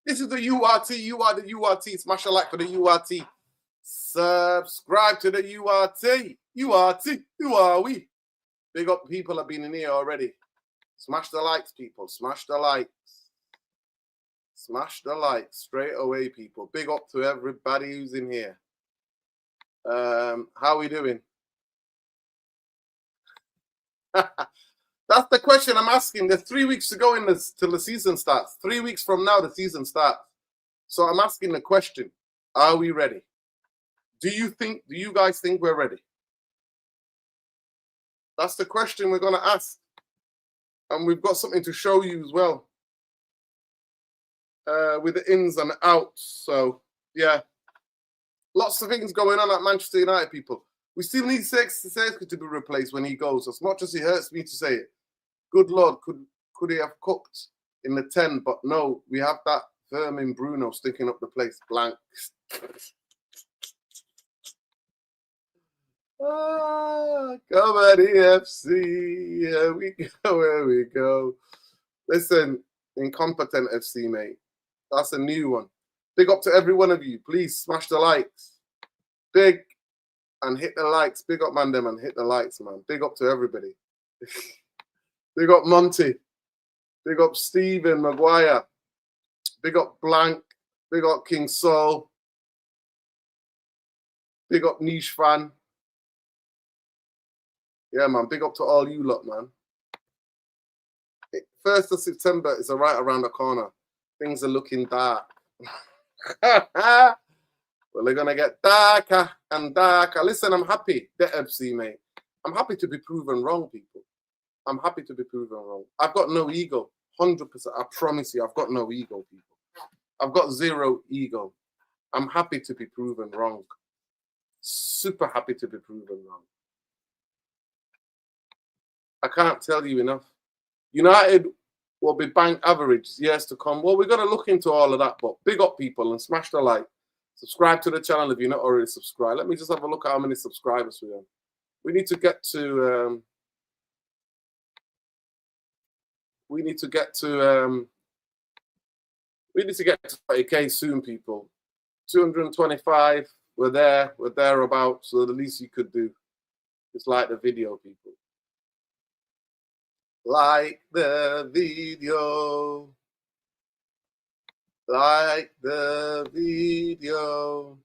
This is the URT. You are the URT. Smash a like for the URT. Subscribe to the URT. URT. Who are we? Big up people have been in here already. Smash the likes, people. Smash the likes. Smash the likes straight away, people. Big up to everybody who's in here. How are we doing? That's the question I'm asking. There's 3 weeks to go till the season starts. 3 weeks from now, the season starts. So I'm asking the question, are we ready? Do you guys think we're ready? That's the question we're going to ask. And we've got something to show you as well. With the ins and outs. So, yeah. Lots of things going on at Manchester United, people. We still need Zirkzee to be replaced when he goes. As much as it hurts me to say it. Good Lord, could he have cooked in the 10? But no, we have that vermin Bruno sticking up the place. Blank. Come on, EFC. Here we go, here we go. Listen, incompetent FC, mate. That's a new one. Big up to every one of you. Please smash the likes. Big and hit the likes. Big up, man, them, and hit the likes, man. Big up to everybody. Big up Monty. Big up Stephen Maguire. Big up Blank. Big up King Soul. Big up Niche Fan. Yeah, man. Big up to all you lot, man. 1st of September is right around the corner. Things are looking dark. Well, they're going to get darker and darker. Listen, I'm happy. The FC, mate. I'm happy to be proven wrong, people. I'm happy to be proven wrong. I've got no ego. 100%. I promise you, I've got no ego, people. I've got zero ego. I'm happy to be proven wrong. Super happy to be proven wrong. I can't tell you enough. United will be bank average years to come. Well, we're going to look into all of that, but big up, people, and smash the like. Subscribe to the channel if you're not already subscribed. Let me just have a look at how many subscribers we have. We need to get to... We need to get to 20K soon, people. 225. We're there. We're thereabouts. So the least you could do is like the video, people. Like the video. Like the video.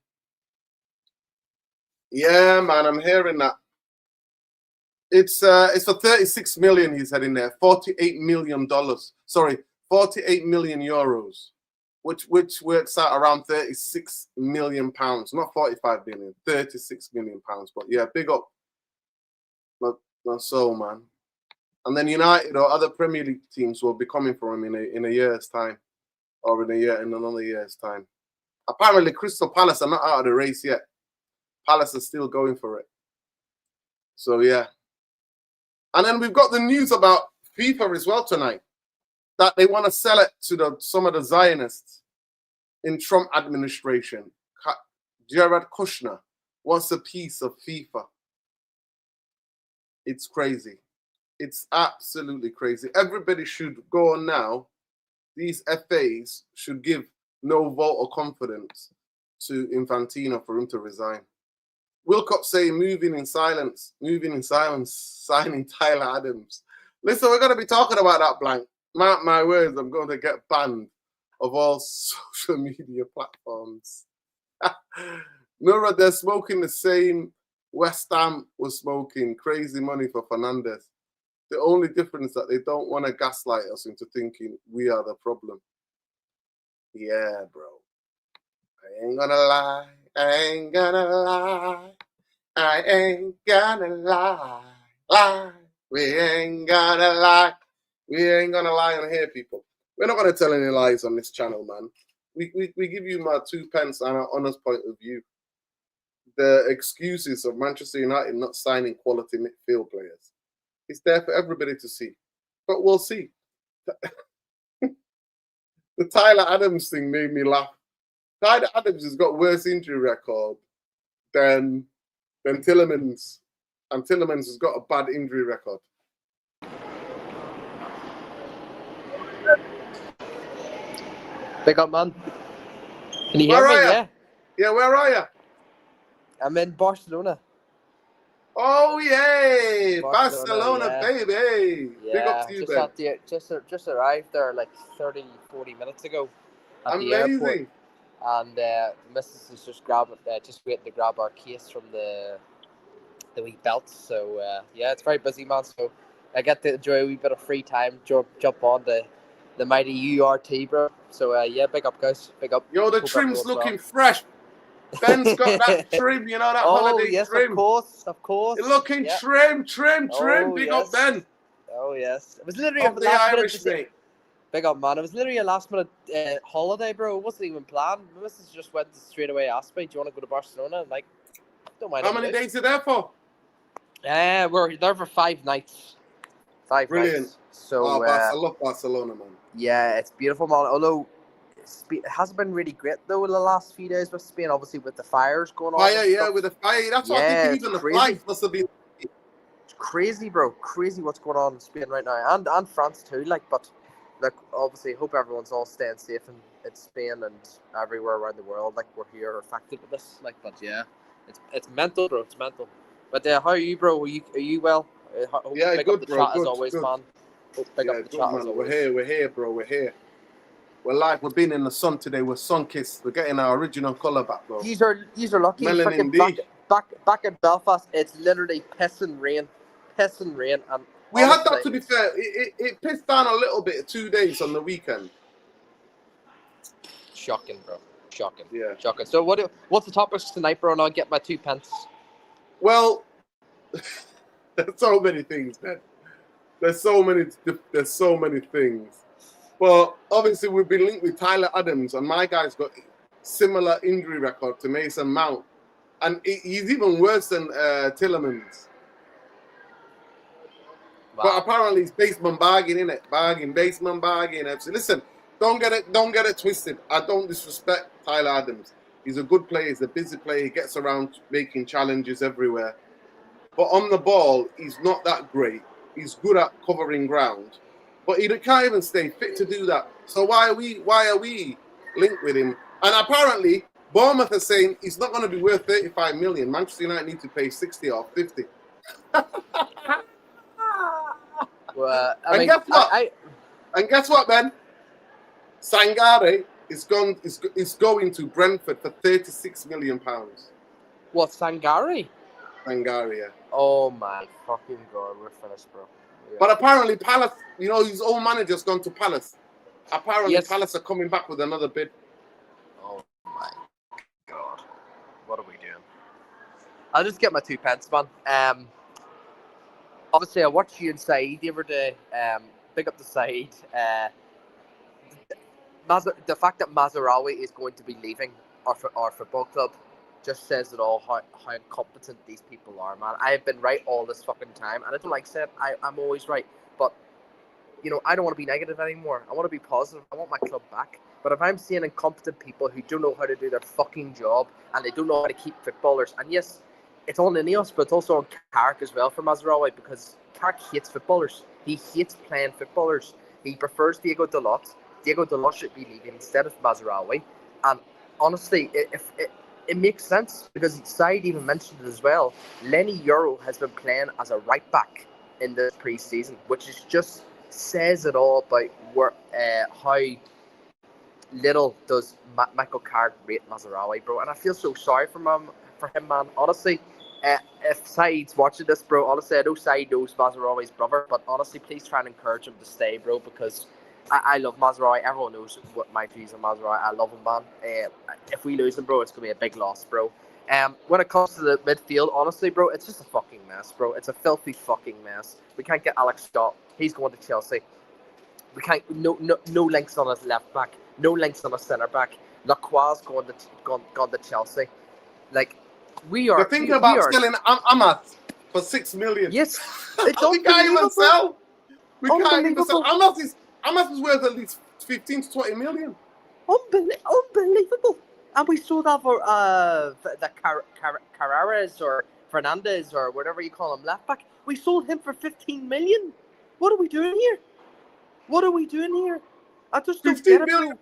Yeah, man, I'm hearing that. It's for 36 million he's heading there. $48 million. Sorry, 48 million euros, which works out around 36 million pounds. Not 45 million, 36 million pounds. But yeah, big up. Not so, man. And then United or other Premier League teams will be coming for him in a year's time, or in another year's time. Apparently, Crystal Palace are not out of the race yet. Palace are still going for it. So yeah. And then we've got the news about FIFA as well tonight, that they want to sell it to some of the Zionists in Trump administration. Jared Kushner wants a piece of FIFA. It's crazy. It's absolutely crazy. Everybody should go on now. These FAs should give no vote of confidence to Infantino for him to resign. Wilcox saying moving in silence, signing Tyler Adams. Listen, we're going to be talking about that, Blank. Mark my words, I'm going to get banned of all social media platforms. Nora, they're smoking the same West Ham was smoking crazy money for Fernandes. The only difference is that they don't want to gaslight us into thinking we are the problem. Yeah, bro. I ain't gonna lie. I ain't gonna lie. I ain't gonna lie. We ain't gonna lie. We ain't gonna lie on here, people. We're not gonna tell any lies on this channel, man. We give you my 2 pence and our honest point of view. The excuses of Manchester United not signing quality midfield players. It's there for everybody to see. But we'll see. The Tyler Adams thing made me laugh. Tyler Adams has got worse injury record than Tielemans. And Tielemans has got a bad injury record. Big up, man. Can you Where hear me? are you? Yeah. Yeah, where are you? I'm in Barcelona. Oh, yay! Barcelona, yeah. baby! Big up Yeah, to you, just Ben. at the just arrived there like 30, 40 minutes ago at the airport, Amazing. and Mrs. is just waiting to grab our case from the wee belts. So yeah, it's very busy, man. So I get to enjoy a wee bit of free time. Jump on the mighty URT, bro. So yeah, big up, guys. Big up. Yo, the Hope trim's everyone's looking well. fresh. Ben's got that trim, you know, that Oh holiday yes, of trim. course. You're looking Yeah. trim. Oh Big up, Ben. yes. Oh yes. It was literally a Of the last minute Irish, decision. mate. Big up, man. It was literally a last minute holiday, bro. It wasn't even planned. My missus just went straight away, asked me, "Do you want to go to Barcelona?" I'm like, don't mind. How many days are you there for? We're there for 5 nights. 5 Brilliant. nights. So I love Barcelona, man. yeah, it's beautiful, man. Although it hasn't been really great though in the last few days with Spain, obviously with the fires going on. Fire, yeah, with the fire. That's what I'm thinking. Even the flights must have been. It's crazy, bro. Crazy what's going on in Spain right now, and France too. Like, but look, obviously, hope everyone's all staying safe in Spain and everywhere around the world. Like, we're here affected with this. Like, but yeah, it's mental, bro. It's mental. But how are you, bro? Are you well? Yeah, Big good, up the bro. chat good, as always, good. man. Big Yeah, up the good, chat man. as always. We're here, bro. We're here. We're live. We've been in the sun today. We're sun-kissed. We're getting our original colour back, bro. These are lucky. Melanin Freaking D. back in Belfast, it's literally pissing rain, and We had honestly, that, to be fair. It pissed down a little bit 2 days on the weekend. shocking, bro. Shocking. Yeah. Shocking. So what's the topics tonight, bro? And I'll get my 2 pence. Well, there's so many things, man. There's so many things. But obviously, we've been linked with Tyler Adams, and my guy's got similar injury record to Mason Mount, and he's even worse than Tillerman's. Wow. But apparently, it's basement bargain, innit? Basement bargain. Listen, don't get it twisted. I don't disrespect Tyler Adams. He's a good player. He's a busy player. He gets around making challenges everywhere. But on the ball, he's not that great. He's good at covering ground, but he can't even stay fit to do that. So why are we linked with him? And apparently, Bournemouth are saying he's not going to be worth 35 million. Manchester United need to pay 60 or 50. Well, And guess what, man? Sangare is going to Brentford for £36 million. What, Sangare? Sangare, yeah. Oh my fucking god, we're finished, bro. Yeah. But apparently Palace, his old manager's gone to Palace. Apparently Yes. Palace are coming back with another bid. Oh my god. What are we doing? I'll just get my 2 pence, man. Obviously I watched you and Saeed the other day. Big up to Saeed. The fact that Mazraoui is going to be leaving our football club just says it all, how incompetent these people are, man. I have been right all this fucking time, and I don't like saying I'm always right, but I don't want to be negative anymore. I want to be positive. I want my club back. But if I'm seeing incompetent people who don't know how to do their fucking job, and they don't know how to keep footballers, and yes, it's on Ineos, but it's also on Carrick as well for Mazraoui, because Carrick hates footballers. He hates playing footballers. He prefers Diego Dalot. Diego Dalot should be leaving instead of Mazraoui. And honestly, it makes sense, because Said even mentioned it as well. Lenny Euro has been playing as a right back in this pre-season, which is just says it all about how little does Michael Carrick rate Mazraoui, bro. And I feel so sorry for him, man. Honestly, if Said's watching this, bro, honestly, I know Said knows Mazraoui's brother, but honestly, please try and encourage him to stay, bro, because I love Mazraoui. Everyone knows what my views on Mazraoui. I love him, man. If we lose him, bro, it's going to be a big loss, bro. When it comes to the midfield, honestly, bro, it's just a fucking mess, bro. It's a filthy fucking mess. We can't get Alex Scott. He's going to Chelsea. We can't. No links on his left back. No links on his centre back. Lacroix's gone to Chelsea. Like, we are. They're thinking about selling Amat for $6 million. Yes, it's we can't even sell. We can't even sell. Amat is worth at least 15 to 20 million. Unbelievable. And we sold that for the Carreras or Fernandez or whatever you call him, left back. We sold him for 15 million. What are we doing here? I just don't get it, bro.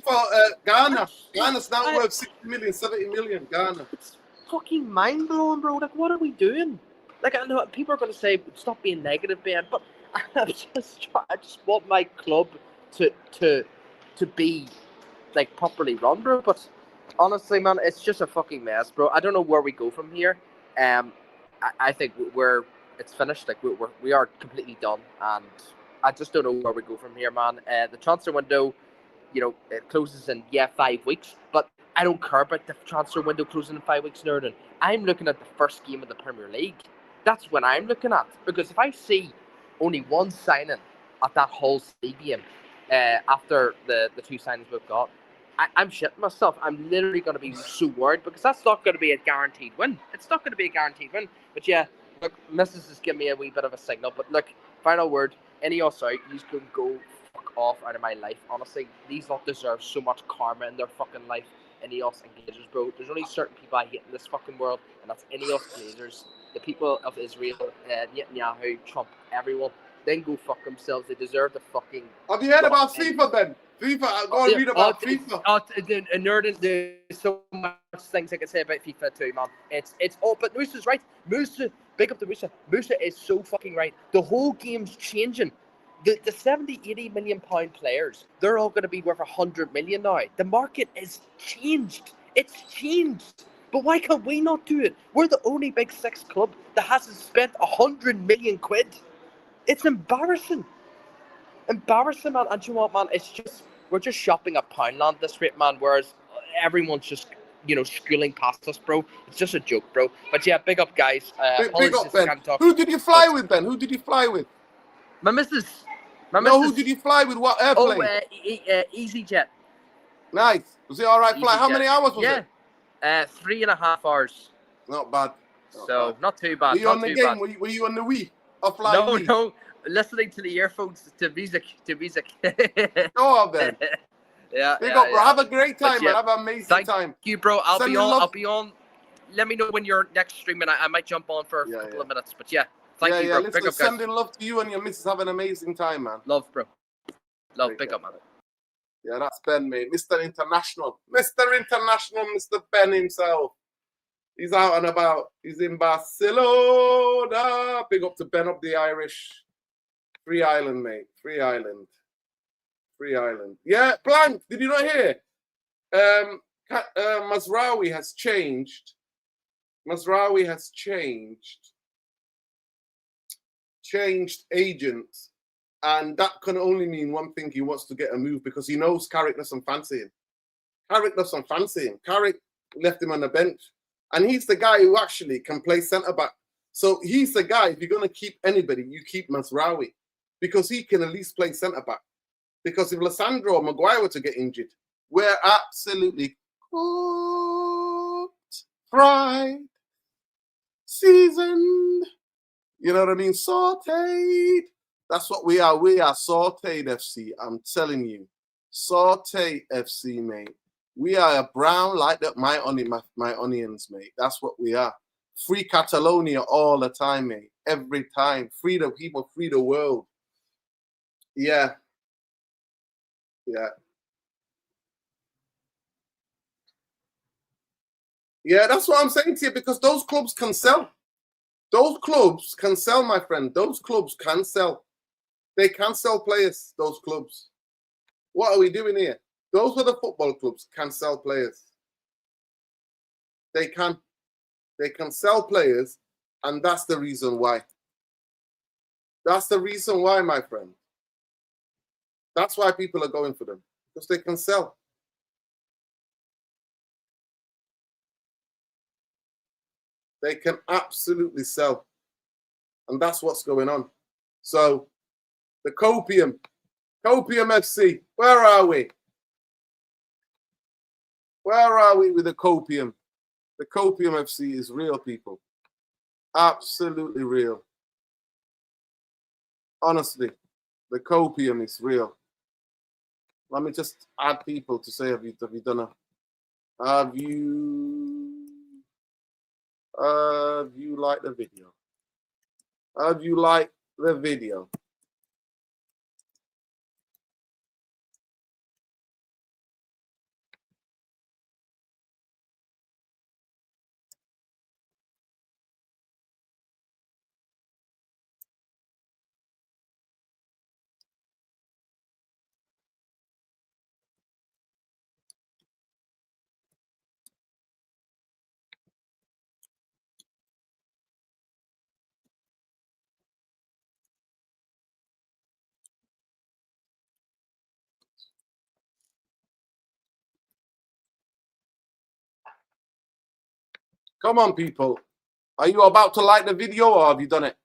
for Ghana. Ghana's now worth 60 million, 70 million. Ghana. It's fucking mind blowing, bro. Like, what are we doing? Like, I know people are going to say, "Stop being negative, Ben," but I just want my club to be like properly run, bro. But honestly, man, it's just a fucking mess, bro. I don't know where we go from here. I think it's finished. Like we are completely done, and I just don't know where we go from here, man. The transfer window, it closes in 5 weeks, but I don't care about the transfer window closing in 5 weeks, Nerdin. I'm looking at the first game of the Premier League. That's what I'm looking at, because if I see only one signing at that whole stadium after the two signings we've got, I'm shitting myself. I'm literally going to be so worried, because that's not going to be a guaranteed win. It's not going to be a guaranteed win. But yeah, look, Mrs. has given me a wee bit of a signal. But look, final word, any of us out, you can go fuck off out of my life. Honestly, these lot deserve so much karma in their fucking life. Ineos and Glazers, bro. There's only certain people I hate in this fucking world, and that's Ineos, Glazers, the people of Israel, Netanyahu, Trump, everyone. Then go fuck themselves. They deserve the fucking... Have you heard about FIFA, Ben? FIFA, go and read about FIFA. Nerd, there's so much things I can say about FIFA too, man. It's but Moosa's right. Musa, big up to Musa. Musa is so fucking right. The whole game's changing. The 70, 80 million pound players, they're all going to be worth 100 million now. The market is changed. It's changed. But why can't we not do it? We're the only Big Six club that hasn't spent 100 million quid. It's embarrassing. Embarrassing, man. And you know what, man? We're just shopping at Poundland this rate, man. Whereas everyone's just, schooling past us, bro. It's just a joke, bro. But yeah, big up, guys. Big up, Ben. Who did you fly with, Ben? Who did you fly with? My missus. Who did you fly with? What airplane? EasyJet. Nice. Was it all right flight? How many hours was it? 3.5 hours. Not bad. Not too bad. Were you on the game? Were you on the Wii? No. Listening to the earphones, to music. Go on, Ben. Yeah. Big up, bro. Have a great time, man. Have an amazing time. Thank you, bro. I'll be on. Let me know when you're next streaming. I might jump on for a couple of minutes. But yeah. Thank you, bro. Listen, big up, sending love to you and your missus. Have an amazing time, man. Love, bro. Love, big up, man. Yeah, that's Ben, mate. Mr. International. Mr. Ben himself. He's out and about. He's in Barcelona. Big up to Ben, up the Irish. Free Island, mate. Free Island. Yeah, Blank. Did you not hear? Mazraoui has changed. Changed agents, and that can only mean one thing: he wants to get a move, because he knows Carrick doesn't fancy him. Carrick left him on the bench, and he's the guy who actually can play centre back. So he's the guy. If you're going to keep anybody, you keep Mazraoui, because he can at least play centre back. Because if Lissandro or Maguire were to get injured, we're absolutely cooked, fried, seasoned. You know what I mean? Sauteed. That's what we are. We are Sauteed FC. I'm telling you. Sauteed FC, mate. We are brown like that. My onions, mate. That's what we are. Free Catalonia all the time, mate. Every time. Free the people, free the world. Yeah. Yeah, that's what I'm saying to you, because those clubs can sell. Those clubs can sell, my friend. Those clubs can sell. They can sell players, those clubs. What are we doing here? Those are the football clubs can sell players. They can sell players, and that's the reason why. That's the reason why, my friend. That's why people are going for them, because they can sell. They can absolutely sell. And that's what's going on. So, the Copium FC, where are we? Where are we with the Copium? The Copium FC is real, people. Absolutely real. Honestly, the Copium is real. Let me just add people to say, have you liked the video? Have you liked the video? Come on, people. Are you about to like the video or have you done it?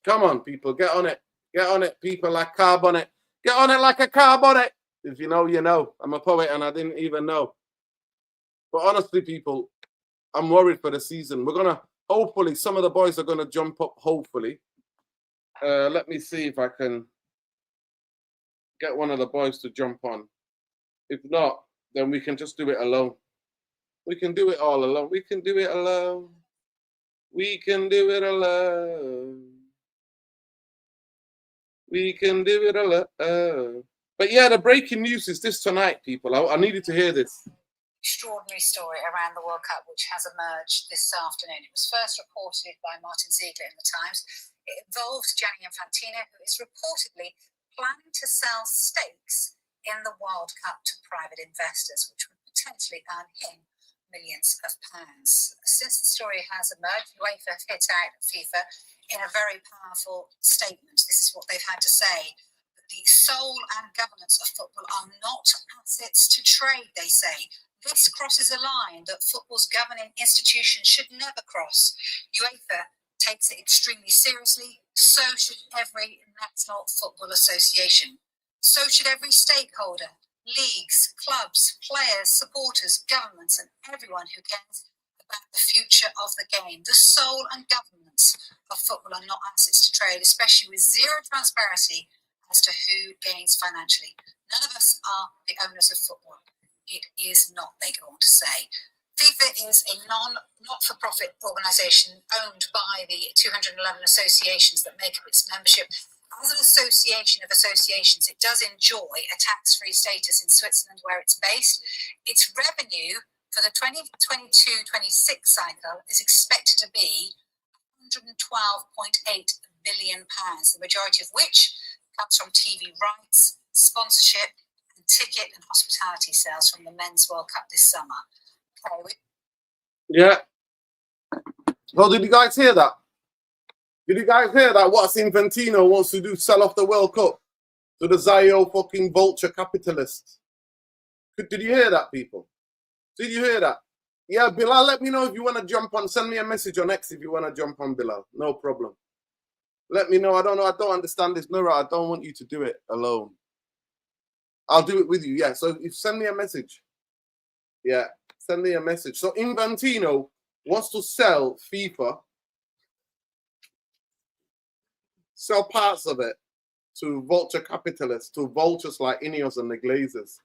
Come on, people. Get on it. Get on it, people, like carb on it. Get on it like a carb on it. If you know, you know. I'm a poet and I didn't even know. But honestly, people, I'm worried for the season. We're going to, hopefully, some of the boys are going to jump up, hopefully. Let me see if I can get one of the boys to jump on. If not, then we can just do it alone. We can do it all alone. We can do it alone. We can do it alone. We can do it alone. But yeah, the breaking news is this tonight, people. I needed to hear this. Extraordinary story around the World Cup, which has emerged this afternoon. It was first reported by Martin Ziegler in the Times. It involved Gianni Infantino, who is reportedly planning to sell stakes in the World Cup to private investors, which would potentially earn him millions of pounds. Since the story has emerged, UEFA hit out at FIFA in a very powerful statement. This is what they've had to say. The soul and governance of football are not assets to trade, they say. This crosses a line that football's governing institutions should never cross. UEFA takes it extremely seriously. So should every national football association. So should every stakeholder. Leagues, clubs, players, supporters, governments, and everyone who cares about the future of the game. The soul and governance of football are not assets to trade, especially with zero transparency as to who gains financially. None of us are the owners of football. It is not, they go on to say. FIFA is a not-for-profit organisation owned by the 211 associations that make up its membership. As an association of associations, it does enjoy a tax-free status in Switzerland where it's based. Its revenue for the 2022-26 cycle is expected to be £112.8 billion, the majority of which comes from TV rights, sponsorship, and ticket and hospitality sales from the Men's World Cup this summer. Okay. Yeah. Well, did you guys hear that? Did you guys hear that? What Infantino wants to do? Sell off the World Cup to the Zio fucking vulture capitalists. Did you hear that, people? Did you hear that? Yeah, Bilal, let me know if you want to jump on. Send me a message on X if you want to jump on, Bilal. No problem. Let me know. I don't know. I don't understand this. No, I don't want you to do it alone. I'll do it with you. Yeah. So if send me a message. Yeah. Send me a message. So Infantino wants to sell FIFA, sell parts of it to vulture capitalists, to vultures like Ineos and the Glazers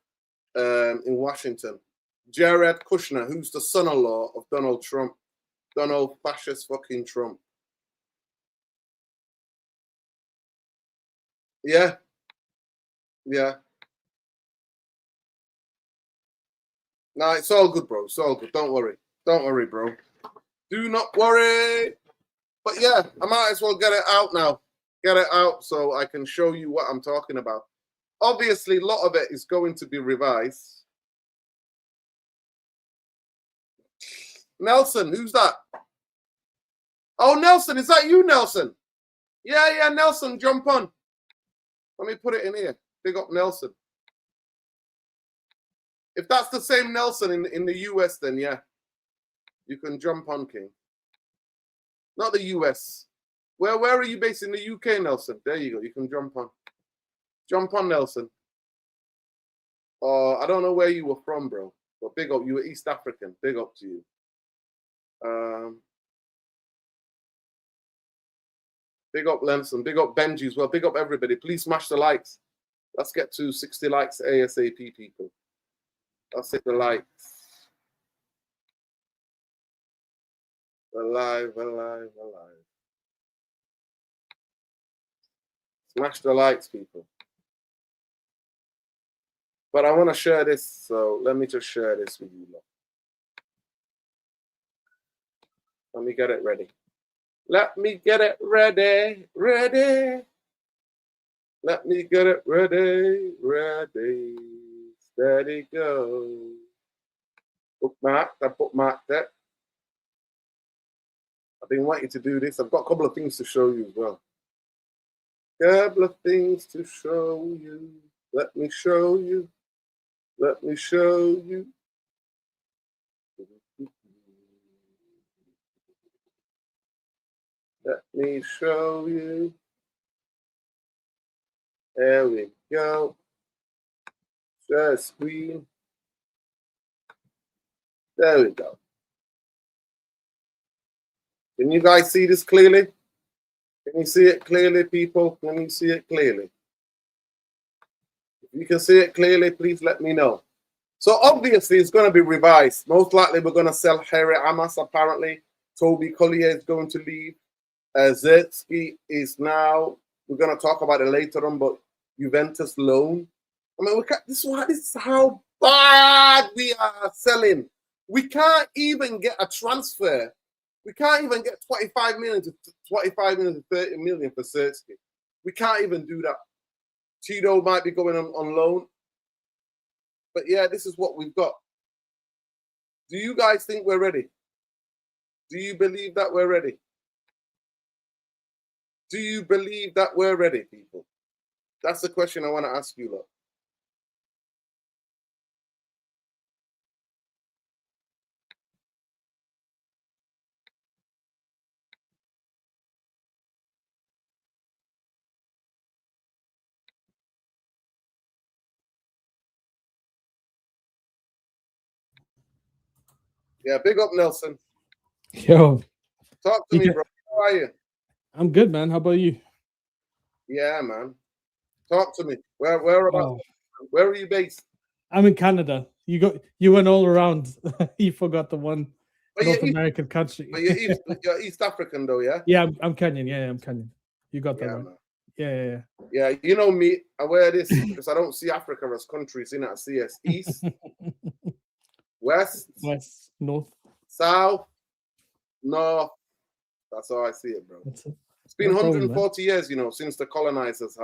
in Washington. Jared Kushner, who's the son-in-law of Donald Trump, Donald fascist fucking Trump. Yeah. Yeah. No, it's all good, bro. It's all good. Don't worry. Don't worry, bro. Do not worry. But yeah, I might as well get it out now. Get it out so I can show you what I'm talking about. Obviously, a lot of it is going to be revised. Nelson, who's that? Oh, Nelson, is that you, Nelson? Yeah, Nelson, jump on. Let me put it in here. Big up Nelson. If that's the same Nelson in the US, then yeah, you can jump on, King. Not the US. Where are you based in the UK, Nelson? There you go. You can jump on. Jump on, Nelson. I don't know where you were from, bro. But big up. You were East African. Big up to you. Big up Lenson. Big up Benji as well. Big up everybody. Please smash the likes. Let's get to 60 likes ASAP, people. Let's hit the likes. Alive. Smash the likes, people. But I want to share this, so let me just share this with you. Let me get it ready. Let me get it ready. Let me get it ready. Steady go. Bookmark. I bookmarked it. I've been wanting to do this. I've got a couple of things to show you as well. Couple of things to show you. Let me show you. Let me show you. Let me show you. There we go. Share screen. There we go. Can you guys see this clearly? Can you see it clearly, people? Can you see it clearly? If you can see it clearly, please let me know. So obviously it's going to be revised. Most likely we're going to sell Harry Amos apparently. Toby Collier is going to leave. Zirkzee is now, we're going to talk about it later on, but Juventus loan. I mean, this is how bad we are selling. We can't even get a transfer. We can't even get 25 million to 30 million for Zirkzee. We can't even do that. Tito might be going on loan. But yeah, this is what we've got. Do you guys think we're ready? Do you believe that we're ready? Do you believe that we're ready, people? That's the question I want to ask you, lot. Yeah, big up, Nelson. Yo. Talk to me, bro. How are you? I'm good, man. How about you? Yeah, man. Talk to me. Where are you based? I'm in Canada. You went all around. You forgot the one North American country. But you're East African though, yeah? Yeah, I'm Kenyan. Yeah, I'm Kenyan. You got that right. Man. Yeah. Yeah, you know me. I wear this because I don't see Africa as countries, I see as East, West, North, South, North. That's how I see it, bro. It's been 140 years, since the colonizers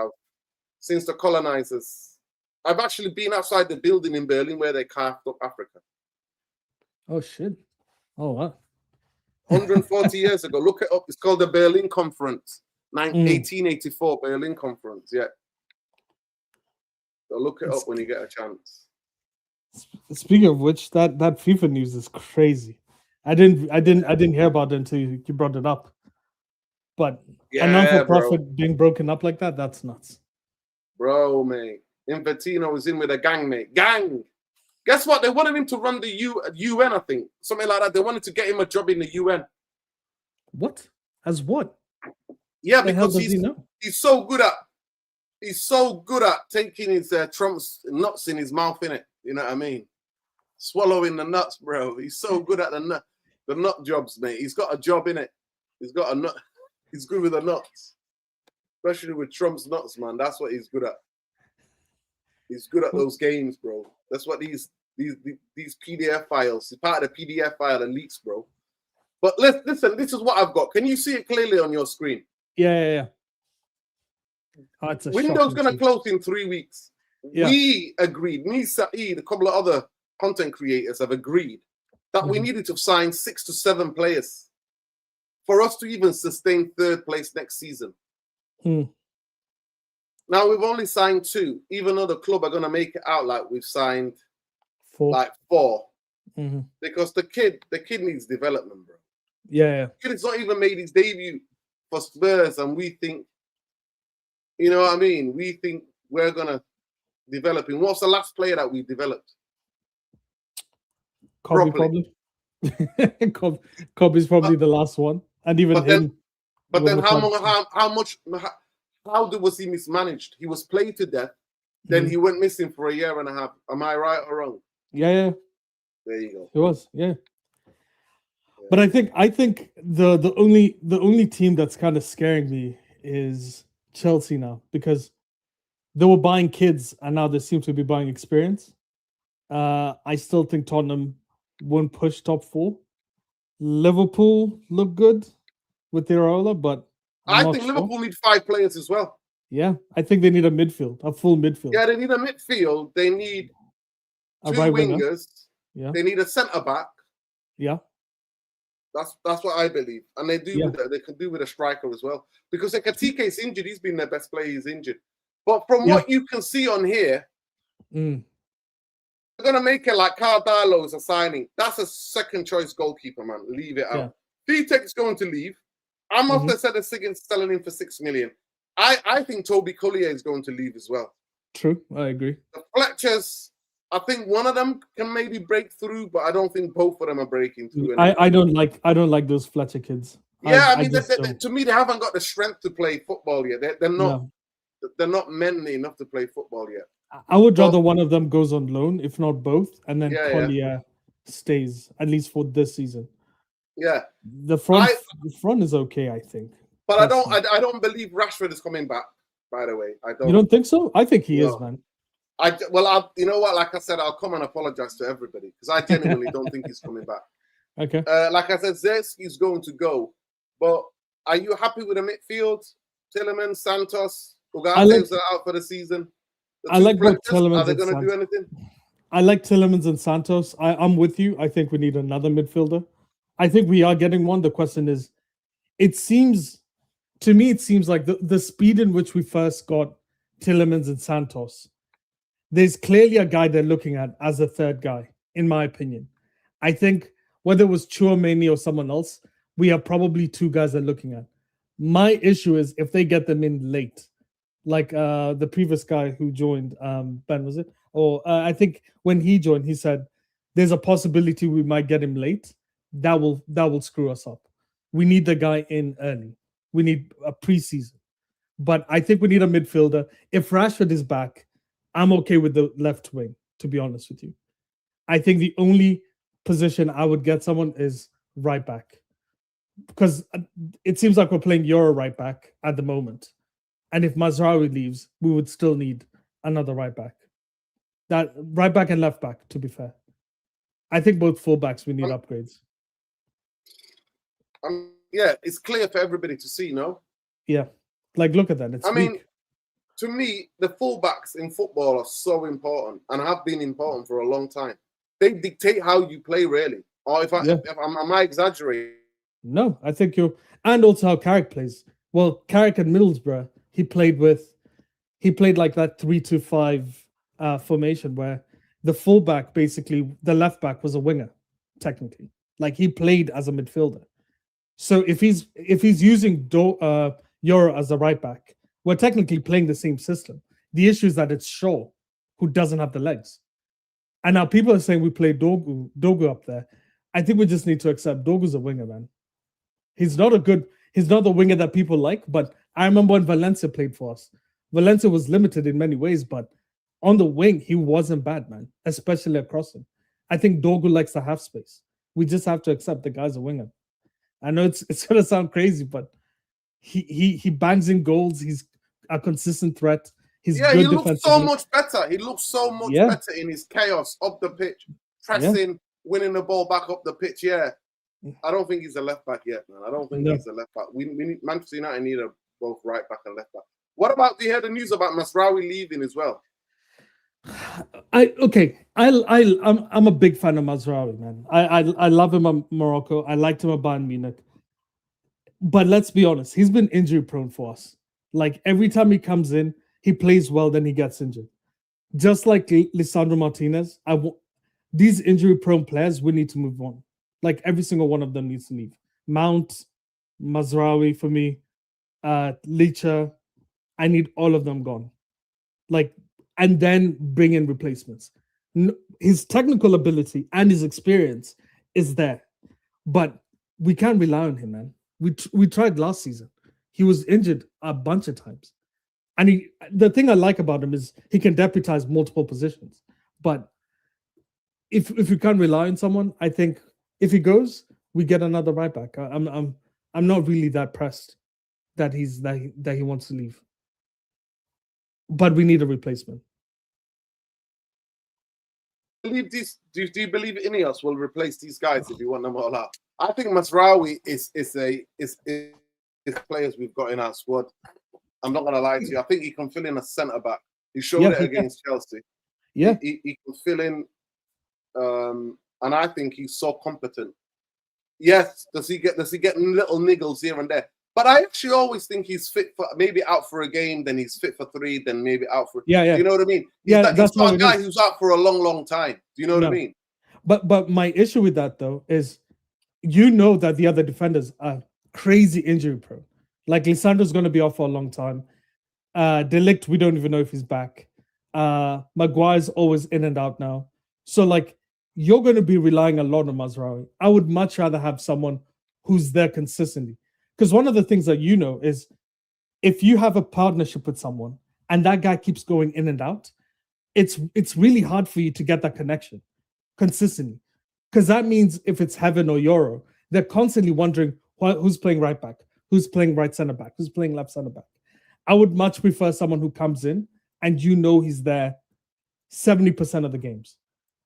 I've actually been outside the building in Berlin where they carved up Africa. Oh shit. Oh wow. 140 years ago. Look it up. It's called the Berlin Conference. 1884 Berlin Conference. Yeah. So look it up when you get a chance. Speaking of which, that FIFA news is crazy. I didn't hear about it until you brought it up. But a non-for-profit being broken up like that's nuts. Bro, mate. Infantino was in with a gang, mate. Gang! Guess what? They wanted him to run the UN, I think. Something like that. They wanted to get him a job in the UN. What? As what? Yeah, because he's so good at taking his Trump's nuts in his mouth, innit? You know what I mean? Swallowing the nuts, bro. He's so good at the nut jobs, mate. He's got a job in it. He's got a nut. He's good with the nuts, especially with Trump's nuts, man. That's what he's good at. He's good at those games, bro. That's what these PDF files. He's part of the PDF file and leaks, bro. But listen. This is what I've got. Can you see it clearly on your screen? Yeah. Oh, Window's gonna close in 3 weeks. Yeah. We agreed. Me, Saeed, a couple of other content creators have agreed that we needed to sign 6 to 7 players for us to even sustain 3rd place next season. Now we've only signed 2, even though the club are gonna make it out like we've signed 4. Because the kid needs development, bro. Yeah. The kid has not even made his debut for Spurs, and we think, you know what I mean? We think we're gonna develop him. What's the last player that we developed? Kobe, probably. Kobe's probably the last one, and even him. But then, how was he mismanaged? He was played to death. Then he went missing for a year and a half. Am I right or wrong? Yeah. There you go. He was, yeah. But I think the only team that's kind of scaring me is Chelsea now, because they were buying kids and now they seem to be buying experience. I still think Tottenham won't push top 4. Liverpool look good with Iraola, but I think Liverpool need 5 players as well. Yeah, I think they need a full midfield. Yeah, they need a midfield. They need 2 wingers. Yeah. They need a centre back. Yeah. That's what I believe. And they do they can do with a striker as well. Because Ekatike is injured. He's been their best player. He's injured. But from what you can see on here, They're gonna make it like Cardallo is a signing. That's a second choice goalkeeper, man. Leave it out. Vitek's going to leave. Amos said they're selling him for 6 million. I think Toby Collier is going to leave as well. True, I agree. The Fletchers, I think one of them can maybe break through, but I don't think both of them are breaking through. I don't like those Fletcher kids. Yeah, I mean, to me, they haven't got the strength to play football yet. They're not. No. They're not manly enough to play football yet. I would rather one of them goes on loan, if not both, and then Collier stays at least for this season. Yeah, the front is okay, I think. But I don't believe Rashford is coming back. By the way, I don't. You don't think so? I think he is, man. You know what? Like I said, I'll come and apologize to everybody because I genuinely don't think he's coming back. Okay. Like I said, Zirkzee's going to go, but are you happy with the midfield? Tielemans, Santos, Ugarte's are out for the season. I like both Tielemans. Are they going to do anything? I like Tielemans and Santos. I'm with you. I think we need another midfielder. I think we are getting one. The question is, to me, it seems like the speed in which we first got Tielemans and Santos, there's clearly a guy they're looking at as a third guy, in my opinion. I think whether it was Chouameni or someone else, we are probably two guys they're looking at. My issue is if they get them in late, like the previous guy who joined, Ben, was it? Or I think when he joined, he said there's a possibility we might get him late. That will screw us up. We need the guy in early. We need a preseason. But I think we need a midfielder. If Rashford is back, I'm okay with the left wing, to be honest with you. I think the only position I would get someone is right back. Because it seems like we're playing Euro right back at the moment. And if Mazraoui leaves, we would still need another right back. That right back and left back, to be fair. I think both fullbacks we need upgrades. Yeah, it's clear for everybody to see, no? Yeah. Like, look at that. It's mean, to me, the fullbacks in football are so important and have been important for a long time. They dictate how you play, really. Or am I exaggerating? No, I think you're... And also how Carrick plays. Well, Carrick at Middlesbrough, he played like that 3-2-5 formation where the fullback, basically, the left back was a winger, technically. Like, he played as a midfielder. So if he's using Euro as a right back, we're technically playing the same system. The issue is that it's Shaw who doesn't have the legs. And now people are saying we play Dogu up there. I think we just need to accept Dogu's a winger, man. He's not the winger that people like, but I remember when Valencia played for us. Valencia was limited in many ways, but on the wing, he wasn't bad, man, especially across him. I think Dogu likes the half space. We just have to accept the guy's a winger. I know it's going to sound crazy, but he bangs in goals. He's a consistent threat. He's good he looks defensively. so much better. He looks so much better in his chaos up the pitch, pressing, winning the ball back up the pitch. Yeah, I don't think he's a left back yet, man. I don't think he's a left back. We need Manchester United need both right back and left back. What about, do you hear the news about Mazraoui leaving as well? I'm a big fan of Mazraoui, man. I love him at Morocco. I liked him at Bayern Munich. But let's be honest, he's been injury prone for us. Like every time he comes in, he plays well, then he gets injured. Just like Lisandro Martinez, these injury prone players, we need to move on. Like every single one of them needs to leave. Mount, Mazraoui for me, Licha, I need all of them gone. Like, and then bring in replacements. His technical ability and his experience is there, but we can't rely on him, man. We tried last season. He was injured a bunch of times. And the thing I like about him is he can deputize multiple positions. But if we can't rely on someone, I think if he goes, we get another right back. I'm not really that pressed that he wants to leave. But we need a replacement. Do you believe Ineos will replace these guys if you want them all out? I think Mazraoui is players we've got in our squad. I'm not gonna lie to you. I think he can fill in a centre back. He showed it against Chelsea. Yeah, he can fill in, and I think he's so competent. Yes, does he get little niggles here and there? But I actually always think he's fit for maybe out for a game, then he's fit for 3, then maybe out for. Yeah. You know what I mean? Yeah, He's that's not how a it guy is. who's out for a long, long time. Do you know what I No. mean? But my issue with that though is, you know that the other defenders are crazy injury prone. Like Lisandro's going to be off for a long time. De Ligt, we don't even know if he's back. Maguire's always in and out now. So like, you're going to be relying a lot on Mazraoui. I would much rather have someone who's there consistently. Because one of the things that you know is, if you have a partnership with someone and that guy keeps going in and out, it's really hard for you to get that connection consistently. Because that means if it's Heaven or Euro, they're constantly wondering who's playing right back, who's playing right center back, who's playing left center back. I would much prefer someone who comes in and you know he's there 70% of the games.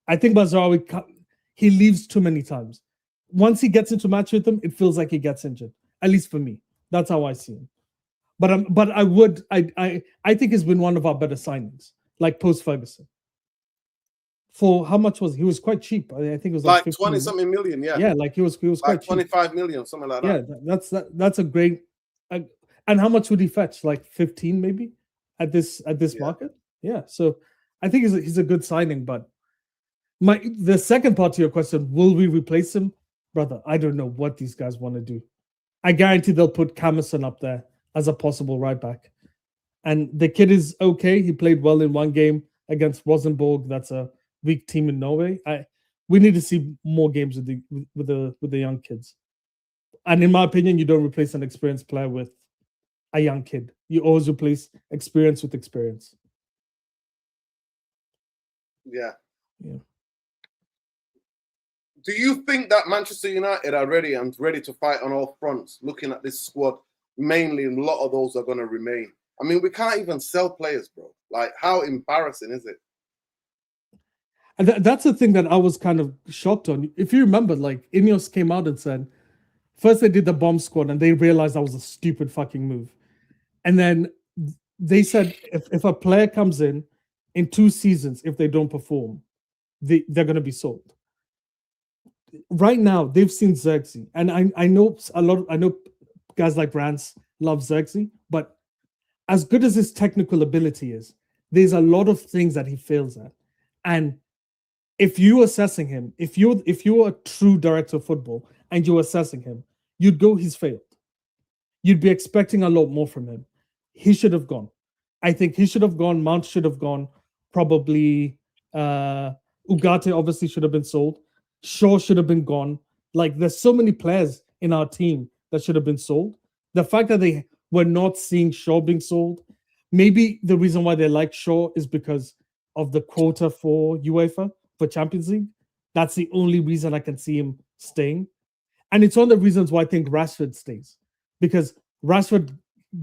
I think Mazraoui, he leaves too many times. Once he gets into match rhythm, it feels like he gets injured. At least for me, that's how I see him. But I think he's been one of our better signings, like post Ferguson. For how much was he? Was quite cheap. I think it was Like 15 20 something million, yeah. Yeah, like he was Like quite cheap. 25 million, something like that. Yeah, that's a great. And how much would he fetch? Like 15 maybe at this market. Yeah, so I think he's a good signing. But the second part to your question, will we replace him, brother? I don't know what these guys want to do. I guarantee they'll put Camerson up there as a possible right back. And the kid is okay. He played well in one game against Rosenborg. That's a weak team in Norway. We need to see more games with the young kids. And in my opinion, you don't replace an experienced player with a young kid. You always replace experience with experience. Yeah. Yeah. Do you think that Manchester United are ready to fight on all fronts? Looking at this squad, mainly a lot of those are going to remain. I mean, we can't even sell players, bro. Like, how embarrassing is it? And that's the thing that I was kind of shocked on. If you remember, like, Ineos came out and said, first they did the bomb squad and they realized that was a stupid fucking move. And then they said, if a player comes in 2 seasons, if they don't perform, they're going to be sold. Right now, they've seen Zirkzee. And I know guys like Rance love Zirkzee, but as good as his technical ability is, there's a lot of things that he fails at. And if you're assessing him, if you're a true director of football and you're assessing him, you'd go, he's failed. You'd be expecting a lot more from him. He should have gone. I think he should have gone. Mount should have gone. Probably Ugarte obviously should have been sold. Shaw should have been gone. Like, there's so many players in our team that should have been sold. The fact that they were not seeing Shaw being sold, maybe the reason why they like Shaw is because of the quota for UEFA, for Champions League. That's the only reason I can see him staying. And it's one of the reasons why I think Rashford stays. Because Rashford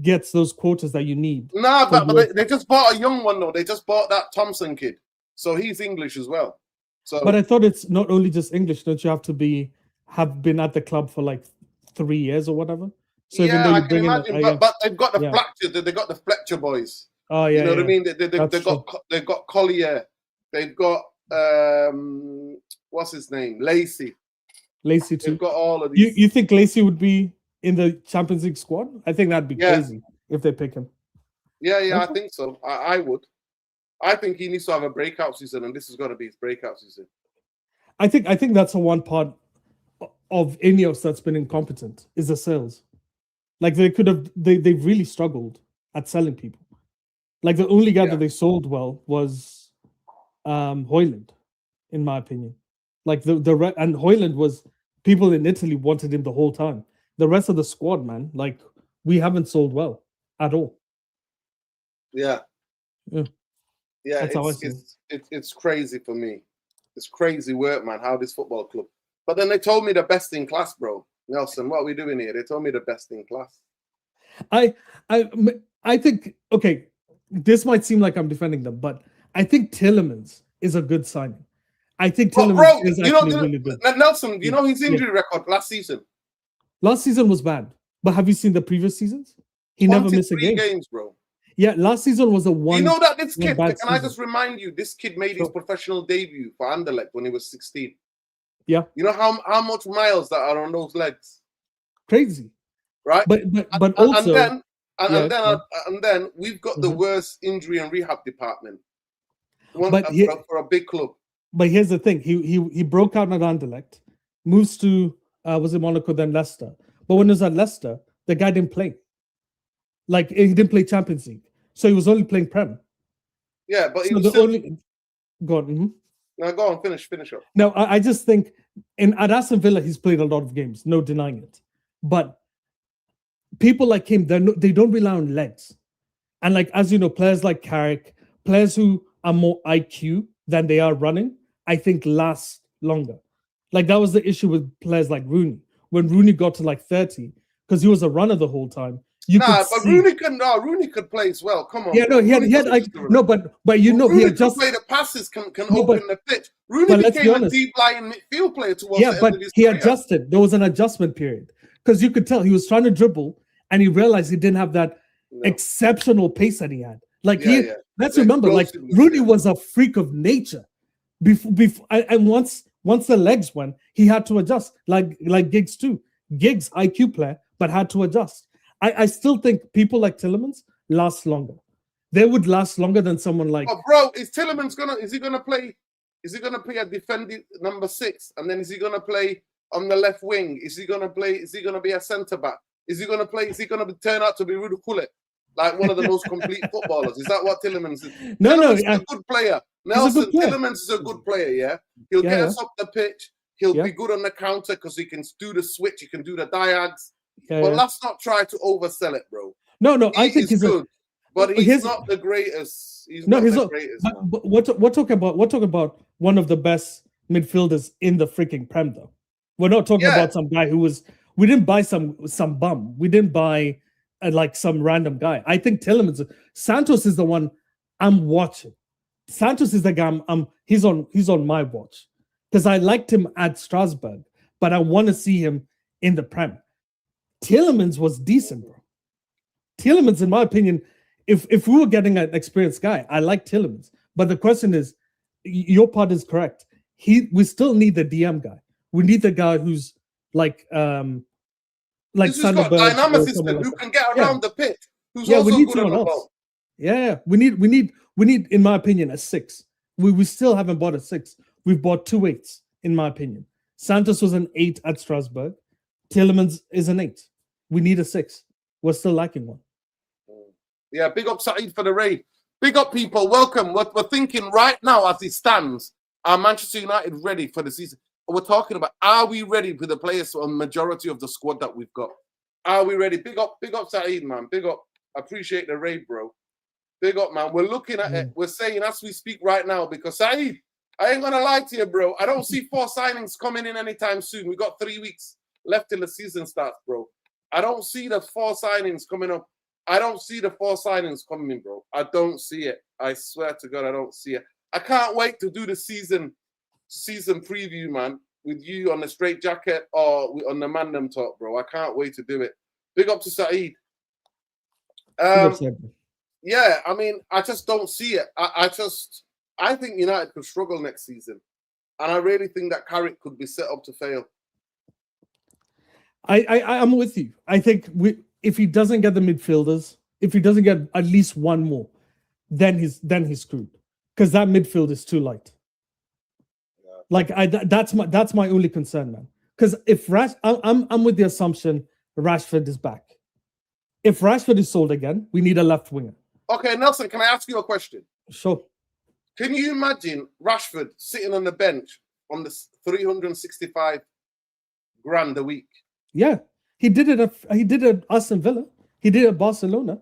gets those quotas that you need. Nah, but they just bought a young one, though. They just bought that Thompson kid. So he's English as well. So, but I thought it's not only just English. Don't you have to have been at the club for like 3 years or whatever? So yeah, I can imagine. But they've got the Fletcher. They got the Fletcher boys. Oh yeah, you know what I mean. They've got Collier. They've got what's his name? Lacey too. They've got all of these. You think Lacey would be in the Champions League squad? I think that'd be crazy if they pick him. Yeah, I think so. I would. I think he needs to have a breakout season, and this is going to be his breakout season. I think that's the one part of Ineos that's been incompetent is the sales. Like, they've really struggled at selling people. Like, the only guy that they sold well was Højlund, in my opinion. Like, and Højlund was, people in Italy wanted him the whole time. The rest of the squad, man, like, we haven't sold well at all. Yeah, that's how I see it's crazy for me. It's crazy work, man. How this football club. But then they told me the best in class, bro. Nelson, what are we doing here? They told me the best in class. I think, okay, this might seem like I'm defending them, but I think Tielemans is a good signing. I think Tielemans is actually really good. Nelson, you know his injury record last season? Last season was bad, but have you seen the previous seasons? He never missed a game. Games, bro. Yeah, last season was a one. You know that this kid, can season. I just remind you, this kid made his professional debut for Anderlecht when he was 16. Yeah. You know how much miles that are on those legs? Crazy. right? But also, and then we've got the Mhm. worst injury and rehab department. But For a big club. But here's the thing: he broke out at Anderlecht, moves to was it Monaco, then Leicester. But when he was at Leicester, the guy didn't play. Like he didn't play Champions League, so he was only playing Prem. Yeah, but So the only go on. Mhm. Now go on, finish up. No, I just think at Aston Villa he's played a lot of games, no denying it. But people like him, they don't rely on legs, and like as you know, players like Carrick, players who are more IQ than they are running, I think last longer. Like that was the issue with players like Rooney. When Rooney got to like 30, because he was a runner the whole time. Rooney could play as well. Come on. Yeah, no, he had like no, but you know, Rooney he had just play the passes, can open the pitch. Rooney became a deep lying midfield player towards the end of his he career. adjusted. There was an adjustment period because you could tell he was trying to dribble and he realized he didn't have that exceptional pace that he had. Like let's remember, like Rooney was a freak of nature. Before and once the legs went, he had to adjust. Like Giggs too. Giggs IQ player, but had to adjust. I still think people like Tielemans last longer. They would last longer than someone like. Oh, bro, is he gonna play a defending number 6, and then is he gonna play on the left wing? Is he gonna be a centre back? Is he gonna turn out to be Ruud Gullit, like one of the most complete footballers? Is that what Tielemans is? No, he's a good player. Nelson Tielemans is a good player. Yeah, he'll get us up the pitch. He'll be good on the counter because he can do the switch. He can do the diags. But let's not try to oversell it, bro. No, I think he's good, but he's not the greatest. He's not the greatest. But we're talking about one of the best midfielders in the freaking Prem, though. We're not talking about some guy who was. We didn't buy some bum. We didn't buy like some random guy. I think Santos is the one I'm watching. Santos is the guy he's on my watch because I liked him at Strasbourg, but I want to see him in the Prem. Tielemans was decent, bro. Tielemans, in my opinion, if we were getting an experienced guy, I like Tielemans. But the question is, your part is correct. We still need the DM guy. We need the guy who's like Sanderberg, dynamicism who can get around the pitch. Who's also good on the ball. Yeah, we need, in my opinion, a 6. We still haven't bought a 6. We've bought 2 8s, in my opinion. Santos was an 8 at Strasbourg. Tielemans is an 8. We need a 6. We're still lacking one. Yeah, big up Saeed for the raid. Big up, people. Welcome. We're thinking right now as it stands, are Manchester United ready for the season? We're talking about, are we ready with the players or majority of the squad that we've got? Are we ready? Big up Saeed, man. Big up. I appreciate the raid, bro. Big up, man. We're looking at it. We're saying as we speak right now, because Saeed, I ain't going to lie to you, bro. I don't see 4 signings coming in anytime soon. We got 3 weeks left till the season starts, bro. I don't see the 4 signings coming up. I don't see the 4 signings coming, bro. I don't see it. I swear to God, I don't see it. I can't wait to do the season preview, man, with you on the straight jacket or on the Mandem talk, bro. I can't wait to do it. Big up to Saeed. Yeah, I mean, I just don't see it. I think United could struggle next season. And I really think that Carrick could be set up to fail. I'm with you. I think if he doesn't get the midfielders, if he doesn't get at least one more, then he's screwed. Because that midfield is too light. Yeah. Like that's my only concern, man. Because if I'm with the assumption Rashford is back. If Rashford is sold again, we need a left winger. Okay, Nelson, can I ask you a question? Sure. Can you imagine Rashford sitting on the bench on the 365 grand a week? Yeah, he did it at Aston Villa. He did it at Barcelona.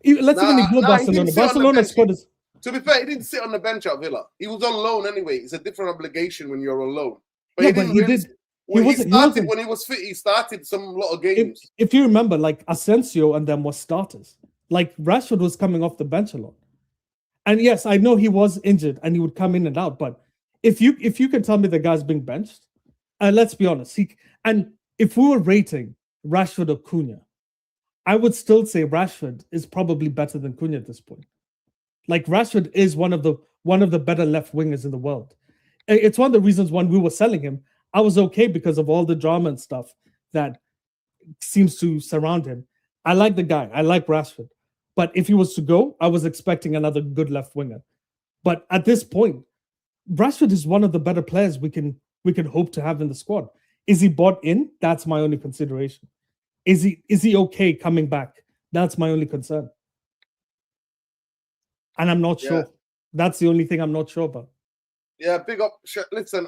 Let's even ignore Barcelona. Barcelona squad is. To be fair, he didn't sit on the bench at Villa. He was on loan anyway. It's a different obligation when you're on loan. But he did. When he was fit, he started some lot of games. If you remember, like Asensio and them were starters. Like Rashford was coming off the bench a lot. And yes, I know he was injured and he would come in and out. But if you can tell me the guy's being benched, and let's be honest, if we were rating Rashford or Cunha, I would still say Rashford is probably better than Cunha at this point. Like Rashford is one of the better left wingers in the world. It's one of the reasons when we were selling him, I was okay because of all the drama and stuff that seems to surround him. I like the guy. I like Rashford. But if he was to go, I was expecting another good left winger. But at this point, Rashford is one of the better players we can hope to have in the squad. Is he bought in? That's my only consideration. Is he okay coming back? That's my only concern. And I'm not sure. That's the only thing I'm not sure about. Yeah, big up. Listen,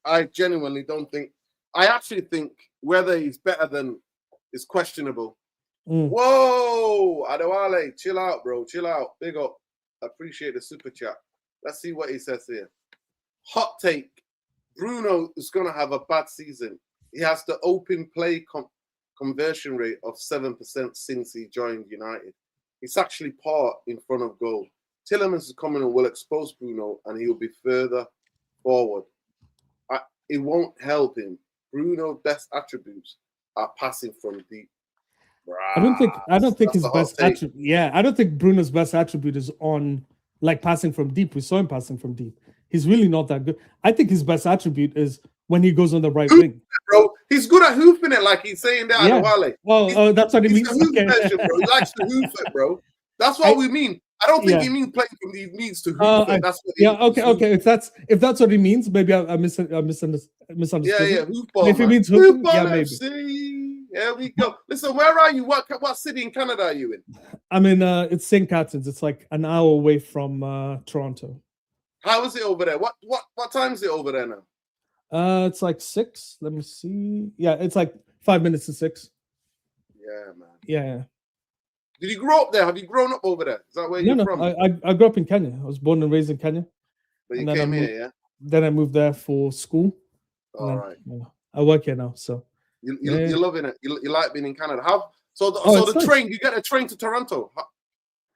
I genuinely don't think. I actually think whether he's better than is questionable. Whoa, Adewale, chill out, bro. Chill out. Big up. Appreciate the super chat. Let's see what he says here. Hot take. Bruno is going to have a bad season. He has the open play conversion rate of 7% since he joined United. It's actually par in front of goal. Tielemans is coming and will expose Bruno, and he'll be further forward. It won't help him. Bruno's best attributes are passing from deep. I don't think his best attribute. Yeah, I don't think Bruno's best attribute is on like passing from deep. We saw him passing from deep. He's really not that good. I think his best attribute is when he goes on the right wing. Bro, he's good at hoofing it, like he's saying there. Yeah. Adewale. Oh, that's what he means. Okay. Version, bro. He likes to hoof it, bro. That's what we mean. I don't think he means playing from deep. He means to hoof it. That's what he means. Okay. If that's what he means, maybe I misunderstood. Yeah, hoofball. If he means hoofing, maybe. FC. Here we go. Listen, where are you? What city in Canada are you in? I'm in it's St. Catharines. It's like an hour away from Toronto. How is it over there? What time is it over there now? It's like 6. Let me see. Yeah, it's like 5 minutes to 6. Yeah, man. Yeah. Did you grow up there? Have you grown up over there? Is that where you're from? I grew up in Kenya. I was born and raised in Kenya. But you came here, yeah? Then I moved there for school. All right. I work here now, so. You're loving it. You like being in Canada. So the train, you get a train to Toronto?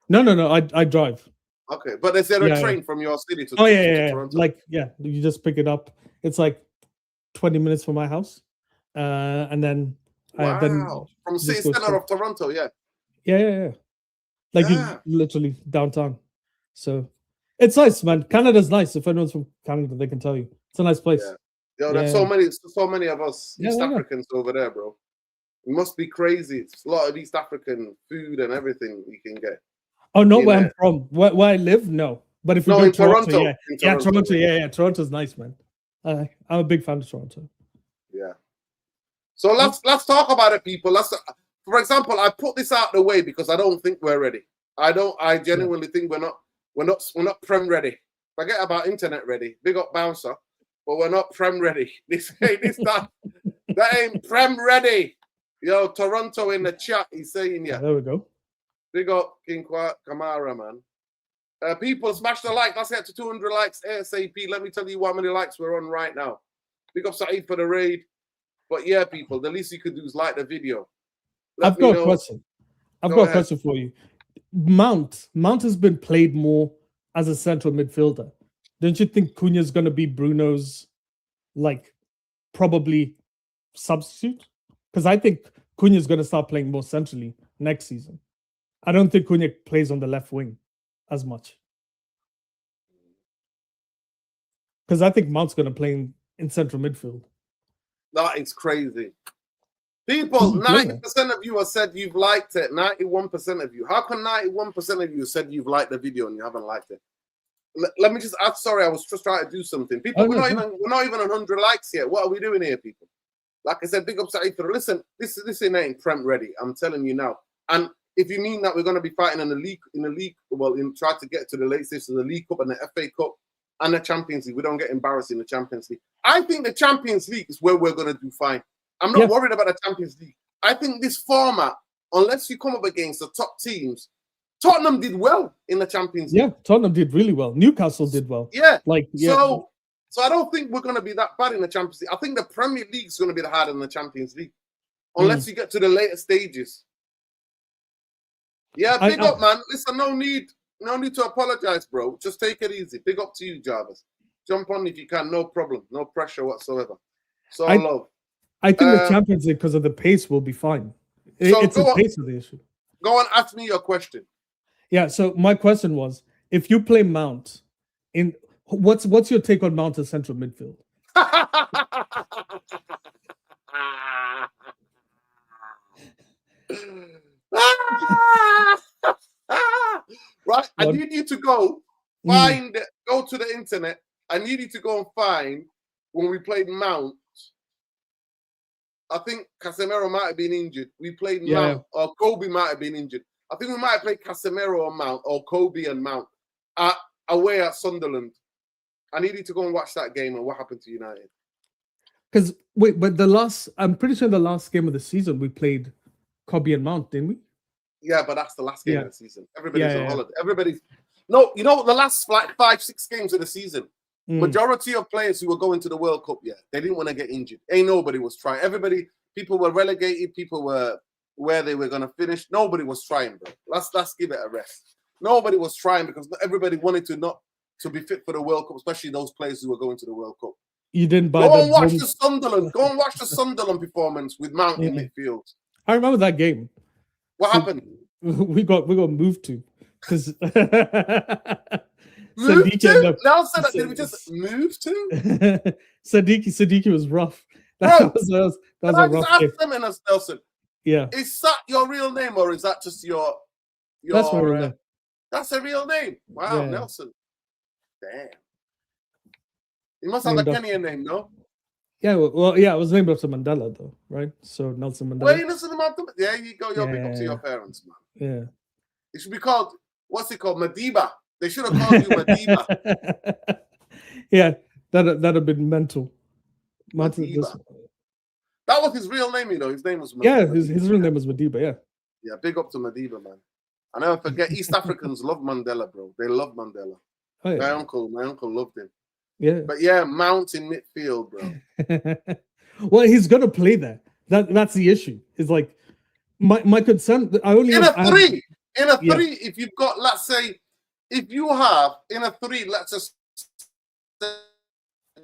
No. I drive. Okay, but is there a train from your city to Toronto? Like, you just pick it up. It's like 20 minutes from my house. And then from city center of Toronto, yeah. Yeah. Like you literally downtown. So it's nice, man. Canada's nice. If anyone's from Canada, they can tell you. It's a nice place. Yeah. Yo, there's so many of us East Africans over there, bro. It must be crazy. It's a lot of East African food and everything you can get. Oh, not where I'm from. Where I live, no. But if you go to Toronto, Toronto, Toronto's nice, man. I'm a big fan of Toronto. Yeah. So let's talk about it, people. For example, I put this out the way because I don't think we're ready. I genuinely think we're not Prem ready. Forget about internet ready. Big up Bouncer, but we're not Prem ready. That ain't Prem ready. Yo, Toronto in the chat, he's saying There we go. Big up King Kamara, man. People, smash the like. Let's get to 200 likes ASAP. Let me tell you how many likes we're on right now. Big up Saeed for the raid. But yeah, people, the least you could do is like the video. I've got a question. I've got a question for you. Mount has been played more as a central midfielder. Don't you think Cunha's going to be Bruno's, like, probably substitute? Because I think Cunha's going to start playing more centrally next season. I don't think Cunha plays on the left wing as much. Because I think Mount's going to play in central midfield. That is crazy. People, 90% of you have said you've liked it. 91% of you. How can 91% of you said you've liked the video and you haven't liked it? Let me just add. Sorry, I was just trying to do something. People, we're not even 100 likes yet. What are we doing here, people? Like I said, big up to Aether. Listen, this ain't Prem ready. I'm telling you now. And if you mean that we're going to be fighting in the league, well, try to get to the late stages of the League Cup and the FA Cup and the Champions League, we don't get embarrassed in the Champions League. I think the Champions League is where we're going to do fine. I'm not worried about the Champions League. I think this format, unless you come up against the top teams, Tottenham did well in the Champions League. Yeah, Tottenham did really well. Newcastle did well. Yeah. So I don't think we're going to be that bad in the Champions League. I think the Premier League is going to be harder than the Champions League, unless you get to the later stages. Yeah, big up, man. Listen, no need to apologize, bro. Just take it easy. Big up to you, Jarvis. Jump on if you can. No problem. No pressure whatsoever. So love. I think the Champions League, because of the pace, will be fine. It's the pace of the issue. Go on, ask me your question. Yeah, so my question was, if you play Mount, what's your take on Mount as central midfield? Right, I What? need you to go go to the internet. I need you to go and find when we played Mount. I think Casemiro might have been injured. We played Mount, or Kobe might have been injured. I think we might have played Casemiro or Mount, or Kobe and Mount away at Sunderland. I need you to go and watch that game and what happened to United. Because wait, but I'm pretty sure the last game of the season we played Kobe and Mount, didn't we? Yeah, but that's the last game of the season. Everybody's on holiday. The last like 5-6 games of the season. Majority of players who were going to the World Cup, they didn't want to get injured. Ain't nobody was trying. People were relegated. People were where they were going to finish. Nobody was trying, bro. Let's give it a rest. Nobody was trying because everybody wanted to be fit for the World Cup, especially those players who were going to the World Cup. You didn't buy. Go and watch the Sunderland. Go and watch the Sunderland performance with Mount in midfield. I remember that game. What happened? We got moved to because Moved to? Nelson, did we just move to? Sadiki was rough. Bro, that was a rough game. Nelson. Yeah. Is that your real name or is that just your That's my real name. That's a real name. Wow, Yeah. Nelson. Damn. You must have a Kenyan name, no? Yeah, well, yeah, I was named after Mandela though, right? So Nelson Mandela. Well, Nelson Mandela. There you go. You're big up to your parents, man. Yeah. It should be called, what's it called? Madiba. They should have called you Madiba. Yeah, that'd have been mental. Madiba. That was his real name, you know. His name was Madiba. Yeah, his real name was Madiba, yeah. Yeah, big up to Madiba, man. I never forget, East Africans love Mandela, bro. They love Mandela. Oh, yeah. My uncle loved him. Yeah. But yeah, Mount in midfield, bro. Well, he's gonna play there. That's the issue. It's like my concern. I only in a three. Yeah. If you've got, let's say, if you have in a three, let's just say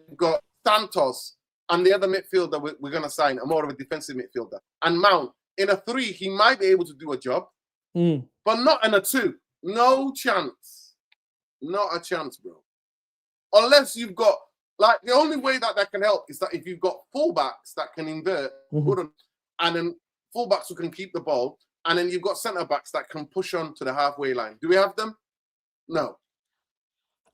you've got Santos and the other midfielder we're gonna sign, a more of a defensive midfielder, and Mount in a three, he might be able to do a job, but not in a two. No chance. Not a chance, bro. Unless you've got, like, the only way that can help is that if you've got fullbacks that can invert, and then fullbacks who can keep the ball, and then you've got centre backs that can push on to the halfway line. Do we have them? No.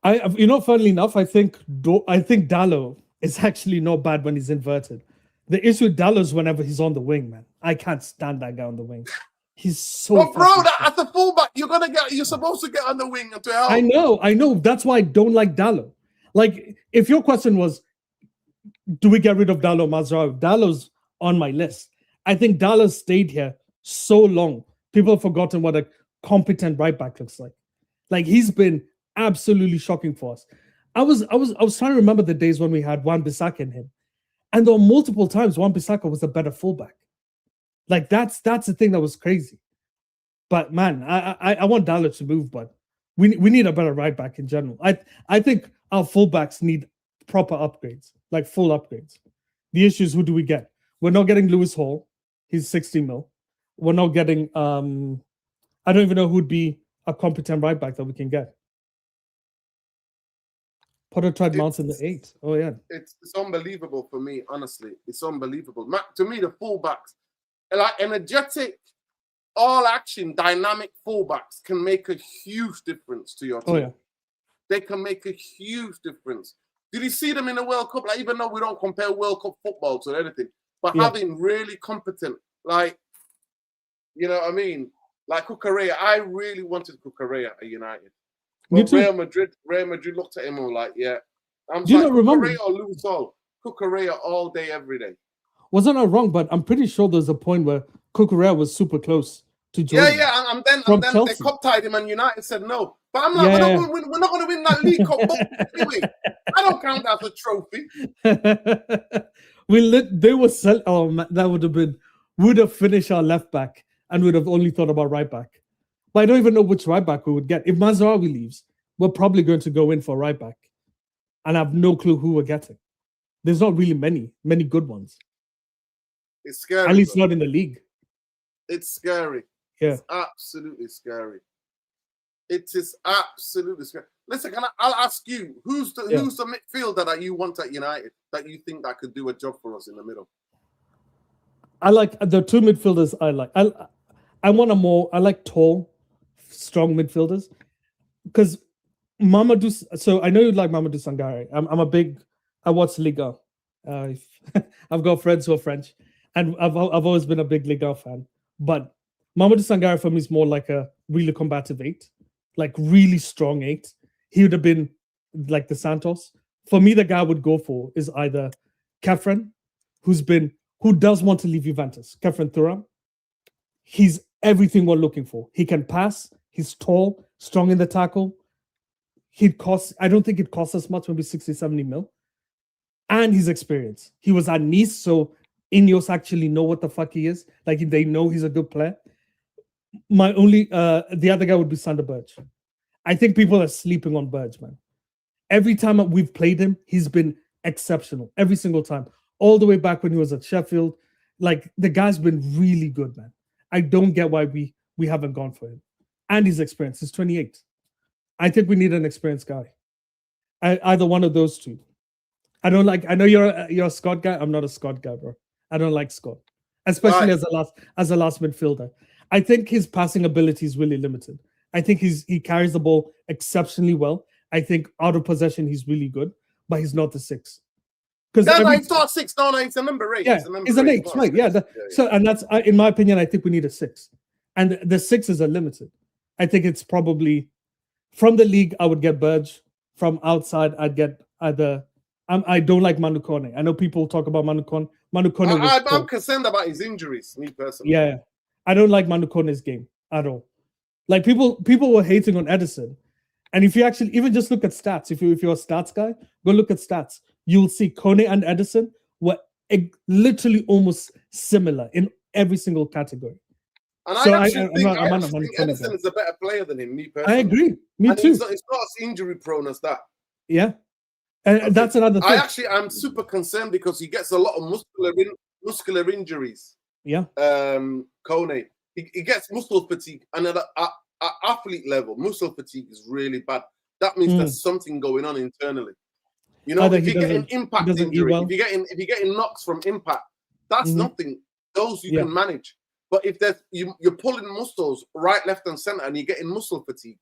Funnily enough, I think Dallo is actually not bad when he's inverted. The issue with Dallo is whenever he's on the wing, man. I can't stand that guy on the wing. He's so. But bro, as a fullback, you're supposed to get on the wing to help. I know. That's why I don't like Dallo. Like, if your question was, do we get rid of Dallo Mazraoui? Dallo's on my list. I think Dallo stayed here so long. People have forgotten what a competent right back looks like. Like, he's been absolutely shocking for us. I was trying to remember the days when we had Wan-Bissaka in him, and there were multiple times Wan-Bissaka was a better fullback. Like, that's the thing that was crazy. But man, I want Dallo to move, but we need a better right back in general. I think our fullbacks need proper upgrades, like full upgrades. The issue is, who do we get? We're not getting Lewis Hall. He's 60 mil. We're not getting I don't even know who'd be a competent right back that we can get. Potter tried Mount in the 8. Oh yeah. It's unbelievable for me, honestly. It's unbelievable. To me, the fullbacks, like energetic, all action, dynamic fullbacks can make a huge difference to your team. Oh yeah. They can make a huge difference. Did you see them in the World Cup? Like, even though we don't compare World Cup football to anything, but having really competent, like, you know what I mean? Like Cucurella, I really wanted Cucurella at United. But Real Madrid looked at him and were like, yeah. I'm Do you like, not remember? Cucurella or Lewis Hall? Cucurella all day, every day. Wasn't I wrong? But I'm pretty sure there's a point where Cucurella was super close to Jordan. Yeah, and then they cup tied him and United said no. But I'm like, we're not going to win that League Cup. But anyway, I don't count that as a trophy. They were oh man, that would have finished our left back and would have only thought about right back. But I don't even know which right back we would get. If Mazraoui leaves, we're probably going to go in for right back, and I have no clue who we're getting. There's not really many good ones. It's scary. At least not in the league. It's scary. Yeah. It's absolutely scary. It is absolutely scary. Listen, I'll ask you, who's the midfielder that you want at United that you think that could do a job for us in the middle? I like the two midfielders. I like tall, strong midfielders because Mamadou. So I know you like Mamadou Sangare. I watch Liga. I've got friends who are French, and I've always been a big Liga fan. But Mamadou Sangare for me is more like a really combative 8, like really strong 8. He would have been like the Santos. For me, the guy I would go for is either Kefren, who does want to leave Juventus. Kefren Thuram. He's everything we're looking for. He can pass. He's tall, strong in the tackle. I don't think it costs us much, maybe 60, 70 mil. And his experience. He was at Nice, so Ineos actually know what the fuck he is. Like, they know he's a good player. The other guy would be Sander Berge. I think people are sleeping on Berge, man. Every time we've played him, he's been exceptional. Every single time. All the way back when he was at Sheffield. Like, the guy's been really good, man. I don't get why we haven't gone for him. And his experience. He's 28. I think we need an experienced guy. Either one of those two. I know you're a Scott guy. I'm not a Scott guy, bro. I don't like Scott. Especially as a last midfielder. I think his passing ability is really limited. I think he carries the ball exceptionally well. I think out of possession he's really good, but he's not the 6. He's not 6. No, he's a number 8. Yeah, he's an 8, right? Yeah. So, and that's in my opinion. I think we need a 6, and the 6s are limited. I think it's probably from the league. I would get Berge. From outside, I'd get either. I don't like Manu Kone. I know people talk about Manu Kone. I'm concerned about his injuries, me personally. Yeah, I don't like Manu Kone's game at all. Like people were hating on Edison, and if you actually even just look at stats, if you're a stats guy, go look at stats. You'll see Kone and Edison were literally almost similar in every single category. And I think Edison is a better player than him, me personally. I agree. Me too. He's not as injury prone as that. Yeah. And that's another thing. I'm super concerned because he gets a lot of muscular injuries. Yeah. Kone. He gets muscle fatigue. And at athlete level, muscle fatigue is really bad. That means there's something going on internally. You know, if you're getting impact injury, if you're getting knocks from impact, that's nothing. Those you can manage. But if you're pulling muscles right, left, and center, and you're getting muscle fatigue,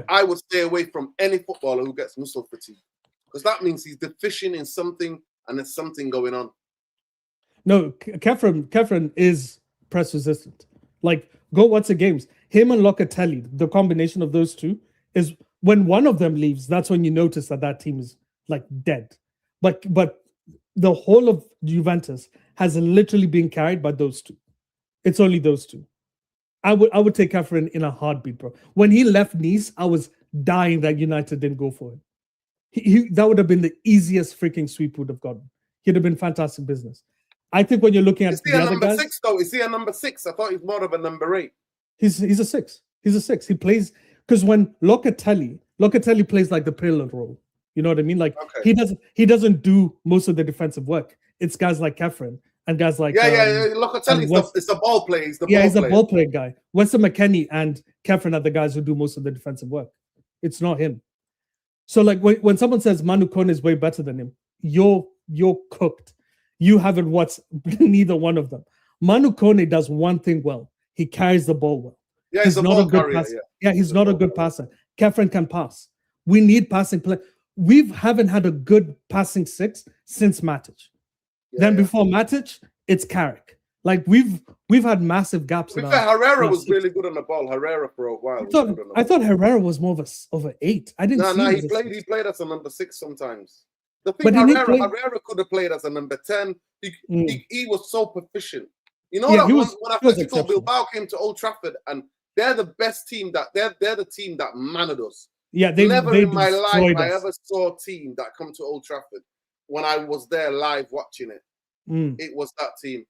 I would stay away from any footballer who gets muscle fatigue, because that means he's deficient in something, and there's something going on. No, Kefren is press resistant. Like, go watch the games. Him and Locatelli, the combination of those two is when one of them leaves. That's when you notice that team is like dead. But the whole of Juventus has literally been carried by those two. It's only those two. I would take Kefren in a heartbeat, bro. When he left Nice, I was dying that United didn't go for him. That would have been the easiest freaking sweep would have gotten. He'd have been fantastic business. I think when you're looking at the other guys, 6 though. Is he a number 6? I thought he's more of a number 8. He's a 6. He's a 6. He plays because when Locatelli plays like the payload role. You know what I mean? Like he doesn't do most of the defensive work. It's guys like Kefren and guys like Locatelli is the ball player. He's a ball player guy. Weston McKennie and Kefren are the guys who do most of the defensive work. It's not him. So like when someone says Manu Kone is way better than him, you're cooked. You haven't watched neither one of them. Manu Kone does one thing well. He carries the ball well. Yeah, he's not a good passer. Yeah, he's not a good passer. Kefren can pass. We need passing play. We haven't had a good passing 6 since Matic. Before Matic, it's Carrick. Like we've had massive gaps. Herrera was really good on the ball. Herrera for a while. I thought Herrera was more of an 8. I didn't. No, he played as a number 6 sometimes. The thing, Herrera could have played as a number 10. He was so proficient. You know when Atletico Bilbao came to Old Trafford and they're the best team they're the team that managed us. Yeah, never in my life I ever saw a team that come to Old Trafford when I was there live watching it. It was that team.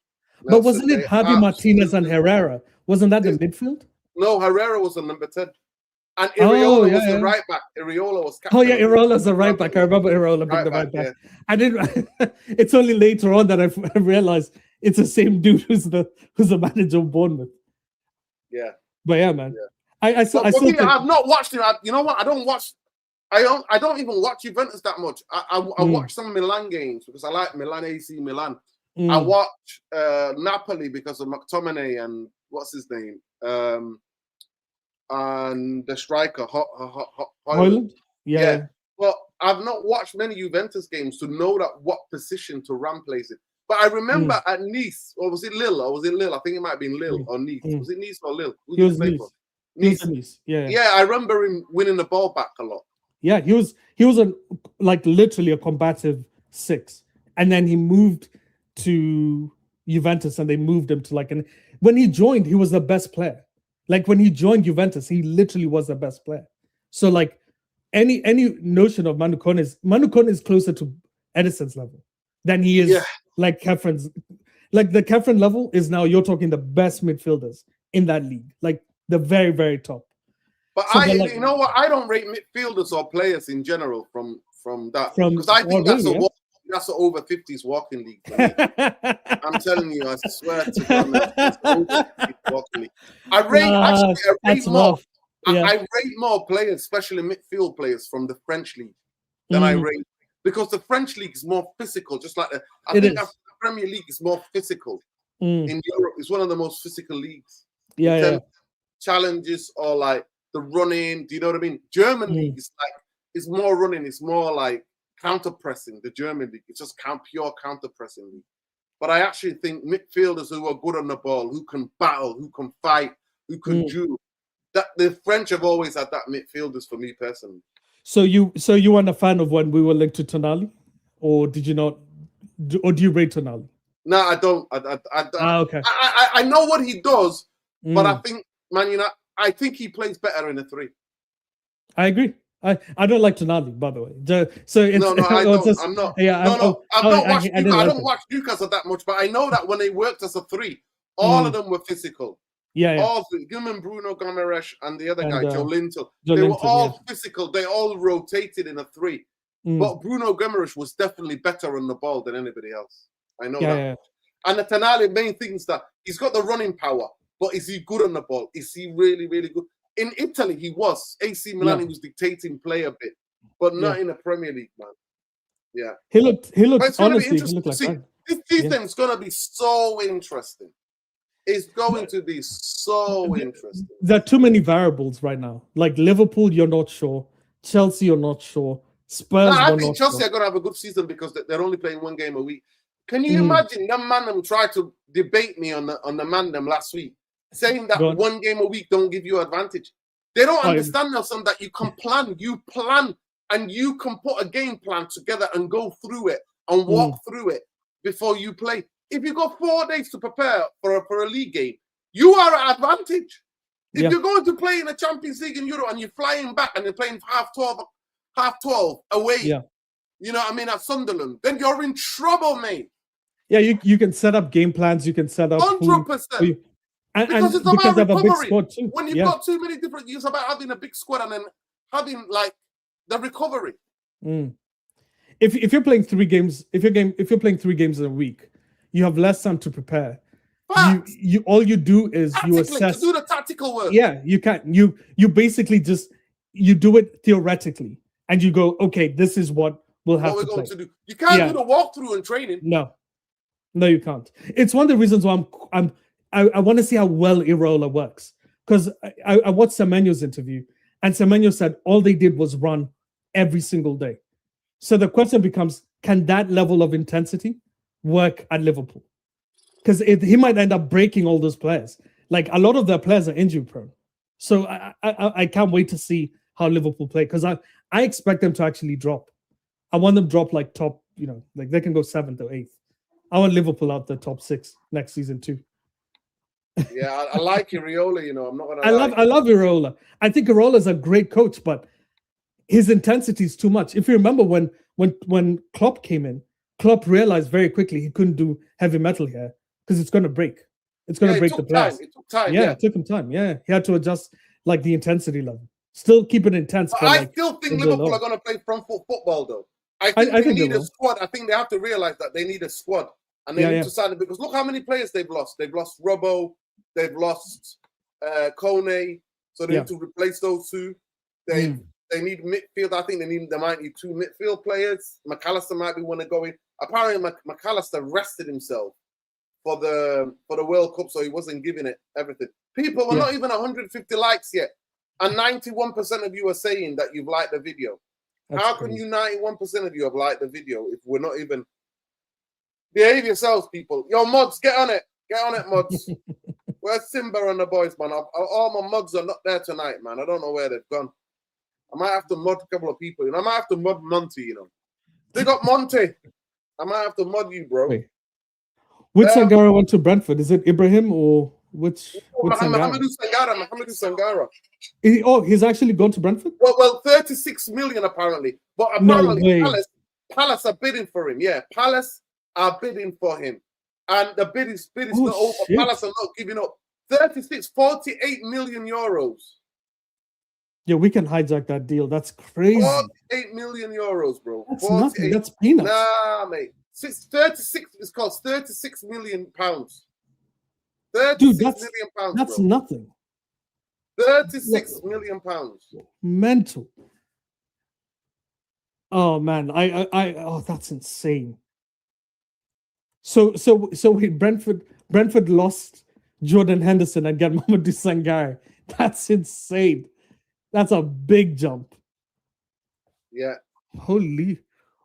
But wasn't it Javi Martinez and Herrera? Wasn't that the midfield? No, Herrera was a number 10. And Iriola was the right back. Iriola was captain. Oh yeah, Iriola's the right back. I remember Iriola being the right back. Yeah. I didn't. It's only later on that I realized it's the same dude who's the manager of Bournemouth. Yeah. But yeah, man. Yeah. I've not watched him. You know what? I don't even watch Juventus that much. I watch some Milan games because I like Milan, AC Milan. I watch Napoli because of McTominay and what's his name? and the striker, Hoyland? Yeah. Well, I've not watched many Juventus games to know that what position Thuram plays in. But I remember at Nice, or was it Lille? I think it might have been Lille or Nice. Was it Nice or Lille? Who He did was he play Nice. for? Nice. Nice. Yeah. Yeah, I remember him winning the ball back a lot. Yeah, he was like literally a combative 6. And then he moved to Juventus and they moved him to when he joined, he was the best player. Like when he joined Juventus, he literally was the best player. So like any notion of Manu Kone is closer to Edison's level than he is like Kefren's. Like the Kefren level is now you're talking the best midfielders in that league, like the very, very top. But So you know what? I don't rate midfielders or players in general from that because I think that's an over 50s walking league for me. I'm telling you, I swear to God, man, it's over 50s walking league. I rate more. I rate more players, especially midfield players from the French league, than I rate because the French league is more physical. Just like I think the Premier League is more physical in Europe. It's one of the most physical leagues. Challenges or like the running. Do you know what I mean? German league is like it's more running. It's more like counter pressing. The German league, it's just pure counter pressing league. But I actually think midfielders who are good on the ball, who can battle, who can fight, who can duel. That the French have always had that midfielders for me personally. So you weren't a fan of when we were linked to Tonali, or did you not? Or do you rate Tonali? No, I don't. Okay. I know what he does, but I think I think he plays better in a 3. I agree. I don't like Tonali, by the way. So it's no, I don't. Just, I'm not. Yeah, I've not watched. I don't watch Newcastle that much, but I know that when they worked as a 3, all of them were physical. All three, Gilman, Bruno Gomes, and the other guy, Joelinton. They were all physical. They all rotated in a 3. But Bruno Gomes was definitely better on the ball than anybody else. I know that. Yeah. And the Tonali main thing is that he's got the running power, but is he good on the ball? Is he really, really good? In Italy, he was. AC Milan, he was dictating play a bit, but not in the Premier League, man. Yeah. He looked honestly, he looked like that. This season is going to be so interesting. It's going to be so interesting. There are too many variables right now. Like Liverpool, you're not sure. Chelsea, you're not sure. Spurs, I think Chelsea are going to have a good season because they're only playing 1 game a week. Can you imagine that man tried to debate me on the Mandem last week, saying that 1 game a week don't give you advantage? They don't understand, Nelson, that you can plan. You plan and you can put a game plan together and go through it and walk through it before you play. If you got 4 days to prepare for a league game, you are at advantage. If you're going to play in a Champions League in Europe and you're flying back and you're playing half 12 away, you know what I mean, at Sunderland, then you're in trouble, mate. Yeah, you can set up game plans. You can set up 100%. Because it's about recovery. When you've got too many different, it's about having a big squad and then having like the recovery. If you're playing 3 games, if you're playing 3 games in a week, you have less time to prepare. You all you do is you assess. Do the tactical work. Yeah, you can't. You basically just you do it theoretically, and you go, okay, this is what we'll have to do. You can't do the walkthrough in training. No, you can't. It's one of the reasons why I want to see how well Iraola works, because I watched Semenyo's interview, and Semenyo said all they did was run every single day. So the question becomes, can that level of intensity work at Liverpool? Because he might end up breaking all those players. Like a lot of their players are injury prone. So I can't wait to see how Liverpool play, because I expect them to actually drop. I want them to drop like top, like they can go 7th or 8th. I want Liverpool out the top 6 next season too. Yeah, I like Iraola. I'm not gonna. I love Iraola. I think Iraola is a great coach, but his intensity is too much. If you remember when Klopp came in, Klopp realized very quickly he couldn't do heavy metal here because it's going to break. It's going to break the players. It took time. Yeah, it took him time. Yeah, he had to adjust like the intensity level. Still keep it intense. But I still think Liverpool are going to play front foot football, though. I think they need a squad. I think they have to realize that they need a squad. And they need to sign it, because look how many players they've lost. They've lost Robbo, they've lost Kone, so they need to replace those 2. They need midfield. I think they might need 2 midfield players. McAllister might be one to go in. Apparently, McAllister rested himself for the World Cup, so he wasn't giving it everything. People were not even 150 likes yet, and 91% of you are saying that you've liked the video. That's How crazy. can you 91% of you have liked the video if we're not even? Behave yourselves, people. Yo, mods, get on it. Get on it, mods. Where's Simba and the boys, man? All my mods are not there tonight, man. I don't know where they've gone. I might have to mod a couple of people. You know, I might have to mod Monty, you know. They got Monty. I might have to mod you, bro. Wait. Which Sangara went to Brentford? Is it Ibrahim or which Sangara? Mohamed Sangara. He's actually gone to Brentford? Well, 36 million apparently. But apparently Palace are bidding for him. Yeah, Palace are bidding for him. And the bid is not over. Palace are not giving up. 48 million euros. Yeah, we can hijack that deal. That's crazy. 48 million euros, bro. That's nothing. That's peanuts. Nah, mate. 36. It's cost 36 million pounds. Dude, that's bro. Nothing. 36 million pounds. Mental. Oh man, oh, that's insane. So wait, Brentford lost Jordan Henderson and get Mamadou Sangare. That's insane. That's a big jump. Yeah. Holy.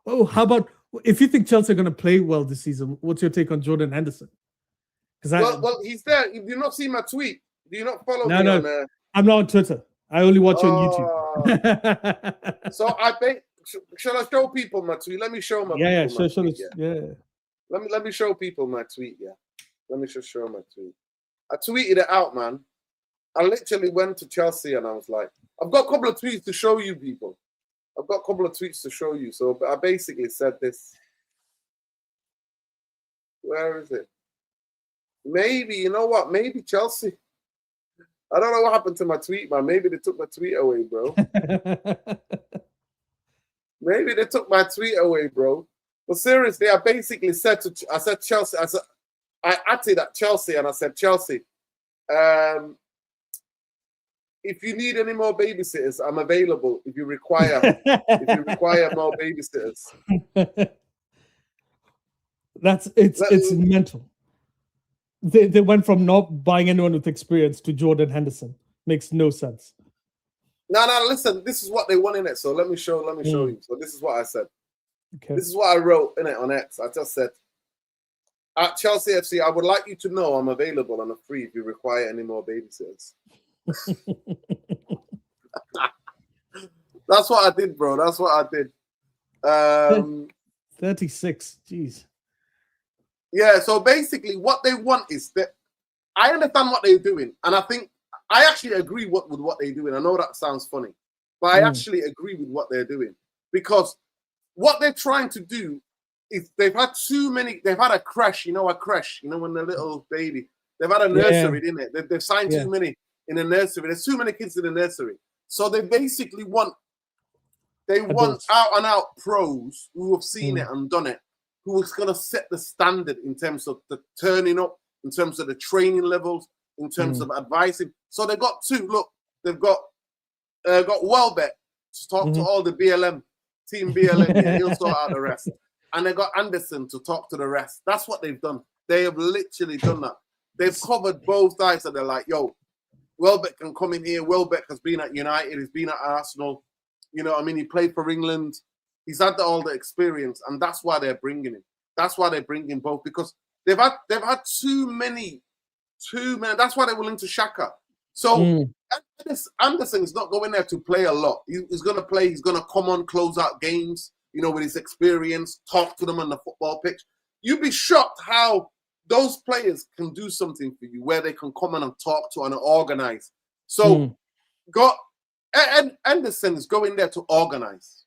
Oh, how about if you think Chelsea are going to play well this season? What's your take on Jordan Henderson? Well, he's there. Do you not see my tweet? Do you not follow me on? No. I'm not on Twitter. I only watch on YouTube. So shall I show people my tweet? Let me show my tweet. Let me show people my tweet. Yeah, let me just show my tweet. I tweeted it out, man. I literally went to Chelsea and I was like, I've got a couple of tweets to show you people. I've got a couple of tweets to show you. So I basically said this. Where is it? Maybe, you know what? Maybe Chelsea. I don't know what happened to my tweet, man. Maybe they took my tweet away, bro. Maybe they took my tweet away, bro. But seriously, I basically said Chelsea. I acted at Chelsea and I said, Chelsea, if you need any more babysitters, I'm available. If you require more babysitters. It's mental. They went from not buying anyone with experience to Jordan Henderson. Makes no sense. No, listen, this is what they want in it. So let me show you. So this is what I said. Okay. This is what I wrote in it on X. I just said, at Chelsea FC, I would like you to know I'm available and I'm free if you require any more babysitters. That's what I did, bro. That's what I did. 36. Jeez. Yeah, so basically what they want is that I understand what they're doing, and I think I actually agree with what they're doing. I know that sounds funny, but I actually agree with what they're doing because what they're trying to do is they've had a crash, when the little baby, they've had a nursery, didn't it? They've signed too many in the nursery. There's too many kids in the nursery. So they basically want out and out pros who have seen it and done it, who is going to set the standard in terms of the turning up, in terms of the training levels, in terms of advising. So they got two. Look, they've got Welbeck to talk to all the BLM, team BLM. Yeah, he'll sort out the rest. And they got Anderson to talk to the rest. That's what they've done. They have literally done that. They've covered both sides. So they're like, yo, Welbeck can come in here. Welbeck has been at United. He's been at Arsenal. You know what I mean? He played for England. He's had all the experience, and that's why they're bringing him. That's why they're bringing both, because they've had too many. That's why they're willing to Shaka. So Anderson is not going there to play a lot. He's going to play. He's going to come on, close out games, with his experience, talk to them on the football pitch. You'd be shocked how those players can do something for you, where they can come on and talk to and organize. So Anderson is going there to organize.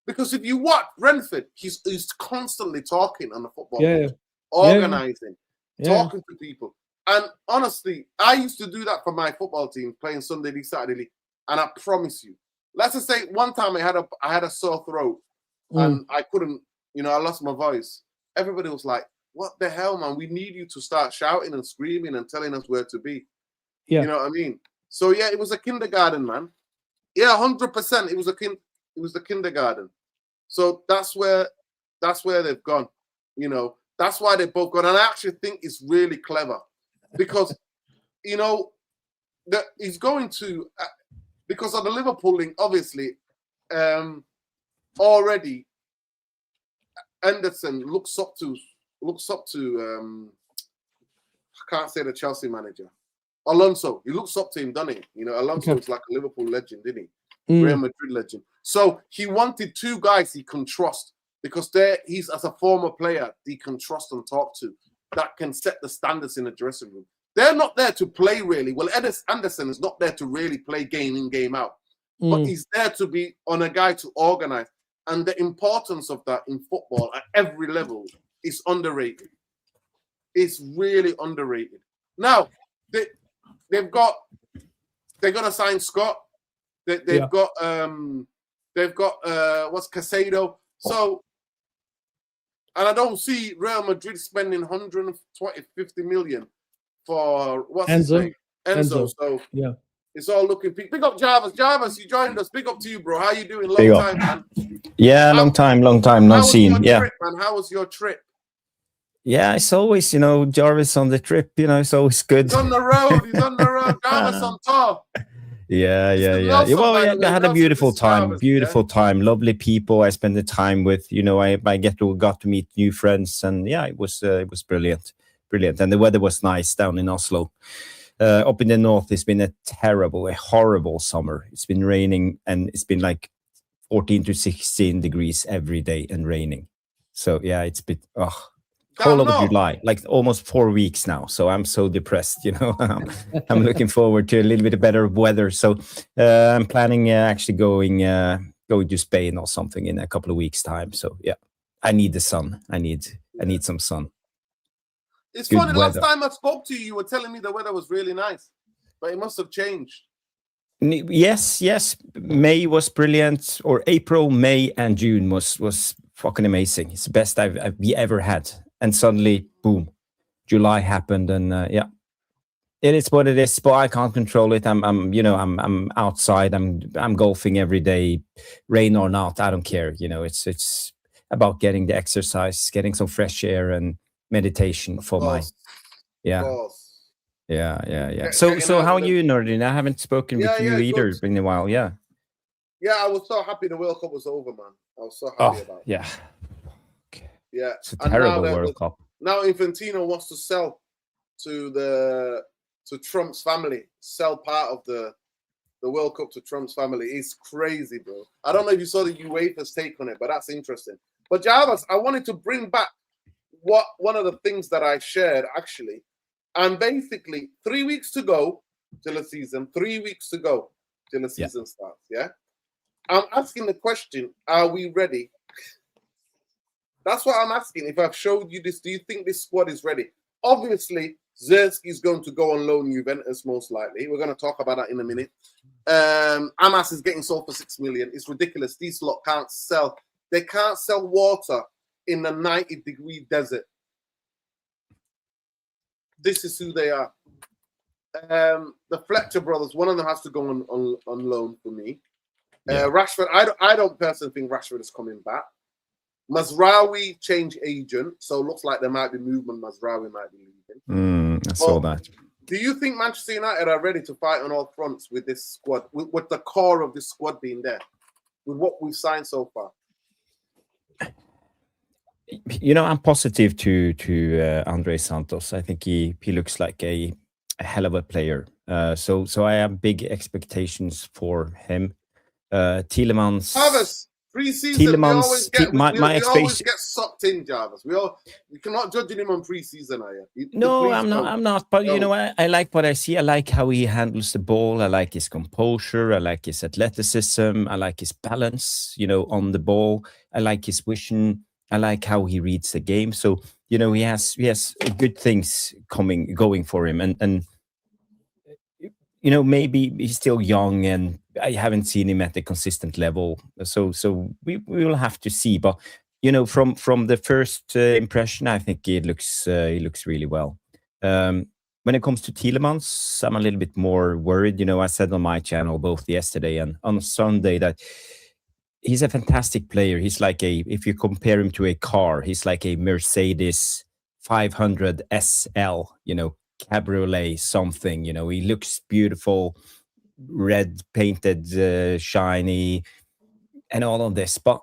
Because if you watch Brentford, he's constantly talking on the football pitch, organizing, talking to people. And honestly, I used to do that for my football team, playing Sunday League, Saturday League. And I promise you, let's just say one time I had a sore throat and I couldn't, I lost my voice. Everybody was like, what the hell, man? We need you to start shouting and screaming and telling us where to be. Yeah. You know what I mean? So yeah, it was a kindergarten, man. Yeah, 100%. It was the kindergarten. So that's where they've gone. That's why they both got. And I actually think it's really clever because, you know, he's going to, because of the Liverpool link, obviously, already Henderson looks up to I can't say the Chelsea manager. Alonso, he looks up to him, doesn't he? You know, Alonso is like a Liverpool legend, didn't he? Real Madrid legend. So he wanted two guys he can trust because he's, as a former player, he can trust and talk to that can set the standards in the dressing room. They're not there to play really. Well, Anderson is not there to really play game in, game out. But he's there to be on a guy to organize. And the importance of that in football at every level is underrated. It's really underrated. Now, they're gonna sign Scott. They've got what's Casado. So, and I don't see Real Madrid spending 150 million for what's his name? Enzo. So yeah, it's all looking big up Jarvis. Jarvis, you joined us. Big up to you, bro. How you doing? Long time, man. Yeah, long time no seen. Yeah. Trip, man? How was your trip? Yeah, it's always, you know, Jarvis on the trip, you know, it's always good. He's on the road. Jarvis on top. Yeah. Well, I had a beautiful time. Time. Lovely people I spent the time with. You know, I got to meet new friends, and yeah, it was brilliant. And the weather was nice down in Oslo. Up in the north, it's been a horrible summer. It's been raining, and it's been like 14 to 16 degrees every day and raining. So yeah, it's been whole of July, like almost 4 weeks now. So I'm so depressed, you know. I'm looking forward to a little bit better weather. So I'm planning actually going to Spain or something in a couple of weeks' time. So yeah, I need the sun. I need some sun. It's funny. Last time I spoke to you, you were telling me the weather was really nice, but it must have changed. Yes. May was brilliant, or April, May, and June was fucking amazing. It's the best I've ever had. And suddenly, boom, July happened, and yeah, it is what it is. But I can't control it. I'm outside. I'm golfing every day, rain or not. I don't care. You know, it's about getting the exercise, getting some fresh air, and meditation for my. Yeah. So how are you, Nordin? I haven't spoken with you either. It's been a while. Yeah. Yeah, I was so happy the World Cup was over, man. I was so happy about it. Yeah. Yeah, it's a terrible World Cup. Now Infantino wants to sell to Trump's family, sell part of the World Cup to Trump's family. It's crazy, bro. I don't know if you saw the UEFA's take on it, but that's interesting. But Jarvis, I wanted to bring back one of the things that I shared actually, and basically 3 weeks to go till the season. 3 weeks to go till the season starts. Yeah, I'm asking the question: are we ready? That's what I'm asking. If I've showed you this, do you think this squad is ready? Obviously, Zirkzee is going to go on loan Juventus, most likely. We're going to talk about that in a minute. Amas is getting sold for 6 million. It's ridiculous. These lot can't sell. They can't sell water in the 90-degree desert. This is who they are. The Fletcher brothers, one of them has to go on loan for me. Rashford, I don't personally think Rashford is coming back. Mazraoui change agent, so it looks like there might be movement. Mazraoui might be leaving. I saw that. Do you think Manchester United are ready to fight on all fronts with this squad, with the core of this squad being there, with what we've signed so far? You know, I'm positive to Andre Santos. I think he looks like a hell of a player. So I have big expectations for him. Tielemans. Pre-season, we always get sucked in, Jarvis. We cannot judge him on pre-season, are you? No, I'm not. But you know, I like what I see. I like how he handles the ball. I like his composure. I like his athleticism. I like his balance, you know, on the ball. I like his vision. I like how he reads the game. So, you know, he has good things going for him. And you know, maybe he's still young and I haven't seen him at a consistent level. So we will have to see. But, you know, from the first impression, I think he looks really well. When it comes to Tielemans, I'm a little bit more worried. You know, I said on my channel both yesterday and on Sunday that he's a fantastic player. He's like if you compare him to a car, he's like a Mercedes 500 SL, cabriolet something. He looks beautiful, red painted, shiny, and all of this. But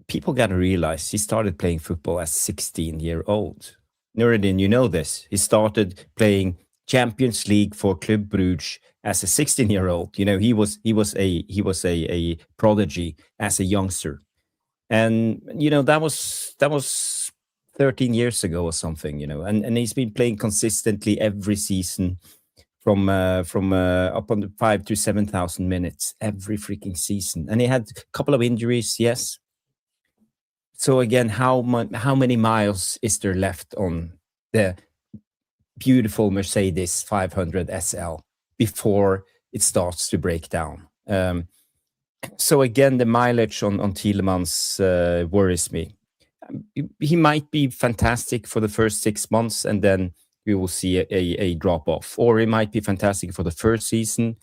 people got to realize he started playing football as 16-year-old. Nuruddin, you know this. He started playing Champions League for Club Brugge as a 16-year-old. He was a prodigy as a youngster, and that was 13 years ago or something. And he's been playing consistently every season from up on the 5,000 to 7,000 minutes every freaking season. And he had a couple of injuries, yes. So again, how many miles is there left on the beautiful Mercedes 500 SL before it starts to break down? So again, the mileage on Tielemans worries me. He might be fantastic for the first 6 months, and then we will see a drop off. Or he might be fantastic for the first season,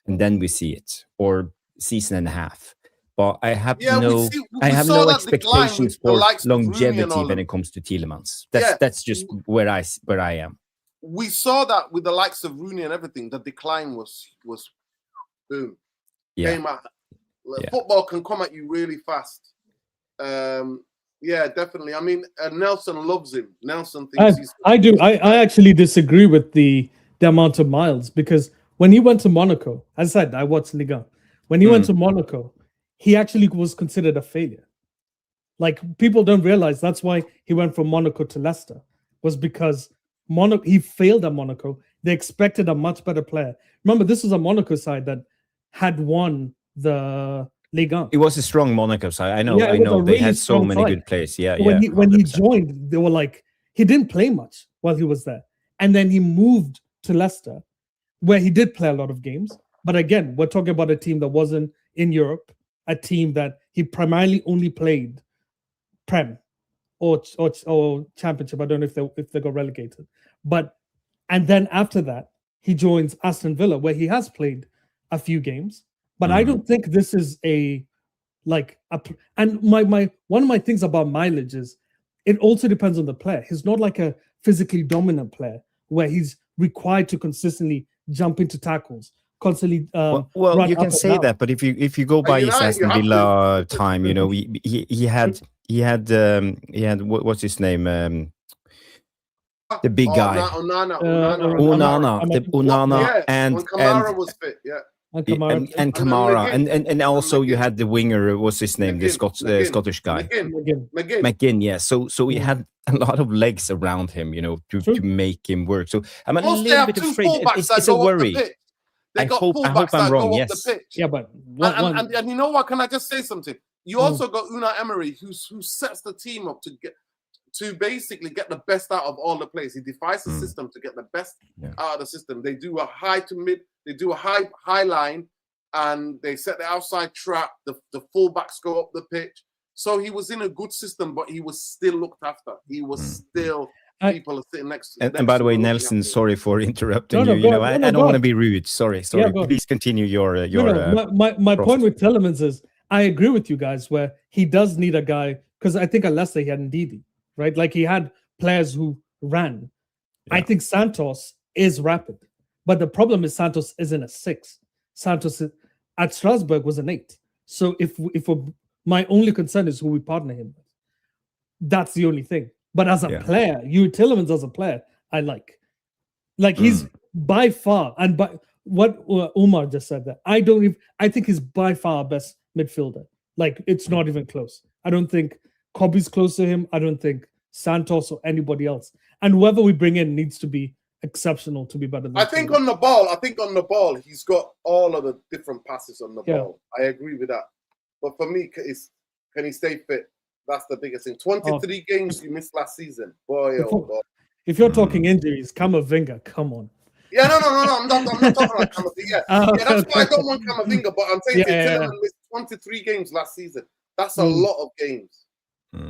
and then we see it, or season and a half. But I have no expectations for longevity when it comes to Tielemans. That's just where I am. We saw that with the likes of Rooney and everything. The decline was boom. Yeah. Came out. Football can come at you really fast. Yeah, definitely. I mean, Nelson loves him. Nelson thinks I do. I actually disagree with the amount of miles, because when he went to Monaco, as I said, I watched Liga. When he went to Monaco, he actually was considered a failure. Like, people don't realize that's why he went from Monaco to Leicester, was because he failed at Monaco. They expected a much better player. Remember, this was a Monaco side that had won the Ligue 1. It was a strong Monaco side. I know. They really had so many side. good players. Yeah, when he joined, they were like, he didn't play much while he was there. And then he moved to Leicester, where he did play a lot of games. But again, we're talking about a team that wasn't in Europe, a team that he primarily only played Prem or Championship. I don't know if they got relegated. And then after that, he joins Aston Villa, where he has played a few games. But I don't think this is and my one of my things about mileage is it also depends on the player. He's not like a physically dominant player where he's required to consistently jump into tackles, constantly. Well, you can say that, but if you go by his Aston Villa time, he had what's his name? The big guy, Onana, and Kamara was fit, yeah. And Kamara, and also you had the winger. What's his name? The Scottish guy, McGinn. Yeah. So he had a lot of legs around him, to make him work. So I'm a little bit afraid. It's a worry. I hope I'm wrong. Yes. Yeah, but and you know what? Can I just say something? You also got Unai Emery, who sets the team up to basically get the best out of all the players. He defies the system to get the best out of the system. They do a high to mid, they do a high line, and they set the outside trap. The fullbacks go up the pitch. So he was in a good system, but he was still looked after. He was still people are sitting next to him. And by the way, Nelson, sorry for interrupting you. I don't want to be rude. Sorry. Yeah, please continue your. My point with Tielemans is I agree with you guys where he does need a guy, because I think at Leicester he had Ndidi, right? Like, he had players who ran. Yeah. I think Santos is rapid, but the problem is Santos isn't a 6. Santos at Strasbourg was an 8. So if my only concern is who we partner him with. That's the only thing. But as a player, Tielemans as a player, I like. Like, he's by far, and by what Umar just said, that I think he's by far our best midfielder. Like, it's not even close. I don't think Kobe's close to him. I don't think Santos or anybody else. And whoever we bring in needs to be exceptional to be better than I think on the ball, he's got all of the different passes on the ball. I agree with that. But for me, can he stay fit? That's the biggest thing. 23 games you missed last season. Boy, if you're talking injuries, Camavinga, come on. Yeah, no. I'm not talking about Camavinga. That's why I don't want Camavinga. But I'm saying Tielemans missed 23 games last season. That's a lot of games.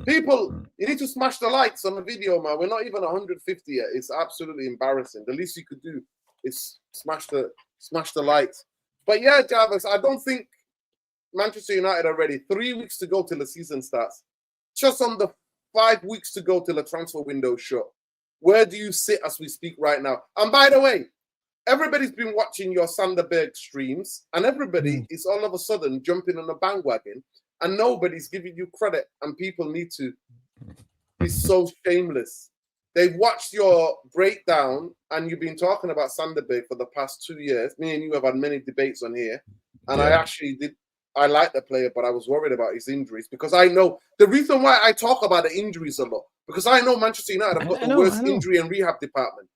People, you need to smash the likes on the video, man. We're not even 150 yet. It's absolutely embarrassing. The least you could do is smash the likes. But yeah, Jarvis, I don't think Manchester United are ready. 3 weeks to go till the season starts. Just on the 5 weeks to go till the transfer window shut. Where do you sit as we speak right now? And by the way, everybody's been watching your Sanderberg streams, and everybody is all of a sudden jumping on the bandwagon, and nobody's giving you credit. And people need to be so shameless. They've watched your breakdown, and you've been talking about Sanderberg for the past 2 years. Me and you have had many debates on here, and I like the player, but I was worried about his injuries because I know the reason why I talk about the injuries a lot, because I know Manchester United have got the worst injury and rehab department.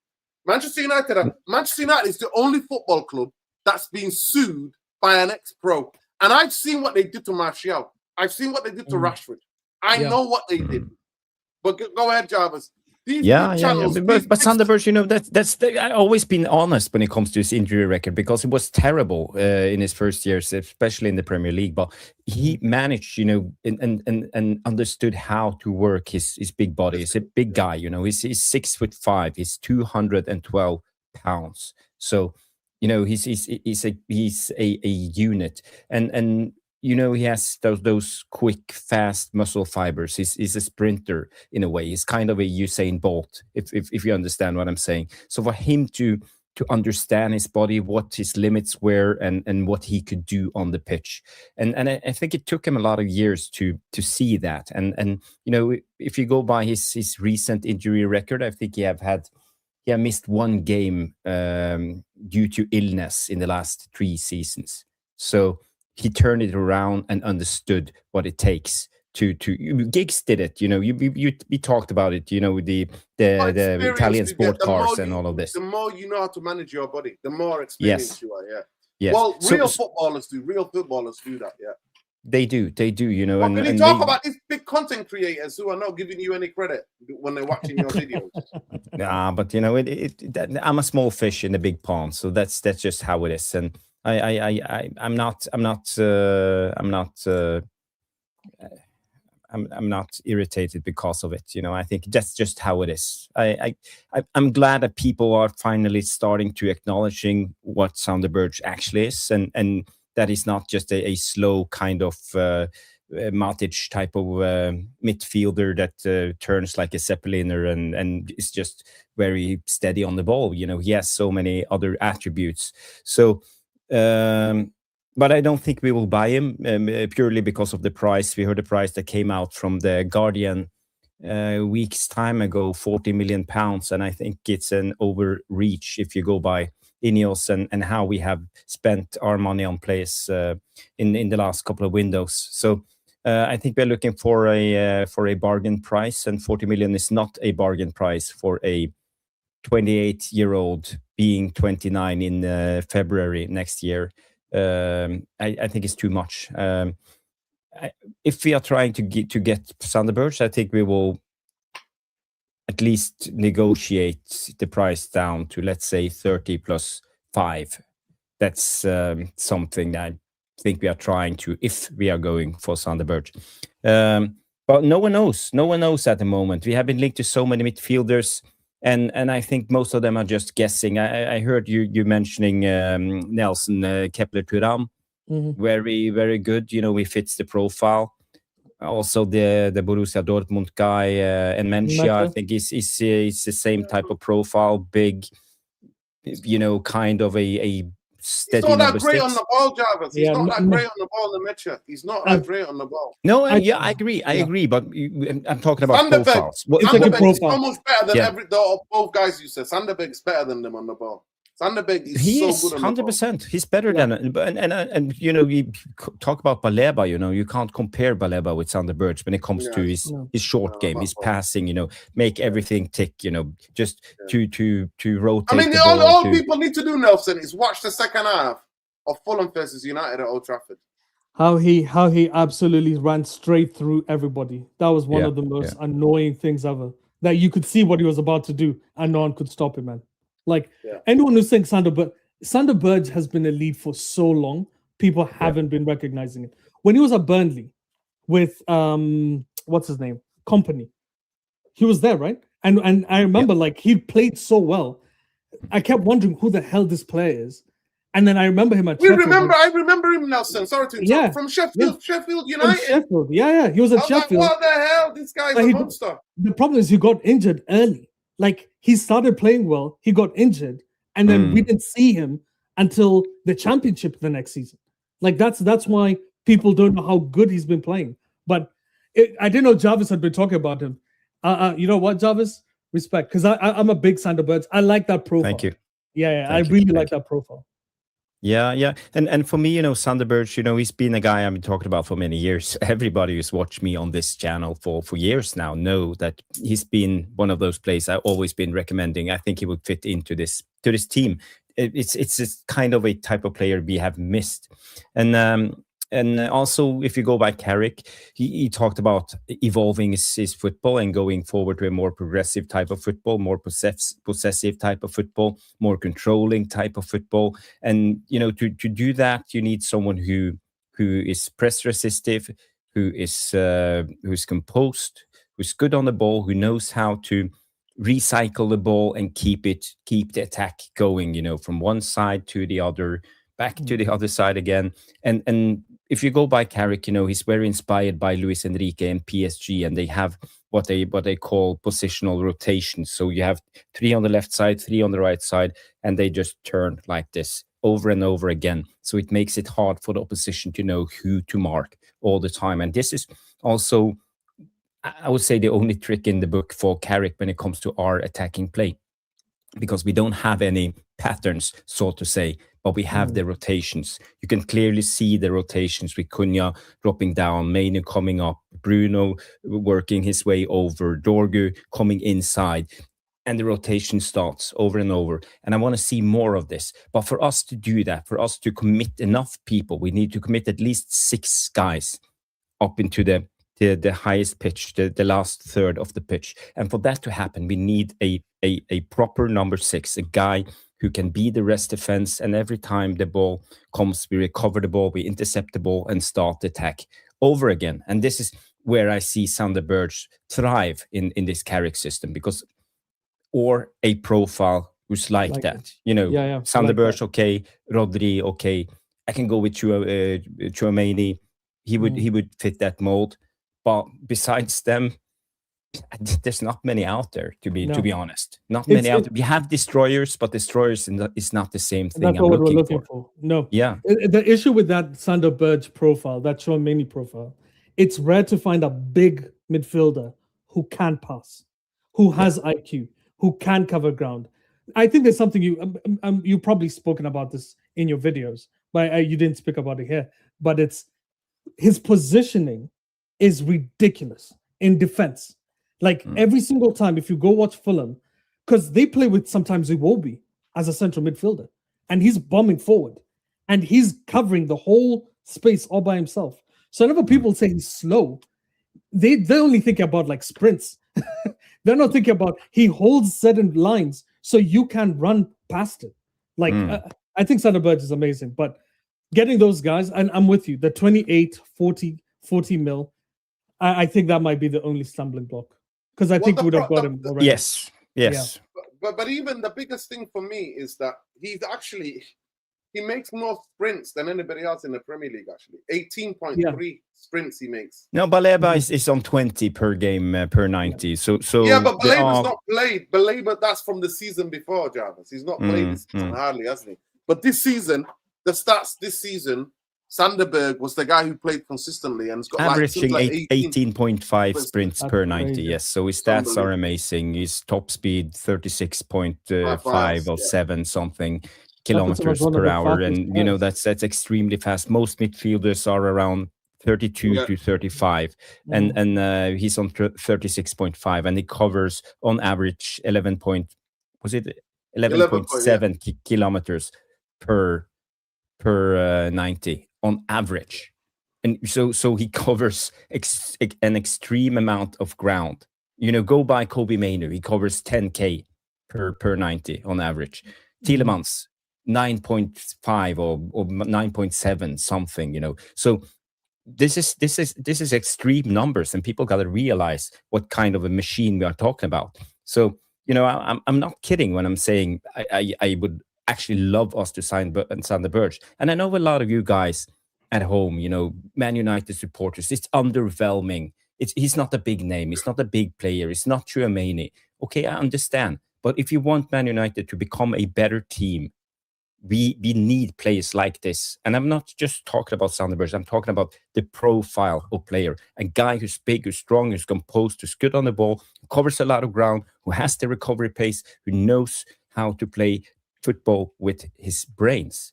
Manchester United is the only football club that's been sued by an ex-pro. And I've seen what they did to Martial. I've seen what they did to Rashford. I know what they did. But go ahead, Jarvis. But Sanderberg, you know, that's I've always been honest when it comes to his injury record, because it was terrible in his first years, especially in the Premier League. But he managed, you know, and understood how to work his big body. He's a big guy, you know. He's 6'5". He's 212 pounds. So, you know, he's a unit, and you know, he has those quick, fast muscle fibers. He's a sprinter in a way. He's kind of a Usain Bolt, if you understand what I'm saying. So for him to understand his body, what his limits were, and what he could do on the pitch, and I think it took him a lot of years to see that. And you know, if you go by his recent injury record, I think he had missed one game due to illness in the last 3 seasons. So he turned it around and understood what it takes to Giggs did it, you know. We talked about it, you know, the Italian sport cars and all of this. The more you know how to manage your body, the more experienced you are. Yes. Well, real footballers do that. Yeah. They do, you know. But can you talk about these big content creators who are not giving you any credit when they're watching your videos? Nah, but you know, I'm a small fish in a big pond, so that's just how it is. And I'm not irritated because of it. You know, I think that's just how it is. I'm glad that people are finally starting to acknowledging what Sanderberg actually is, and that is not just a slow kind of Matic type of midfielder that turns like a Zeppeliner and is just very steady on the ball. You know, he has so many other attributes. So. But I don't think we will buy him purely because of the price. We heard the price that came out from the Guardian weeks time ago, 40 million pounds, and I think it's an overreach if you go by Ineos and how we have spent our money on players in the last couple of windows. So I think we're looking for a bargain price, and 40 million is not a bargain price for a 28-year-old being 29 in February next year. I think it's too much. If we are trying to get Sanderberg, I think we will at least negotiate the price down to, let's say, 30 plus 5. That's something I think we are trying to, if we are going for Sanderberg. But no one knows. No one knows at the moment. We have been linked to so many midfielders. And I think most of them are just guessing. I heard you mentioning Nelson Kepler-Thuram. Very, very good. You know, he fits the profile. Also, the Borussia Dortmund guy and Menchia, I think is the same type of profile. Big, you know, kind of a steady. He's not that great on the ball, Jarvis. He's not that great on the ball, the Mitchell. He's not that great on the ball. No, I agree. But I'm talking about profiles. Sanderberg is so much better than both guys you said. Sanderberg is better than them on the ball. Sanderberg is so good on the ball. 100%. He's better than and you know, we talk about Baleba. You know, you can't compare Baleba with Sanderberg when it comes to his short game, his passing. You know, make everything tick. You know, just to rotate. I mean, the ball all people need to do, Nelson, is watch the second half of Fulham versus United at Old Trafford. How he absolutely ran straight through everybody. That was one of the most annoying things ever. That you could see what he was about to do, and no one could stop him, man. Like anyone who's saying Sanderberg has been a lead for so long, people haven't been recognizing it. When he was at Burnley with what's his name? Company. He was there, right? And I remember like he played so well. I kept wondering who the hell this player is. And then I remember him at I Sheffield. remember him, Nelson. Sorry to interrupt. Yeah, From Sheffield From United. Sheffield. Yeah. He was at I was like, Sheffield. what the hell? This guy's a monster. The problem is he got injured early. Like, he started playing well, he got injured, and then we didn't see him until the championship the next season. Like, that's why people don't know how good he's been playing. But I didn't know Jarvis had been talking about him. You know what, Jarvis? Respect, because I'm a big Sander Berge. I like that profile. Thank you. Yeah, I really like that profile. Yeah. And for me, you know, Sander Berge, you know, he's been a guy I've been talking about for many years. Everybody who's watched me on this channel for years now know that he's been one of those players I've always been recommending. I think he would fit into this team. It's kind of a type of player we have missed. And also, if you go by Carrick, he talked about evolving his football and going forward to a more progressive type of football, more possessive type of football, more controlling type of football. And, you know, to do that, you need someone who is press resistive, who's composed, who's good on the ball, who knows how to recycle the ball and keep the attack going, you know, from one side to the other, back to the other side again. And if you go by Carrick, you know, he's very inspired by Luis Enrique and PSG, and they have what they call positional rotation. So you have 3 on the left side, 3 on the right side, and they just turn like this over and over again. So it makes it hard for the opposition to know who to mark all the time. And this is also, I would say, the only trick in the book for Carrick when it comes to our attacking play, because we don't have any patterns, so to say, but we have the rotations. You can clearly see the rotations with Cunha dropping down, Mainu coming up, Bruno working his way over, Dorgu coming inside, and the rotation starts over and over. And I want to see more of this. But for us to do that, for us to commit enough people, we need to commit at least 6 guys up into the highest pitch, the last third of the pitch. And for that to happen, we need a proper number 6, a guy who can be the rest defense, and every time the ball comes, we recover the ball, we intercept the ball, and start the attack over again. And this is where I see Sander Berge thrive in this Carrick system, because, or a profile who's like that. You know, Sander Berge, okay, Rodri, okay. I can go with Chouameni. He would fit that mold. But besides them, there's not many out there, to be honest. Not many out there. We have destroyers, but destroyers is not the same thing that's what we're looking for. No. Yeah. The issue with that Sander Berge profile, that Chouameni profile, it's rare to find a big midfielder who can pass, who has IQ, who can cover ground. I think there's something you probably spoken about this in your videos, but you didn't speak about it here. But it's his positioning is ridiculous in defense. Like every single time, if you go watch Fulham, because they play with sometimes Iwobi as a central midfielder, and he's bombing forward, and he's covering the whole space all by himself. So whenever people say he's slow, they only think about like sprints. They're not thinking about he holds certain lines so you can run past it. Like I think Sander Berge is amazing, but getting those guys, and I'm with you, the 28, 40 mil, I think that might be the only stumbling block. Because I think we would have got him already. Yes. Yeah. But even the biggest thing for me is that he makes more sprints than anybody else in the Premier League, actually. 18.3 sprints he makes. No, Baleba is on 20 per game, per 90. So yeah, but Baleba's not played. Baleba, that's from the season before, Jarvis. He's not played this season, hardly, hasn't he? But this season, the stats this season, Sander Berge was the guy who played consistently and has got averaging like 18.5 sprints per 90. Yes, so his stats are amazing. His top speed 36.5 or 7 something kilometers per hour, and you know that's extremely fast. Most midfielders are around 32 to 35, and he's on 36.5, and he covers on average 11.7 kilometers per 90. On average, and so he covers an extreme amount of ground. You know, go by Kobe Mainu, he covers 10k per 90 on average. Tielemans 9.5 or 9.7 something. You know, so this is extreme numbers, and people got to realize what kind of a machine we are talking about. So you know, I'm not kidding when I'm saying I would actually love us to sign Sander Berge. And I know a lot of you guys at home, you know, Man United supporters, it's underwhelming. He's not a big name. He's not a big player. It's not Tchouaméni. Okay, I understand. But if you want Man United to become a better team, we need players like this. And I'm not just talking about Sander Berge. I'm talking about the profile of player. A guy who's big, who's strong, who's composed, who's good on the ball, who covers a lot of ground, who has the recovery pace, who knows how to play football with his brains.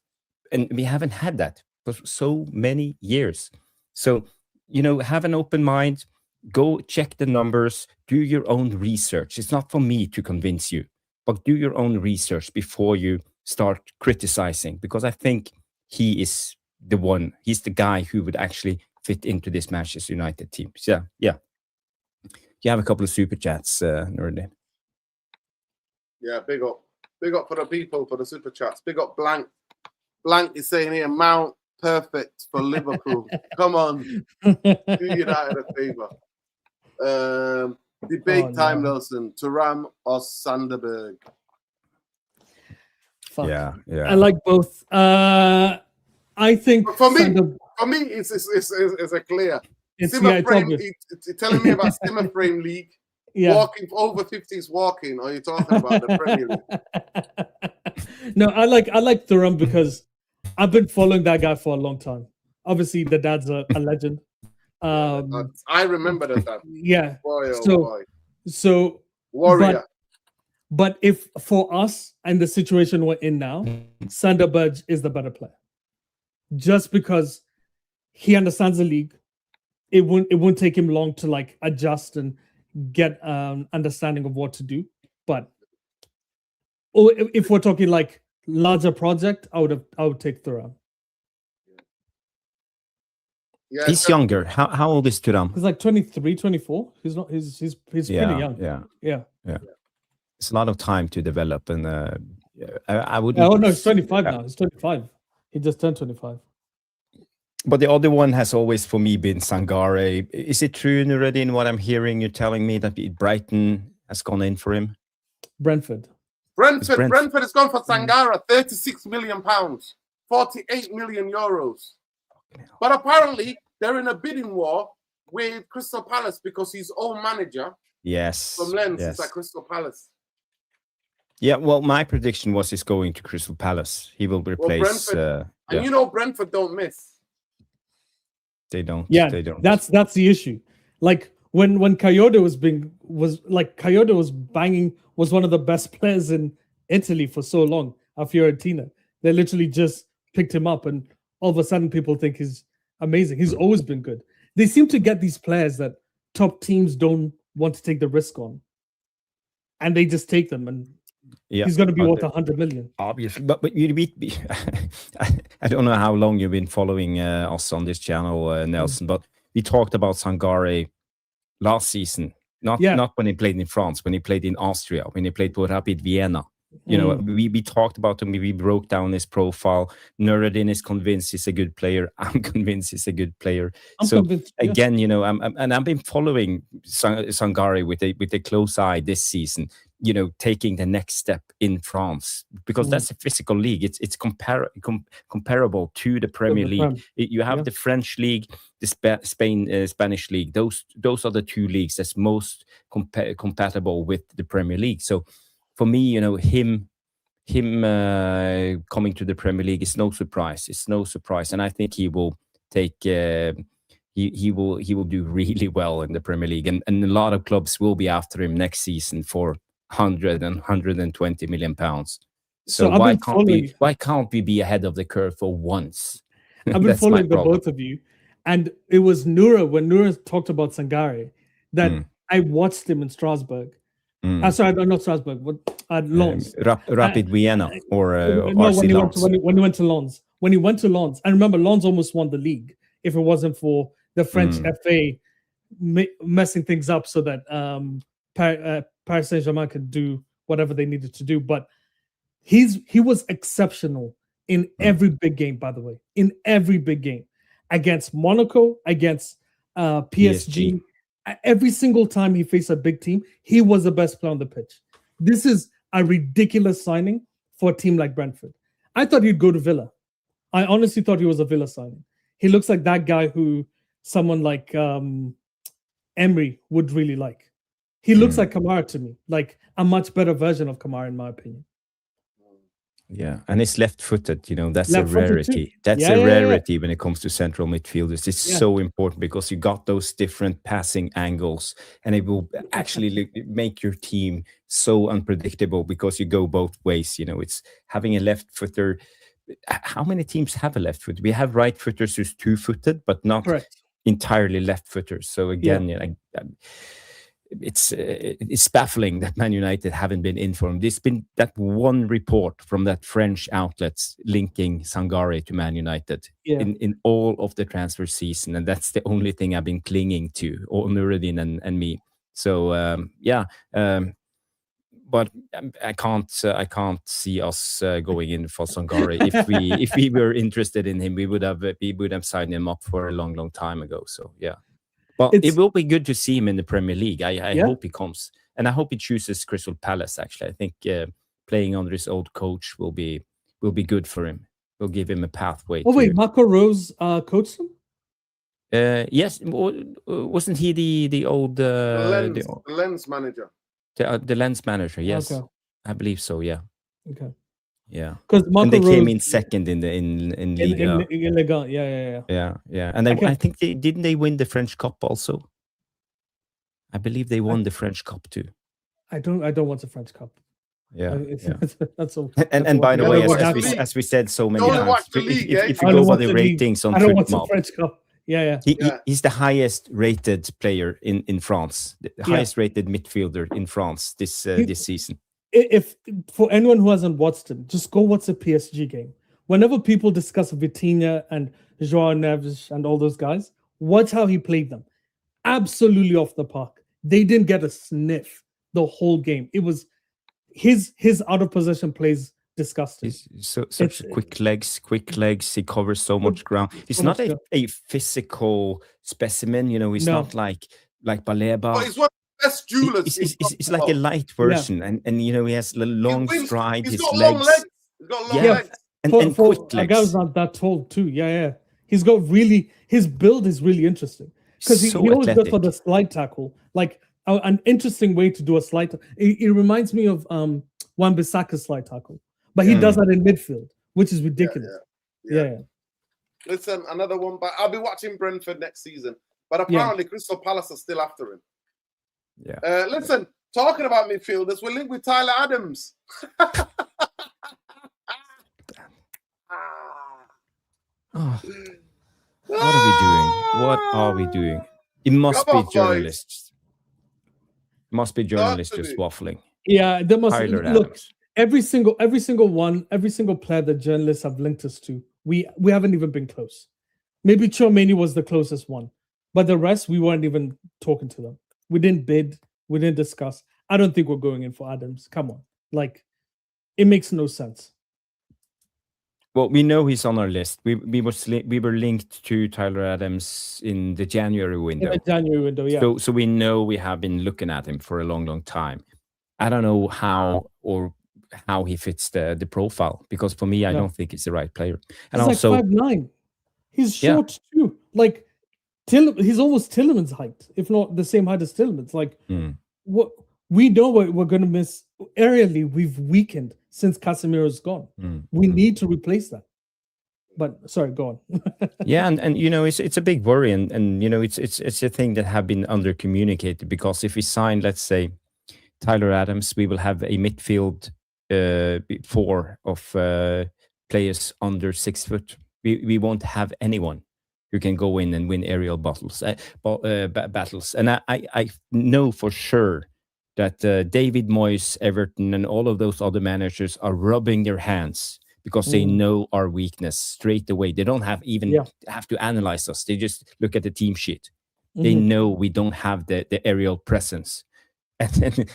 And we haven't had that for so many years. So, you know, have an open mind. Go check the numbers. Do your own research. It's not for me to convince you, but do your own research before you start criticizing, because I think he is the one. He's the guy who would actually fit into this Manchester United team. So, yeah. You have a couple of super chats, Nuruddin. Yeah, big up. Big up for the people, for the super chats. Big up Blank. Blank is saying here, Mount, perfect for Liverpool. Come on. Do United a favour. Debate time, Nelson. Thuram or Sanderberg? Fuck. Yeah. I like both. I think for me, it's a clear. Simmer frame. It's telling me about Simmer frame league. Yeah. Walking over 50s walking. Or are you talking about the Premier League? No, I like Thuram because I've been following that guy for a long time. Obviously, the dad's a legend. I remember the dad. Yeah. Boy, oh boy. So warrior. But if for us and the situation we're in now, Sander Berge is the better player. Just because he understands the league, it won't take him long to like adjust and get understanding of what to do. But if we're talking like larger project, I would take Thuram. Yeah, he's younger. How old is Thuram? He's like 23, 24. He's not. He's pretty young. Yeah. It's a lot of time to develop, and I would. Oh no, he's 25 now. He's 25. He just turned 25. But the other one has always, for me, been Sangare. Is it true, Nuruddin, what I'm hearing? You're telling me that Brighton has gone in for him? Brentford has gone for Sangare, £36 million, 48 million euros. But apparently, they're in a bidding war with Crystal Palace because his own manager, from Lens, is at Crystal Palace. Yeah, well, my prediction was he's going to Crystal Palace. He will replace. And you know, Brentford don't miss. They don't. Yeah, they don't. That's the issue. Like when Coyote was banging, was one of the best players in Italy for so long at Fiorentina. They literally just picked him up, and all of a sudden people think he's amazing. He's always been good. They seem to get these players that top teams don't want to take the risk on, and they just take them, and he's going to be worth 100 million. Obviously, but I don't know how long you've been following us on this channel, Nelson, but we talked about Sangare last season. Not when he played in France, when he played in Austria, when he played for Rapid Vienna. You know, we talked about him. We broke down his profile. Nuruddin is convinced he's a good player. I'm convinced he's a good player. Again, you know, I've been following Sangare with a close eye this season. You know, taking the next step in France, because that's a physical league. It's comparable to the Premier League. You have the French league, the Spanish league. Those are the two leagues that's most compatible with the Premier League. So for me, you know, him coming to the Premier League is no surprise. It's no surprise, and I think he will take. He will do really well in the Premier League, and a lot of clubs will be after him next season for 100 and 120 million pounds. So why can't we be ahead of the curve for once? I've been following the both of you, and it was when Nura talked about Sangare that I watched him in Strasbourg. Sorry, not Strasbourg, but at Lens. Rapid Vienna or no, when he went to Lens. When he went to Lens, I remember Lens almost won the league if it wasn't for the French FA messing things up so that Paris Saint-Germain could do whatever they needed to do. But he was exceptional in every big game, by the way, in every big game against Monaco, against PSG. Every single time he faced a big team, he was the best player on the pitch. This is a ridiculous signing for a team like Brentford. I thought he'd go to Villa. I honestly thought he was a Villa signing. He looks like that guy who someone like Emery would really like. He looks like Kamara to me, like a much better version of Kamara, in my opinion. Yeah, and it's left-footed. You know, that's Left-footed a rarity. too. That's Yeah, a yeah, yeah. rarity when it comes to central midfielders. It's Yeah. so important because you got those different passing angles, and it will actually make your team so unpredictable because you go both ways. You know, it's having a left-footer. How many teams have a left foot? We have right-footers who's two-footed, but not Correct. entirely left-footers. So again, it's baffling that Man United haven't been informed. There's been that one report from that French outlets linking Sangare to Man United in all of the transfer season, and that's the only thing I've been clinging to, or Nuruddin and me. So but I can't see us going in for Sangare. If we were interested in him, we would have signed him up for a long time ago. So yeah. Well, it will be good to see him in the Premier League. I hope he comes. And I hope he chooses Crystal Palace, actually. I think playing under his old coach will be good for him. Will give him a pathway. Oh, wait, Marco Rose coached him? Yes. Wasn't he the old... the Lens manager. The Lens manager, yes. Okay. I believe so, yeah. Okay. Yeah, because they came in second in Liga. In Liga, yeah. And I think didn't they win the French Cup also? I believe they won the French Cup too. I don't want the French Cup. Yeah, that's all. And by the way, as we said so many times, if you go by the ratings on I don't want the Football, French Cup. Yeah. He's the highest rated player in France, the highest rated midfielder in France this season. If for anyone who hasn't watched him, just go watch the PSG game. Whenever people discuss Vitinha and Joao Neves and all those guys, watch how he played them. Absolutely off the park. They didn't get a sniff the whole game. It was his out of possession plays disgusting. He's such quick legs. He covers so much ground. He's not a physical specimen. You know, he's not like Baleba. But he's one of the best duelers. He's like a light version, and you know, he has a long stride. He's his got legs. long legs. He's got long legs. And quick legs. A guy who's not that tall too. Yeah. He's got his build is really interesting because he always goes for the slide tackle, like an interesting way to do a slide. It reminds me of Wan-Bissaka's slide tackle, but he does that in midfield, which is ridiculous. Yeah. Listen, another one, but I'll be watching Brentford next season. But apparently, Crystal Palace are still after him. Yeah. Listen, talking about midfielders, we're linked with Tyler Adams. What are we doing? It must be journalists. It must be journalists just waffling. Yeah, there must Tyler look. Adams. Every single player that journalists have linked us to, we haven't even been close. Maybe Tchouaméni was the closest one, but the rest we weren't even talking to them. We didn't bid. We didn't discuss. I don't think we're going in for Adams. Come on, like it makes no sense. Well, we know he's on our list. We were linked to Tyler Adams in the January window. Yeah. So we know we have been looking at him for a long time. I don't know how he fits the profile, because for me, I don't think he's the right player. And he's also like 5'9". He's short too. Like he's almost Tielemans' height, if not the same height as Tielemans. Like what we know we're going to miss aerially. We've weakened since Casemiro's gone. We need to replace that. But sorry, go on. Yeah, and you know, it's a big worry, and you know, it's a thing that have been under communicated, because if we sign, let's say, Tyler Adams, we will have a midfield 4 of players under 6 foot. We won't have anyone who can go in and win aerial battles. And I know for sure that David Moyes, Everton, and all of those other managers are rubbing their hands because they know our weakness straight away. They don't have to analyze us. They just look at the team sheet. They know we don't have the aerial presence.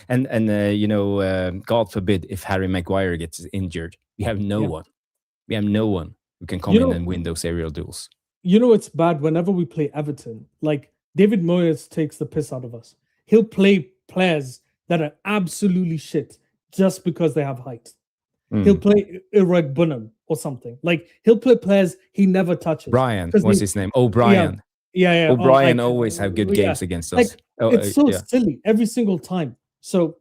And you know, God forbid if Harry Maguire gets injured, we have no one. We have no one who can come in and win those aerial duels. You know, it's bad whenever we play Everton. Like David Moyes takes the piss out of us. He'll play players that are absolutely shit just because they have height. he'll play Iraq Bunham or something. Like he'll play players he never touches. Brian, what's his name? O'Brien. Yeah. O'Brien always have good games against us. Like, it's so silly every single time. So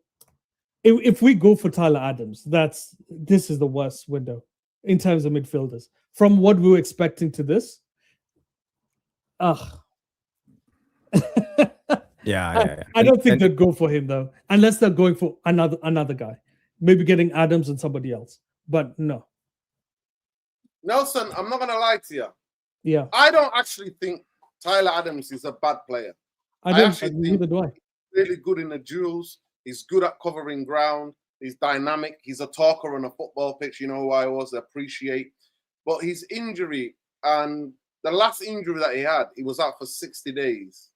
if we go for Tyler Adams, this is the worst window in terms of midfielders. From what we were expecting to this, Yeah. I don't think they'd go for him though, unless they're going for another guy, maybe getting Adams and somebody else. But no, Nelson, I'm not gonna lie to you. Yeah, I don't actually think Tyler Adams is a bad player. I actually think he's really good in the duels. He's good at covering ground. He's dynamic. He's a talker on a football pitch. You know who I always appreciate. But his injury, and the last injury that he was out for 60 days.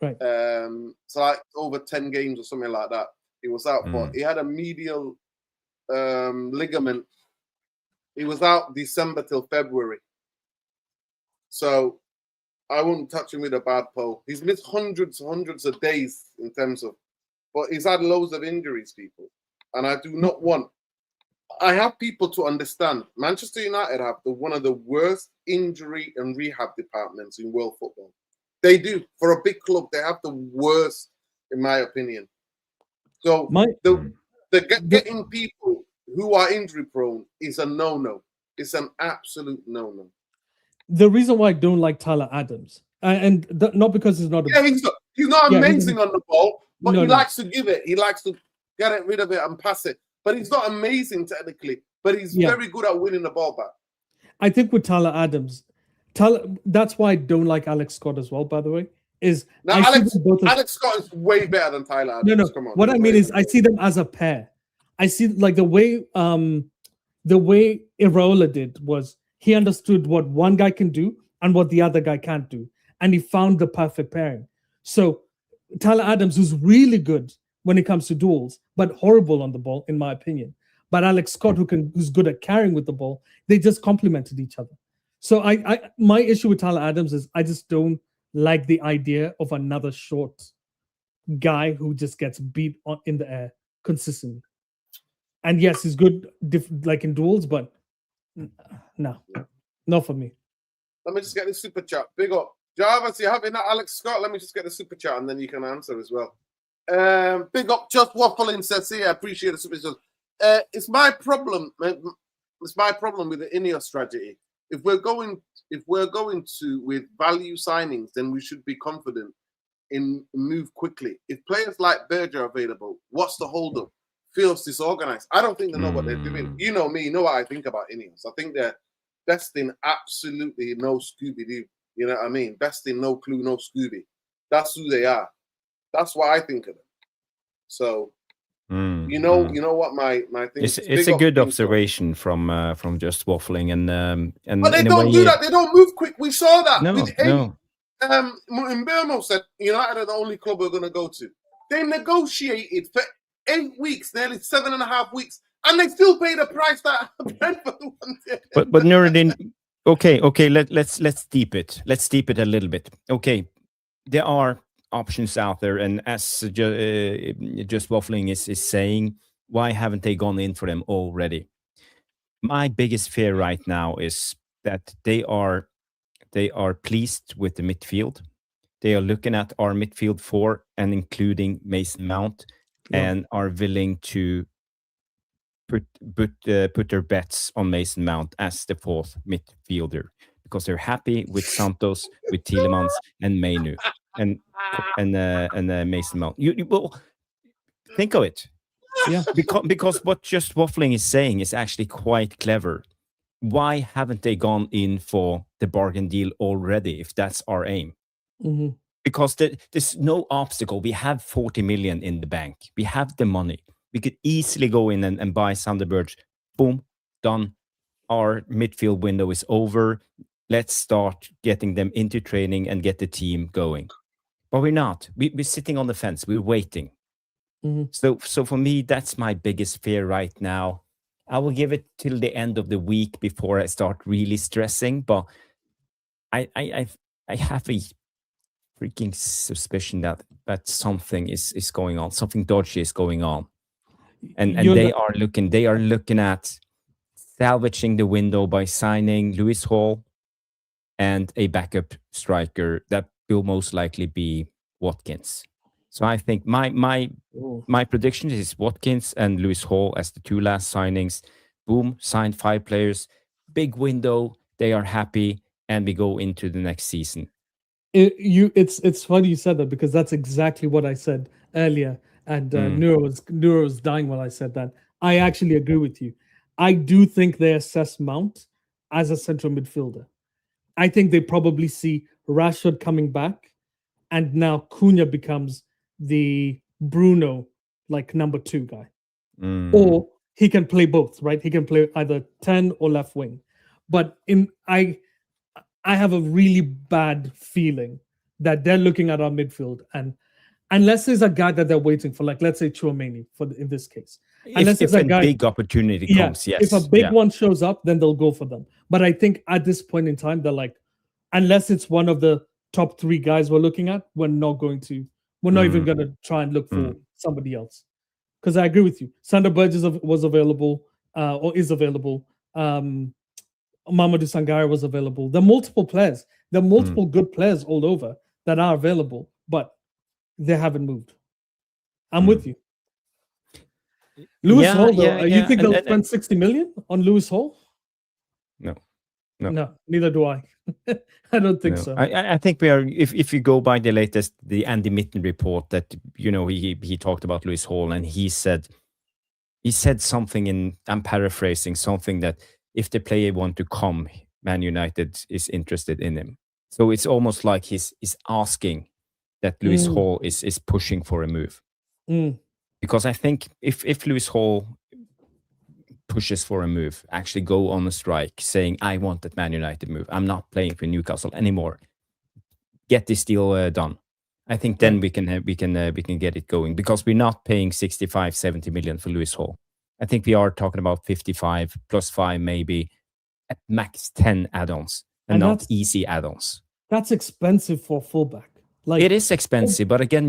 Right. So like over 10 games or something like that. He was out for. He had a medial ligament. He was out December till February. So I wouldn't touch him with a bad pole. He's missed hundreds of days in terms of, but he's had loads of injuries, people. And I do not want, I have people to understand, Manchester United have one of the worst injury and rehab departments in world football. They do. For a big club, they have the worst, in my opinion. So getting people who are injury prone is a no-no. It's an absolute no-no. The reason why I don't like Tyler Adams, not because he's not. He's not amazing on the ball, but he likes to give it. He likes to get rid of it and pass it. But he's not amazing technically. But he's very good at winning the ball back. I think with Tyler Adams, that's why I don't like Alex Scott as well. By the way, Alex Scott is way better than Tyler Adams. No. Come on, what I mean is, I see them as a pair. I see like the way Iraola did was. He understood what one guy can do and what the other guy can't do. And he found the perfect pairing. So Tyler Adams, who's really good when it comes to duels, but horrible on the ball, in my opinion. But Alex Scott, who's good at carrying with the ball, they just complemented each other. So my issue with Tyler Adams is I just don't like the idea of another short guy who just gets beat in the air consistently. And yes, he's good like in duels, but no, not for me. Let me just get the super chat. Big up. Jarvis, you're having that Alex Scott? Let me just get the super chat and then you can answer as well. Big up. Just waffling says here. I appreciate the super chat. It's my problem. It's my problem with the Ineos strategy. If we're going to with value signings, then we should be confident in move quickly. If players like Berger are available, what's the holdup? Feels disorganized. I don't think they know what they're doing. You know me, you know what I think about Ineos. I think they're best in absolutely no Scooby-Doo. You know what I mean? Best in no clue, no Scooby. That's who they are. That's what I think of them. So you know what my thing is. It's a good observation from just waffling and but they don't do that. They don't move quick. We saw that. No. Mbermo said United are the only club we're gonna go to. They negotiated for 8 weeks, nearly 7.5 weeks, and they still pay the price that Brentford wanted. But Nuruddin, okay, let's deep it. Let's deep it a little bit. Okay, there are options out there, and as just waffling is saying, why haven't they gone in for them already? My biggest fear right now is that they are pleased with the midfield. They are looking at our midfield four and including Mason Mount. And are willing to put their bets on Mason Mount as the fourth midfielder because they're happy with Santos, with Tielemans, and Mainu, and Mason Mount. You well, think of it, because what just waffling is saying is actually quite clever. Why haven't they gone in for the bargain deal already? If that's our aim. Mm-hmm. Because there's no obstacle. We have 40 million in the bank. We have the money. We could easily go in and buy Sunderbird. Boom, done. Our midfield window is over. Let's start getting them into training and get the team going. But we're not. We're sitting on the fence. We're waiting. Mm-hmm. So for me, that's my biggest fear right now. I will give it till the end of the week before I start really stressing. But I have a freaking suspicion that something is going on, something dodgy is going on, and they are looking at salvaging the window by signing Lewis Hall and a backup striker that will most likely be Watkins. So I think my prediction is Watkins and Lewis Hall as the two last signings. Boom, signed 5 players, big window. They are happy, and we go into the next season. It's funny you said that, because that's exactly what I said earlier, and Neuro was dying while I said that. I actually agree with you. I do think they assess Mount as a central midfielder. I think they probably see Rashford coming back, and now Cunha becomes the Bruno, like, number 2 guy. Or he can play both, right? He can play either 10 or left wing. But I have a really bad feeling that they're looking at our midfield, and unless there's a guy that they're waiting for, like, let's say Tchouaméni in this case. If a big opportunity comes, yes. If a big one shows up, then they'll go for them. But I think at this point in time, they're like, unless it's one of the top 3 guys we're looking at, we're not even going to try and look for somebody else. Because I agree with you. Sander Burgess was available, or is available. Mamadou Sangare was available. There are multiple players. There are multiple good players all over that are available, but they haven't moved. I'm with you. Lewis Hall, though, you think they'll spend 60 million on Lewis Hall? No, neither do I. I don't think so. I think we are. If you go by the latest, the Andy Mitten report, that he talked about Lewis Hall, and he said something in. I'm paraphrasing something that if the player want to come, Man United is interested in him. So it's almost like he's asking that Lewis Hall is pushing for a move. Because I think if Lewis Hall pushes for a move, actually go on a strike, saying, I want that Man United move, I'm not playing for Newcastle anymore, get this deal done. I think then we can get it going, because we're not paying 65, 70 million for Lewis Hall. I think we are talking about 55 plus 5, maybe at max 10 add-ons, and not easy add-ons. That's expensive for fullback. Like, it is expensive, but again,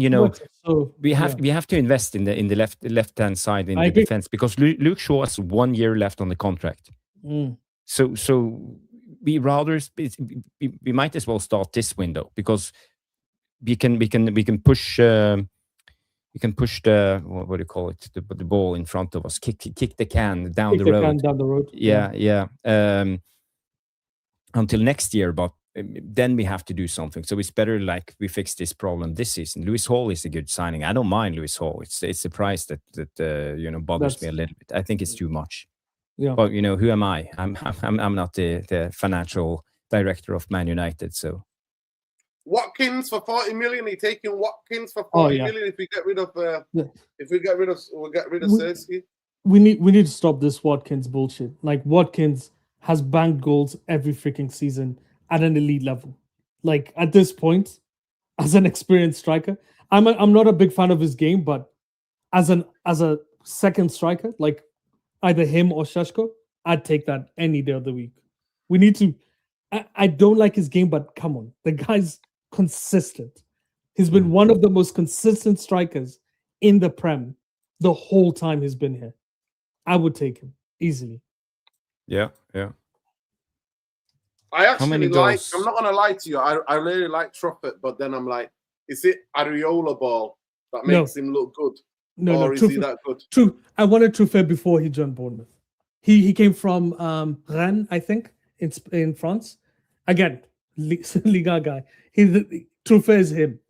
we have to invest in the left-hand side in the defense, because Luke Shaw has 1 year left on the contract. So we might as well start this window, because we can push the what do you call it, the ball in front of us, kick the can down the road. Yeah. Until next year, but then we have to do something. So it's better like we fix this problem this season. Lewis Hall is a good signing. I don't mind Lewis Hall. It's the price that bothers me a little bit. I think it's too much. Yeah. But who am I? I'm not the financial director of Man United. So Watkins for 40 million. Are you taking Watkins for 40 million if we get rid of we'll get rid of Zirkzee? We need to stop this Watkins bullshit. Like, Watkins has banked goals every freaking season at an elite level. Like, at this point, as an experienced striker, I'm not a big fan of his game, but as a second striker, like either him or Šeško, I'd take that any day of the week. We need to. I don't like his game, but come on, the guy's consistent. He's been one of the most consistent strikers in the Prem the whole time he's been here. I would take him easily. Yeah. I actually like. I'm not gonna lie to you. I really like Truffert, but then I'm like, is it Areola ball that makes him look good? Or is he that good? True. I wanted Truffert before he joined Bournemouth. He came from Rennes, I think, in France. Again, Liga guy. Truffert is him.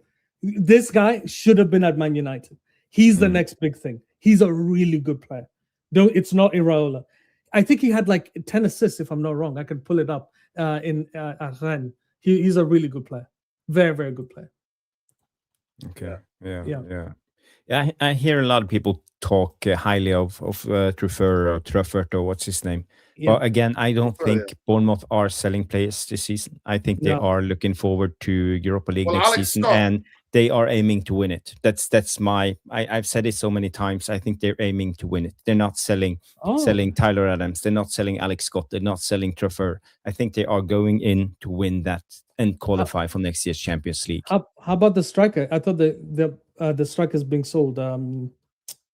This guy should have been at Man United. He's the next big thing. He's a really good player. It's not Iraola. I think he had like 10 assists, if I'm not wrong. I can pull it up at Rennes. He's a really good player. Very, very good player. Okay. Yeah. I hear a lot of people talk highly of Truffert, or what's his name. Yeah. But again, I don't think Bournemouth are selling players this season. I think they are looking forward to Europa League next season, and they are aiming to win it. That's my. I've said it so many times. I think they're aiming to win it. They're not selling Tyler Adams. They're not selling Alex Scott. They're not selling Truffert. I think they are going in to win that and qualify for next year's Champions League. How about the striker? I thought the striker's being sold.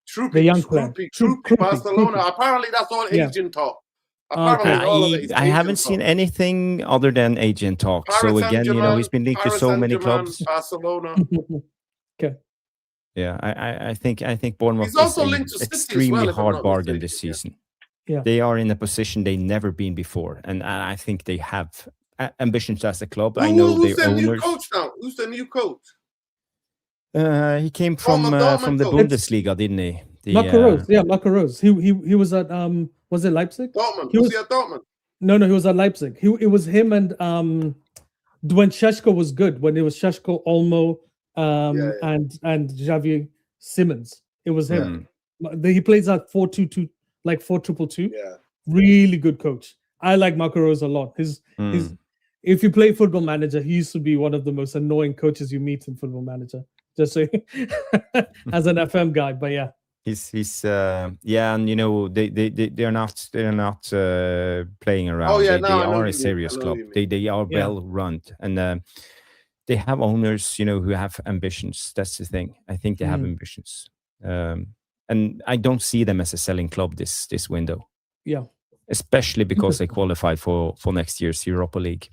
Troopy, the young player. Troopy, Barcelona. Apparently, that's all agent talk. Apparently, Okay. all of it is I haven't agent seen talk. anything other than agent talk. So Paris again, Saint-Germain, he's been linked to Paris so many Saint-Germain, clubs. Barcelona. Yeah, I think Bournemouth He's is also an linked to City as extremely well, if I'm hard not bargain mistaken. this season. Yeah. They are in a position they've never been before, and I think they have ambitions as a club. I know Who's their their new owners. coach now? Who's the new coach? He came from Dortmund the coach. Bundesliga, didn't he? Marco Rose. Yeah, Marco Rose. He was at was it Leipzig? Dortmund. He Was was he at Dortmund? no, he was at Leipzig. It was him and when Šeško was good, when it was Šeško, Olmo, and Xavier Simmons. It was him. He plays at 4-2-2, like 4-2-2. Yeah. Really good coach. I like Marco Rose a lot. His if you play Football Manager, he used to be one of the most annoying coaches you meet in Football Manager. Just so as an FM guy, but yeah. He's and they're not playing around. Oh, yeah, they no, I know are what a you serious mean. I know club. what you They are Yeah. well run, and they have owners, who have ambitions. That's the thing. I think they have ambitions, and I don't see them as a selling club this window. Yeah, especially because they qualified for next year's Europa League.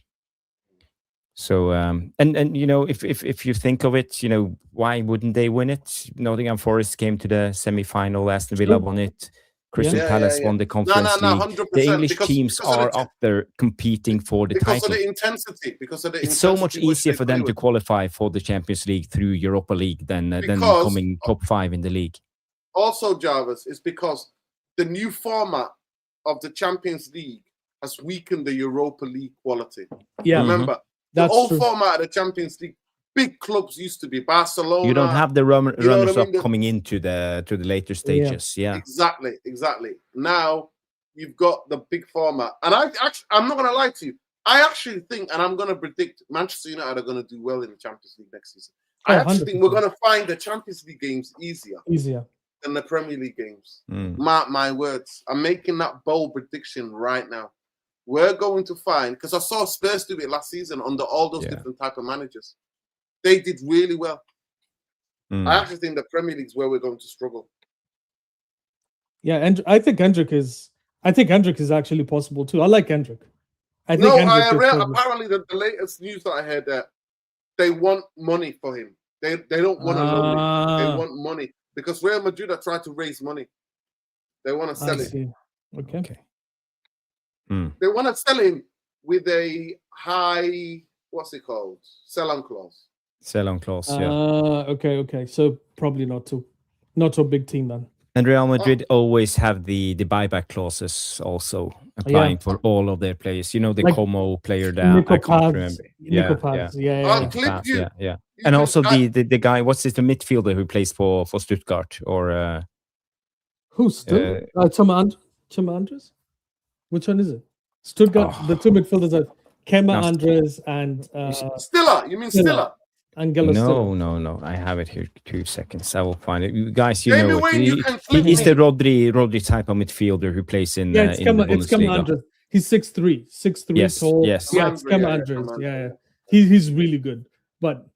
So and if you think of it, why wouldn't they win it? Nottingham Forest came to the semi-final. Aston Villa won it. Crystal Palace won the Conference League. 100%. The English teams are up there competing for the because title. of the intensity. Because of the It's so much intensity which easier they for them play to with. qualify for the Champions League through Europa League than Because- coming top 5 in the league. Also, Jarvis, is because the new format of the Champions League has weakened the Europa League quality. yeah, Remember, that's the old true. format of the Champions League, big clubs used to be Barcelona. You don't have the you know what I runners-up mean? coming into the later stages. Yeah. Exactly. Now you've got the big format, and I'm not going to lie to you. I actually think, and I'm going to predict, Manchester United are going to do well in the Champions League next season. I actually think we're going to find the Champions League games easier than the Premier League games. Mark my words. I'm making that bold prediction right now. We're going to find, because I saw Spurs do it last season under all those different type of managers. They did really well. I actually think the Premier League is where we're going to struggle. Yeah, and I think Hendrick is actually possible too. I like Hendrick. Apparently the latest news that I heard that they want money for him. They don't want to loan him. They want money because Real Madrid are trying to raise money. They want to sell him. Okay. They want to sell him with a high, what's it called? Sell-on clause. Sell-on clause, yeah. Okay. So probably not too big team then. And Real Madrid always have the buyback clauses also applying for all of their players. The like Como player there. I can't remember. Yeah. And also the guy, what's the midfielder who plays for Stuttgart or who's still Chema Andres? Which one is it? Stuttgart. The two midfielders are Chema Andres and Stiller. You mean Stiller? No. I have it here. 2 seconds. I will find it. You guys, know it. He's the Rodri type of midfielder who plays in it's in the Bundesliga. It's Chema Andres. He's 6'3", yes, tall. Yes. Yeah, it's Chema Andres. Yeah. He's really good. But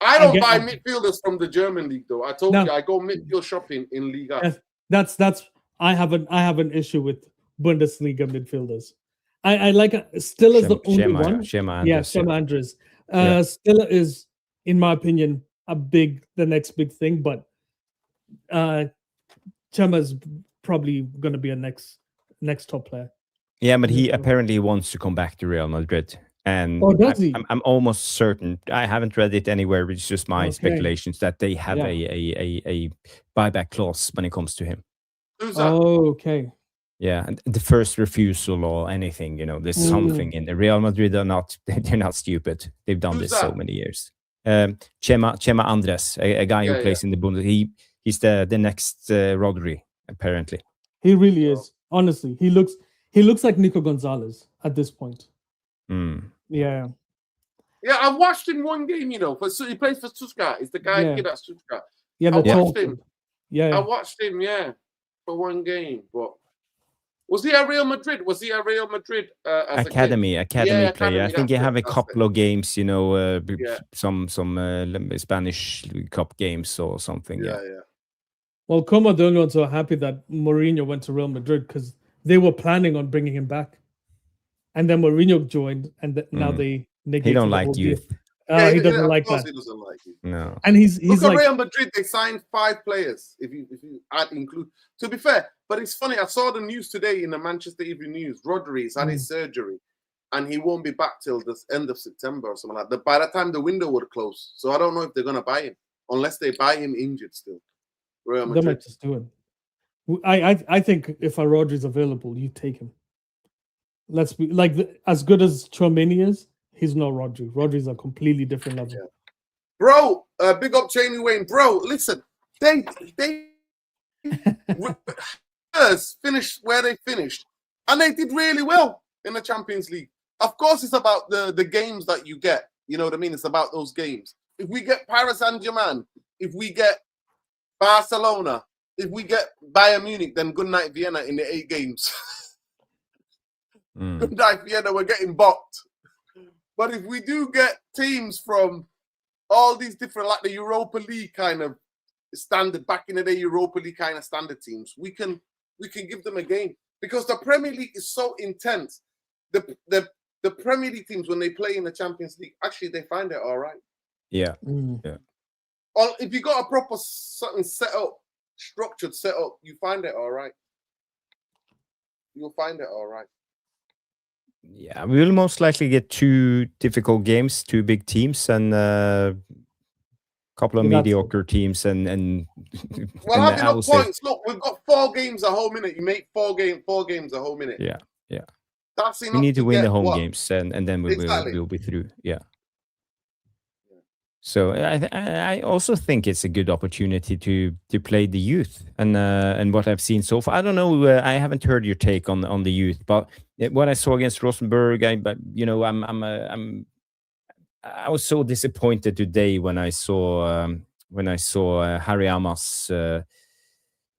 I don't buy midfielders from the German league though. I told you I go midfield shopping in Liga. That's I have an issue with Bundesliga midfielders. I like Stiller is the only one. Chema Andres. Stiller is, in my opinion, the next big thing, but Chema's probably going to be a next top player. Yeah, but he apparently wants to come back to Real Madrid. And does he? I'm almost certain. I haven't read it anywhere. It's just my speculations that they have a buyback clause when it comes to him. Okay. Yeah, and the first refusal or anything, there's something in the Real Madrid they're not stupid. They've done this so many years. Chema Andres, a guy who plays in the Bundesliga. He's the next Rodri, apparently. He really is. Honestly, he looks like Nico Gonzalez at this point. Yeah. Yeah, I watched him one game. He plays for Stuttgart. He's the guy kid at Stuttgart. Yeah, I watched him. Yeah, I watched him. Yeah, for one game, but. Was he at Real Madrid? As academy player? Academy, I think he have a couple of games, some Spanish Cup games or something. Yeah. Well, Como the only ones who are happy that Mourinho went to Real Madrid because they were planning on bringing him back, and then Mourinho joined, and now they negated He don't the like whole deal. youth. He doesn't like of course that. he doesn't like it. No. And he's Look at like, Real Madrid. They signed 5 players. If you include, to be fair, but it's funny. I saw the news today in the Manchester Evening News. Rodri's had his surgery, and he won't be back till the end of September or something like that. By the time the window would close, so I don't know if they're gonna buy him unless they buy him injured still. Real they Madrid. might just do it. I think if a Rodri's available, you take him. Let's be like as good as Tchouaméni is. He's no Rodri. Rodri's a completely different level. Yeah. Bro, big up Jamie Wayne. Bro, listen, they finished where they finished, and they did really well in the Champions League. Of course, it's about the games that you get. You know what I mean? It's about those games. If we get Paris Saint-Germain, if we get Barcelona, if we get Bayern Munich, then good night Vienna in the 8 games. Good night Vienna, we're getting bocked. But if we do get teams from all these different, like the Europa League kind of standard, back in the day, Europa League kind of standard teams, we can give them a game, because the Premier League is so intense. The Premier League teams, when they play in the Champions League, actually they find it all right. Yeah. Or if you got a proper something set up, structured set up, you find it all right. You'll find it all right. Yeah, we will most likely get 2 difficult games, 2 big teams, and a couple of mediocre teams, and well, having enough points. Look, we've got 4 games a home minute. You make 4 games a home minute. Yeah. That's enough. We need to win the home what? games, and then we'll be through. Yeah. So I also think it's a good opportunity to play the youth, and what I've seen so far. I don't know. I haven't heard your take on the youth, but what I saw against Rosenborg, I was so disappointed today when I saw Harry Amas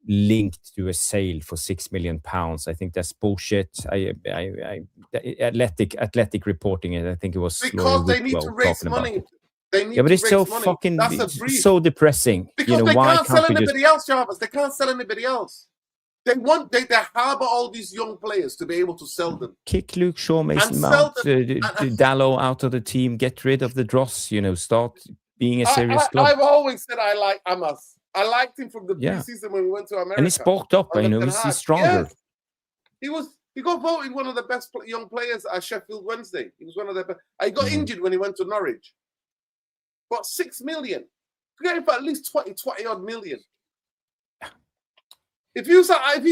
linked to a sale for £6 million. I think that's bullshit. Athletic reporting it. I think it was because they need to raise money. But it's so fucking so depressing. Because they can't sell anybody else, Jarvis. They can't sell anybody else. They harbor all these young players to be able to sell them. Kick Luke Shaw, Mason Mount, Dallo out of the team. Get rid of the dross. Start being a serious club. I've always said I like Amas. I liked him from the preseason when we went to America. And he's bulked up. He's stronger. Yes. He got voted one of the best young players at Sheffield Wednesday. He was one of the best. He got injured when he went to Norwich. But 6 million. You get him for at least 20 odd million. If he's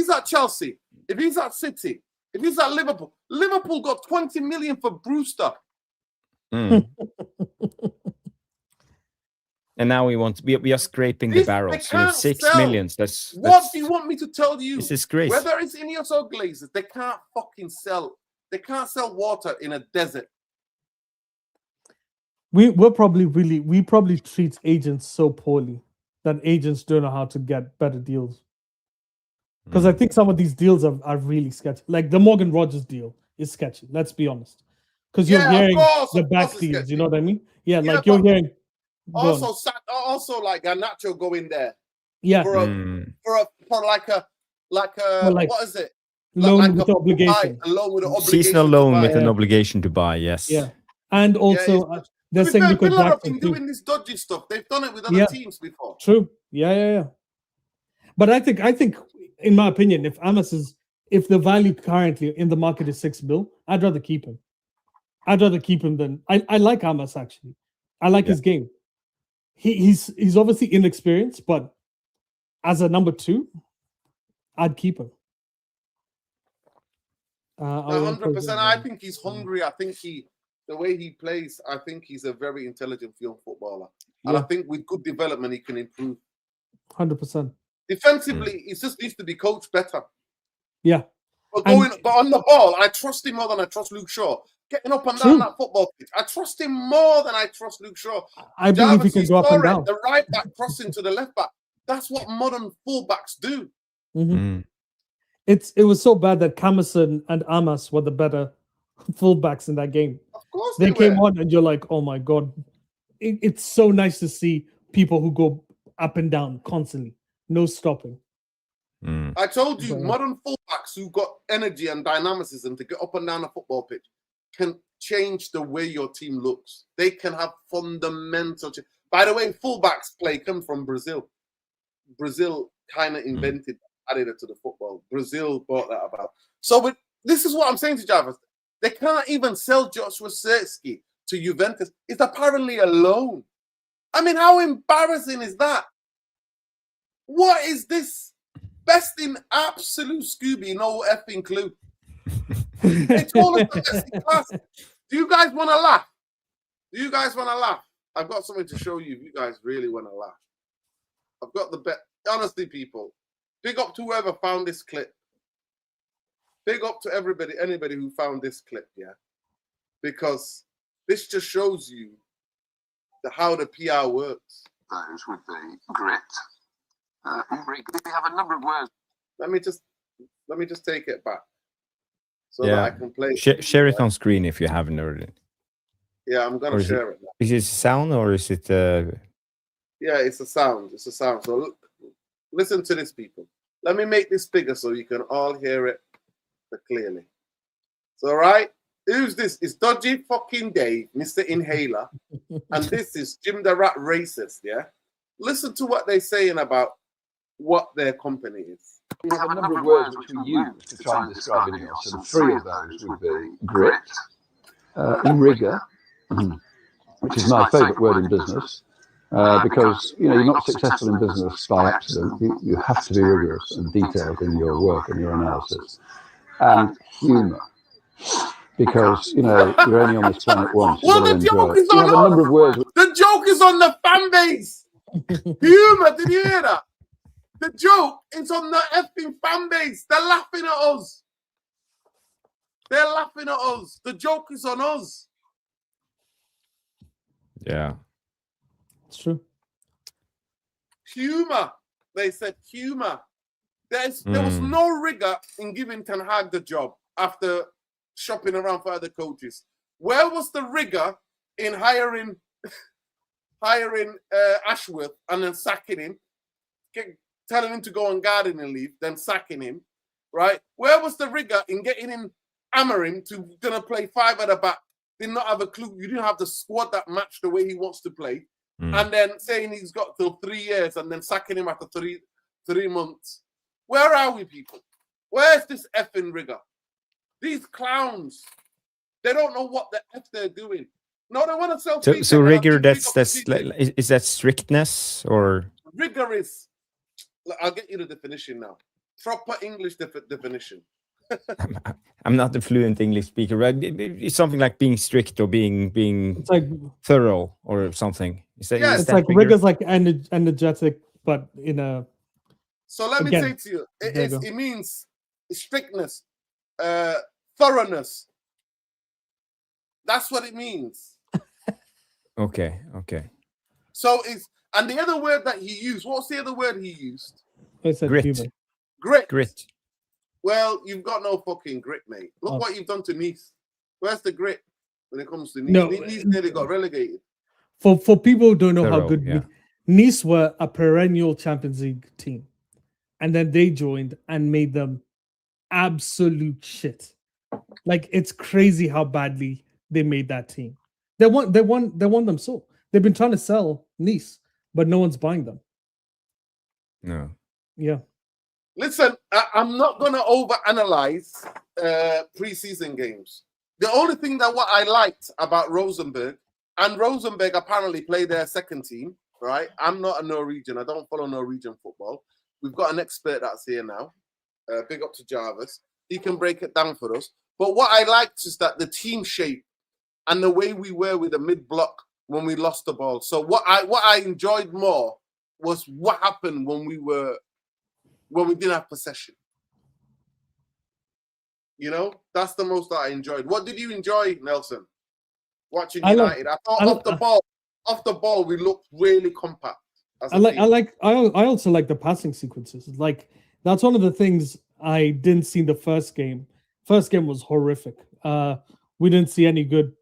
at Chelsea, if he's at City, if he's at Liverpool got 20 million for Brewster. And now we are scraping the barrels. 6 million. What do you want me to tell you? It's disgrace. Whether it's Ineos or Glazers, they can't fucking sell. They can't sell water in a desert. We probably treat agents so poorly that agents don't know how to get better deals. Because I think some of these deals are really sketchy. Like the Morgan Rogers deal is sketchy. Let's be honest. Because you're hearing the back deals. You know what I mean? Yeah, like you're hearing. Also, like Garnacho go in there. Yeah. For what is it? Loan with obligation. A loan with an obligation. Seasonal loan with an obligation to buy. Yes. Yeah. And also, they're saying Villa have been doing this dodgy stuff. They've done it with other teams before. True. Yeah. But I think, in my opinion, if the value currently in the market is 6 mil, I'd rather keep him. I'd rather keep him than I like Amas actually. I like his game. He's obviously inexperienced, but as a number 2, I'd keep him. 100%. I think he's hungry. I think the way he plays, I think he's a very intelligent young footballer. And I think with good development, he can improve. 100%. Defensively, he just needs to be coached better. Yeah. But on the ball, I trust him more than I trust Luke Shaw. Getting up and down that football pitch, I trust him more than I trust Luke Shaw. I believe he can go up and down. The right back crossing to the left back. That's what modern fullbacks do. It was so bad that Camerson and Amas were the better fullbacks in that game. Of course they came on and you're like, oh my God. It's so nice to see people who go up and down constantly. No stopping. I told you, Okay. modern fullbacks who got energy and dynamicism to get up and down a football pitch can change the way your team looks. They can have fundamental change. By the way, fullbacks play come from Brazil. Brazil kind of invented, added it to the football. Brazil brought that about. So this is what I'm saying to Jarvis. They can't even sell Joshua Zirkzee to Juventus. It's apparently a loan. I mean, how embarrassing is that? What is this? Best in absolute Scooby, no effing clue. It's all a class. Do you guys want to laugh? Do you guys want to laugh? I've got something to show you if you guys really want to laugh. I've got the bet. Honestly, people, big up to whoever found this clip. Big up to anybody who found this clip, yeah? Because this just shows you how the PR works. Those would be grit. We have a number of words. Let me just take it back so that I can play. Share it on screen if you haven't already. Yeah, I'm gonna share it. Is it sound or is it? Yeah, it's a sound. It's a sound. So listen to this, people. Let me make this bigger so you can all hear it clearly. So, all right, who's this? It's Dodgy fucking Dave, Mr. Inhaler, and this is Jim the Rat Racist. Yeah, listen to what they're saying about what their company is. We have a number of words which we use to try and describe Ineos, and three of those would be grit, rigor, which is my favourite word in business, because you're not successful in business by accident. You have to be rigorous and detailed in your work and your analysis, and humour, because you're only on this planet once. Well, the joke is on a number of words. The joke is on the fan base. Humour, did you hear that? The joke is on the effing fan base. They're laughing at us. They're laughing at us. The joke is on us. Yeah. It's true. Humour. They said humour. There was no rigor in giving Ten Hag the job after shopping around for other coaches. Where was the rigor in hiring Ashworth and then sacking him? Telling him to go on gardening leave, then sacking him, right? Where was the rigor in getting him, Amorim, to gonna play five at the back? Did not have a clue. You didn't have the squad that matched the way he wants to play, and then saying he's got till 3 years, and then sacking him after three months. Where are we, people? Where's this effing rigor? These clowns, they don't know what the f they're doing. No, they want to sell. So rigor. Is that strictness or rigorous? I'll get you the definition now. Proper English definition. I'm not a fluent English speaker, right? It's something like being strict or being it's like thorough or something. It's like rigor's like energetic, but in a. So let me say to you, it means strictness, thoroughness. That's what it means. Okay. So and the other word that he used, what's the other word he used? Grit. Grit. Well, you've got no fucking grit, mate. Look what you've done to Nice. Where's the grit when it comes to Nice? No, Nice nearly got relegated. For people who don't know how good Nice were, a perennial Champions League team, and then they joined and made them absolute shit. Like, it's crazy how badly they made that team. They won them so. They've been trying to sell Nice, but no one's buying them. No. Yeah. Listen, I'm not going to overanalyze preseason games. The only thing that what I liked about Rosenberg, and Rosenberg apparently played their second team, right? I'm not a Norwegian. I don't follow Norwegian football. We've got an expert that's here now. Big up to Jarvis. He can break it down for us. But what I liked is that the team shape and the way we were with the mid-block when we lost the ball. So what I enjoyed more was what happened when we didn't have possession. That's the most that I enjoyed. What did you enjoy, Nelson? Watching United. I thought off the ball we looked really compact. I also like the passing sequences. Like, that's one of the things I didn't see in the first game. First game was horrific. We didn't see any good.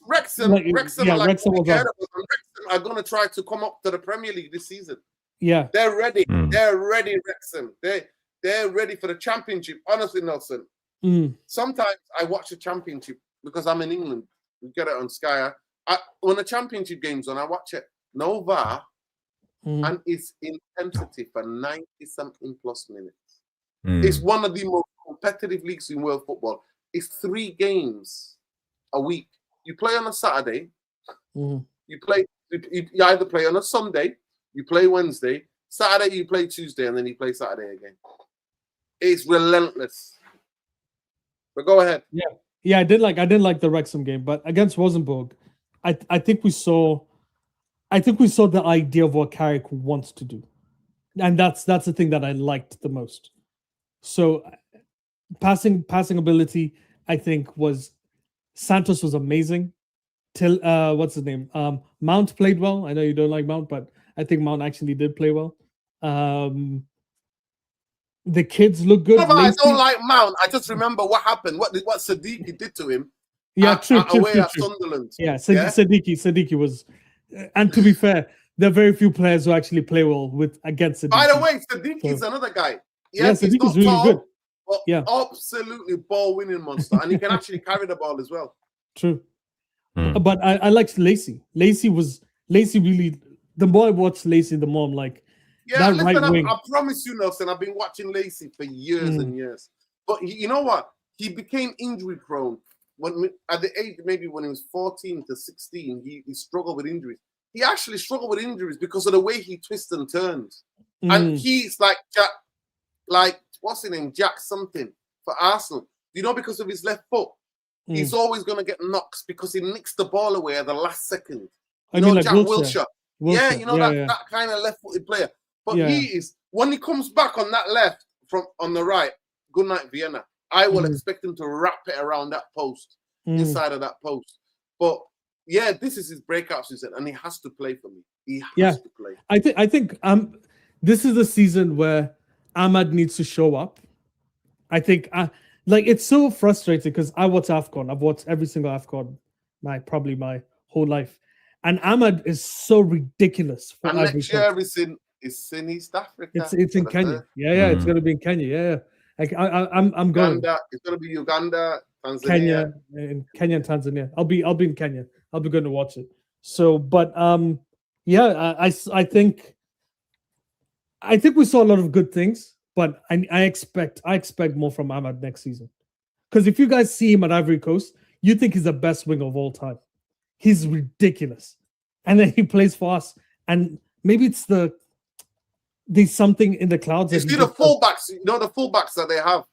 Wrexham are going to try to come up to the Premier League this season. Yeah, they're ready. They're ready, Wrexham. they're ready for the championship. Honestly, Nelson, sometimes I watch the championship because I'm in England. We get it on Sky. When the championship game's on, I watch it. No VAR, and it's intensity for 90-something plus minutes. It's one of the most competitive leagues in world football. It's 3 games a week. You play on a Saturday. You either play on a Sunday, you play Wednesday, Saturday you play Tuesday, and then you play Saturday again. It's relentless. But go ahead. Yeah. I didn't like the Wrexham game, but against Rosenborg, I think we saw the idea of what Carrick wants to do, and that's the thing that I liked the most. So, passing ability, I think Santos was amazing. Till what's his name? Mount played well. I know you don't like Mount, but I think Mount actually did play well. The kids look good. No, but I don't like Mount. I just remember what happened. What Siddiqui did to him. Yeah, true. At Sunderland. Yeah, Siddiqui was. And to be fair, there are very few players who actually play well against Siddiqui. By the way, Siddiqui's another guy. Yes, Siddiqui's really tall, good. But absolutely ball-winning monster, and he can actually carry the ball as well. True. But I liked Lacey. Lacey really. The more I watch Lacey, the more I'm like, listen, right I promise you, Nelson, I've been watching Lacey for years and years. But you know what? He became injury prone at the age maybe when he was 14 to 16. He struggled with injuries. He actually struggled with injuries because of the way he twists and turns. And he's like Jack, what's his name? Jack something for Arsenal. Because of his left foot. He's always going to get knocks because he nicks the ball away at the last second. Jack Wilshere. Yeah, that kind of left-footed player. But he is, when he comes back on that left on the right, good night Vienna. I will expect him to wrap it around that post, inside of that post. But this is his breakout season, and he has to play for me. He has to play. I think this is the season where Ahmad needs to show up. I think it's so frustrating because I watch AFCON. I've watched every single AFCON probably my whole life. And Ahmad is so ridiculous. And next year is in East Africa. It's in Kenya. Yeah, it's going to be in Kenya. Yeah. I'm going. It's going to be Uganda, Tanzania. Kenya and Tanzania. I'll be in Kenya. I'll be going to watch it. So, but I think we saw a lot of good things, but I expect more from Ahmad next season. Because if you guys see him at Ivory Coast, you think he's the best winger of all time. He's ridiculous. And then he plays for us. And maybe there's something in the clouds. You see the fullbacks, the fullbacks that they have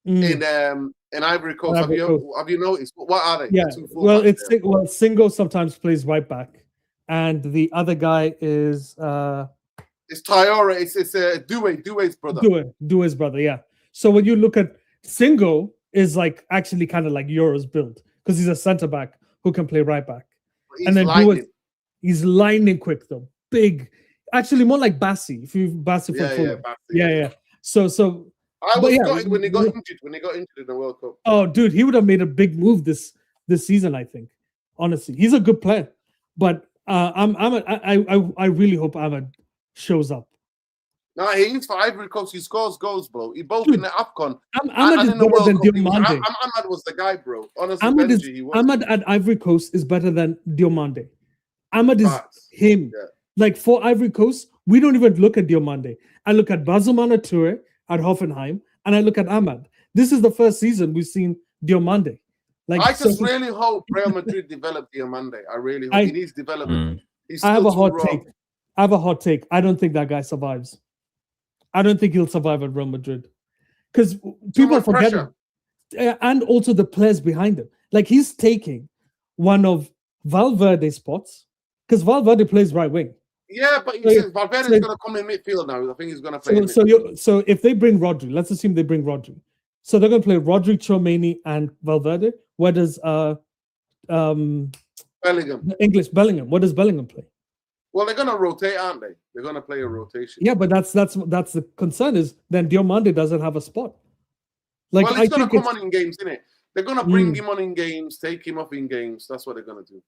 in Ivory Coast. Have you noticed? What are they? Yeah. Singo sometimes plays right back. And the other guy is it's Traore. It's Doué's brother. Doué's brother, yeah. So when you look at Singo is actually kind of like Euro's build because he's a centre back who can play right back. And then he's lightning quick though, big. Actually, more like Bassi. If you Bassi from Fulham. Yeah. So I was gutted when he got injured. When he got injured in the World Cup. Oh, dude, he would have made a big move this season. I think. Honestly, he's a good player, but I really hope Ahmad shows up. No, he's for Ivory Coast. He scores goals, bro. He both in the AFCON. Ahmad is better than Diomande. Ahmad was the guy, bro. Honestly, Ahmad at Ivory Coast is better than Diomande. Ahmad is him. Yeah. For Ivory Coast, we don't even look at Diomande. I look at Bazumana Toure at Hoffenheim, and I look at Ahmad. This is the first season we've seen Diomande. I just really hope Real Madrid develop Diomande. I really hope he needs development. I have a hot take. I don't think that guy survives. I don't think he'll survive at Real Madrid because people forget him, and also the players behind him. He's taking one of Valverde's spots because Valverde plays right wing. Yeah, but Valverde's going to come in midfield now. I think he's going to play. So if they bring Rodri, let's assume they bring Rodri. So they're going to play Rodri, Tchouaméni, and Valverde. Where does Bellingham? Where does Bellingham play? Well, they're going to rotate, aren't they? They're going to play a rotation. Yeah, but that's the concern is then Diomande doesn't have a spot. He's going to come on in games, isn't it? They're going to bring him on in games, take him off in games. That's what they're going to do.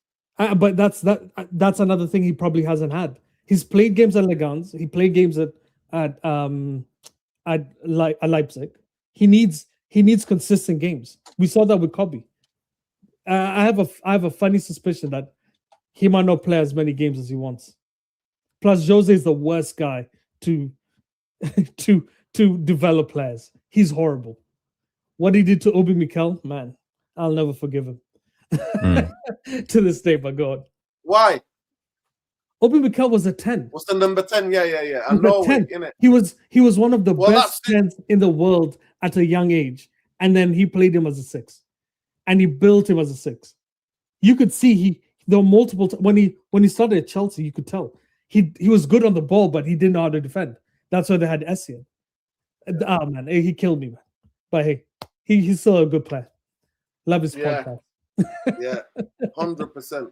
But that's another thing he probably hasn't had. He's played games at Legans. He played games at at Leipzig. He needs consistent games. We saw that with Kobe. I have a funny suspicion that he might not play as many games as he wants. Plus, Jose is the worst guy to to develop players. He's horrible. What he did to Obi Mikel, man, I'll never forgive him. To this day, my God. Why? Obi Mikel was a 10. What's the number 10? Yeah. I know it, innit? He was one of the best 10s in the world at a young age. And then he played him as a 6. And he built him as a 6. You could see there were multiple when he started at Chelsea, you could tell. He was good on the ball, but he didn't know how to defend. That's why they had Essien. Ah, man, he killed me, man. But hey, he's still a good player. Love his podcast. Yeah, 100%.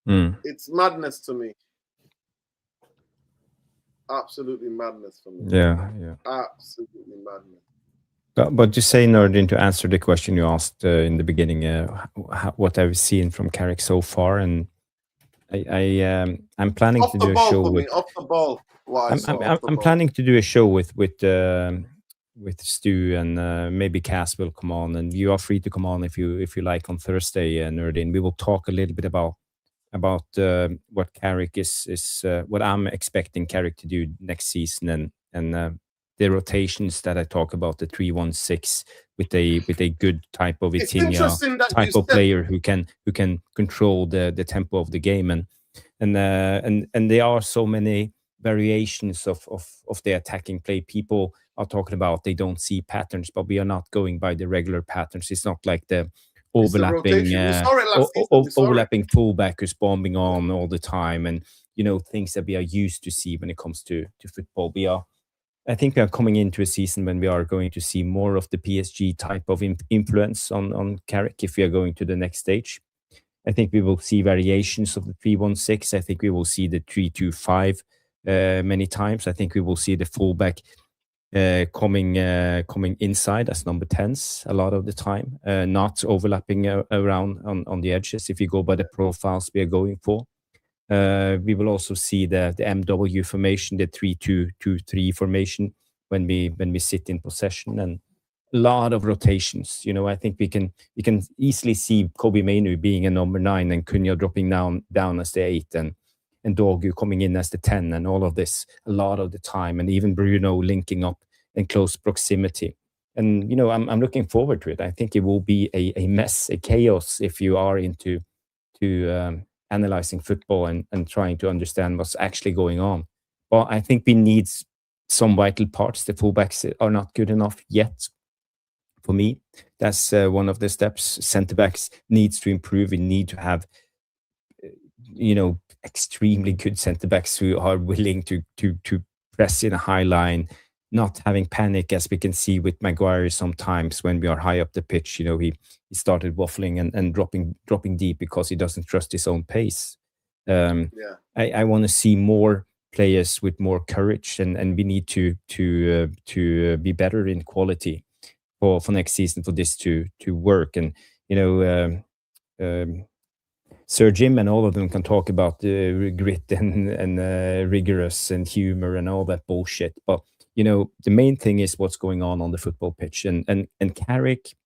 Mm. It's madness to me. Absolutely madness for me. Yeah. Absolutely madness. But to say, Nordin, to answer the question you asked in the beginning, what I've seen from Carrick so far, and I'm planning to do a show with off the ball. I'm planning to do a show with Stu, and maybe Cass will come on, and you are free to come on if you like on Thursday, Nordin. We will talk a little bit about what Carrick is what I'm expecting Carrick to do next season, and the rotations that I talk about, the 3-1-6 with a good type of Vitinha type of player who can control the tempo of the game, and there are so many variations of the attacking play. People are talking about they don't see patterns, but we are not going by the regular patterns. It's not like the overlapping fullback who's bombing on all the time, and things that we are used to see when it comes to football. I think we are coming into a season when we are going to see more of the PSG type of influence on Carrick if we are going to the next stage. I think we will see variations of the 3-1-6. I think we will see the 3-2-5 many times. I think we will see the fullback coming inside as number 10s a lot of the time, not overlapping around on the edges if you go by the profiles we are going for. We will also see the MW formation, the 3-2-2-3 formation when we sit in possession, and a lot of rotations. I think we can easily see Kobe Mainu being a number 9 and Cunha dropping down as the 8 and Dogu coming in as the 10, and all of this a lot of the time, and even Bruno linking up in close proximity. And I'm looking forward to it. I think it will be a mess, a chaos if you are into analyzing football and trying to understand what's actually going on. But I think we need some vital parts. The fullbacks are not good enough yet. For me, that's one of the steps. Centre backs needs to improve. We need to have, extremely good centre backs who are willing to press in a high line, not having panic, as we can see with Maguire sometimes when we are high up the pitch. He started waffling and dropping deep because he doesn't trust his own pace. I want to see more players with more courage, and we need to be better in quality for next season for this to work. And Sir Jim and all of them can talk about the grit and rigorous and humor and all that bullshit, but the main thing is what's going on the football pitch. And Carrick,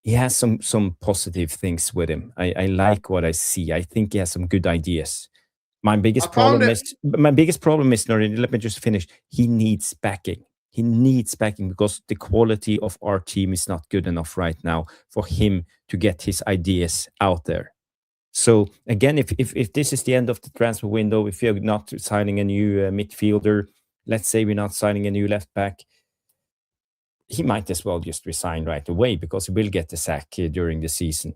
he has some positive things with him. I like what I see. I think he has some good ideas. My biggest problem is, Noreen, let me just finish. He needs backing. He needs backing because the quality of our team is not good enough right now for him to get his ideas out there. So again, if this is the end of the transfer window, if you're not signing a new midfielder, let's say we're not signing a new left back, he might as well just resign right away because he will get the sack during the season,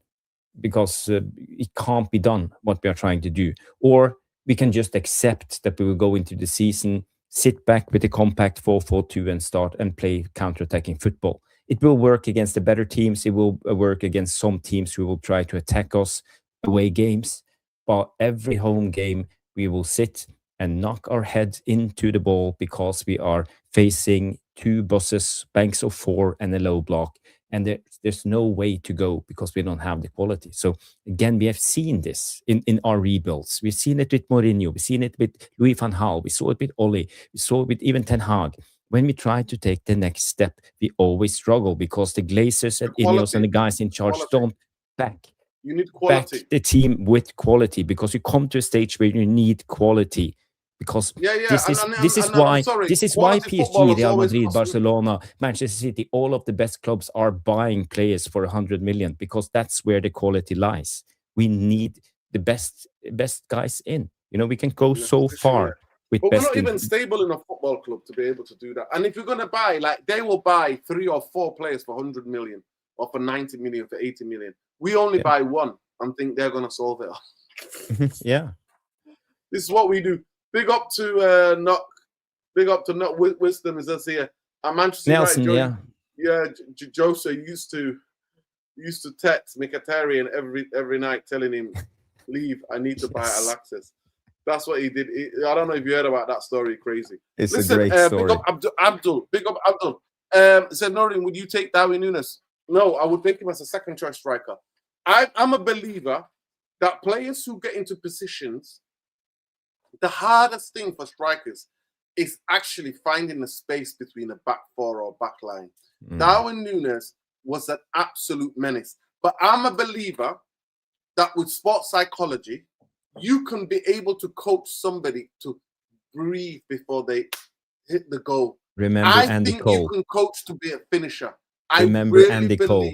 because it can't be done what we are trying to do. Or we can just accept that we will go into the season, sit back with a compact 4-4-2 and start and play counter-attacking football. It will work against the better teams. It will work against some teams who will try to attack us, away games. But every home game, we will sit and knock our heads into the ball because we are facing 2 buses, banks of 4, and a low block. And there's no way to go because we don't have the quality. So again, we have seen this in our rebuilds. We've seen it with Mourinho. We've seen it with Louis van Gaal. We saw it with Ole. We saw it with even Ten Hag. when we try to take the next step, we always struggle because the Glazers and Ineos and the guys in charge don't back You need quality. the team with quality, because you come to a stage where you need quality. Because this is why PSG, Real Madrid, Barcelona, Manchester City, all of the best clubs are buying players for 100 million, because that's where the quality lies. We need the best guys in. You know, we can go so far with but best. We're not even stable in a football club to be able to do that. And if you're going to buy, like, they will buy 3 or 4 players for 100 million or for 90 million, for 80 million. We only buy one and think they're going to solve it. Yeah. This is what we do. Big up to not wisdom is us here. At Manchester Nelson, United, Jose used to text Mkhitaryan every night telling him, leave, I need to buy Alexis. That's what he did. I don't know if you heard about that story. Crazy. Listen, a great story. Big up Abdul. Big up Abdul. Said, Noreen, would you take Darwin Núñez? No, I would take him as a second choice striker. I'm a believer that players who get into positions, the hardest thing for strikers is actually finding the space between a back four or back line. Darwin Núñez was an absolute menace. But I'm a believer that with sports psychology, you can be able to coach somebody to breathe before they hit the goal. Remember Andy Cole. I think you can coach to be a finisher. Remember Andy Cole.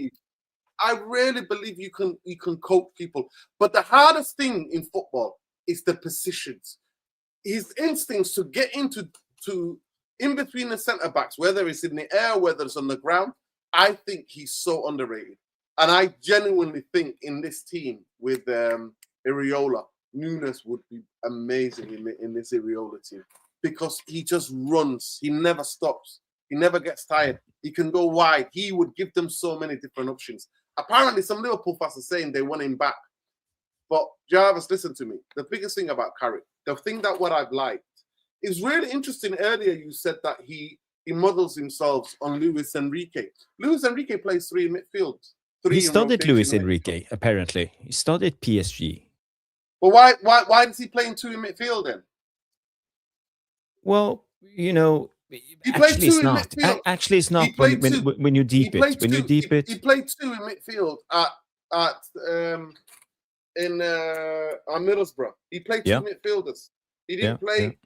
I really believe you can coach people. But the hardest thing in football is the positions. His instincts to get into in between the centre backs, whether it's in the air, whether it's on the ground, I think he's so underrated. And I genuinely think in this team with Iriola, Núñez would be amazing in this Iriola team, because he just runs. He never stops. He never gets tired. He can go wide. He would give them so many different options. Apparently, some Liverpool fans are saying they want him back. But Jarvis, listen to me. The biggest thing about Carrick, the thing that what I've liked, is really interesting. Earlier, you said that he models himself on Luis Enrique. Luis Enrique plays 3 in midfield. He studied Luis Enrique, apparently. He studied PSG. But why does he play in 2 in midfield then? Well, you know, actually it's not. Actually, it's not when you deep it. When you deep it, he played 2 in midfield at Middlesbrough. He played 2 midfielders. He didn't play.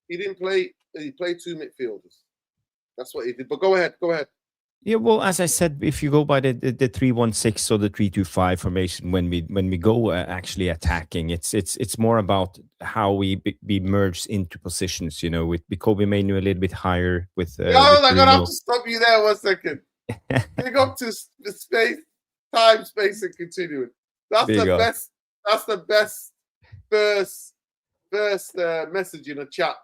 He played 2 midfielders. That's what he did. But go ahead. Yeah, well, as I said, if you go by the 3-1-6 or the 3-2-5 formation, when we go actually attacking, it's more about how we merge into positions. You know, with Kobe Mainu a little bit higher. With I'm gonna have to stop you there 1 second. Big up to space, time, space, and continuing. That's the best. That's the best first message in a chat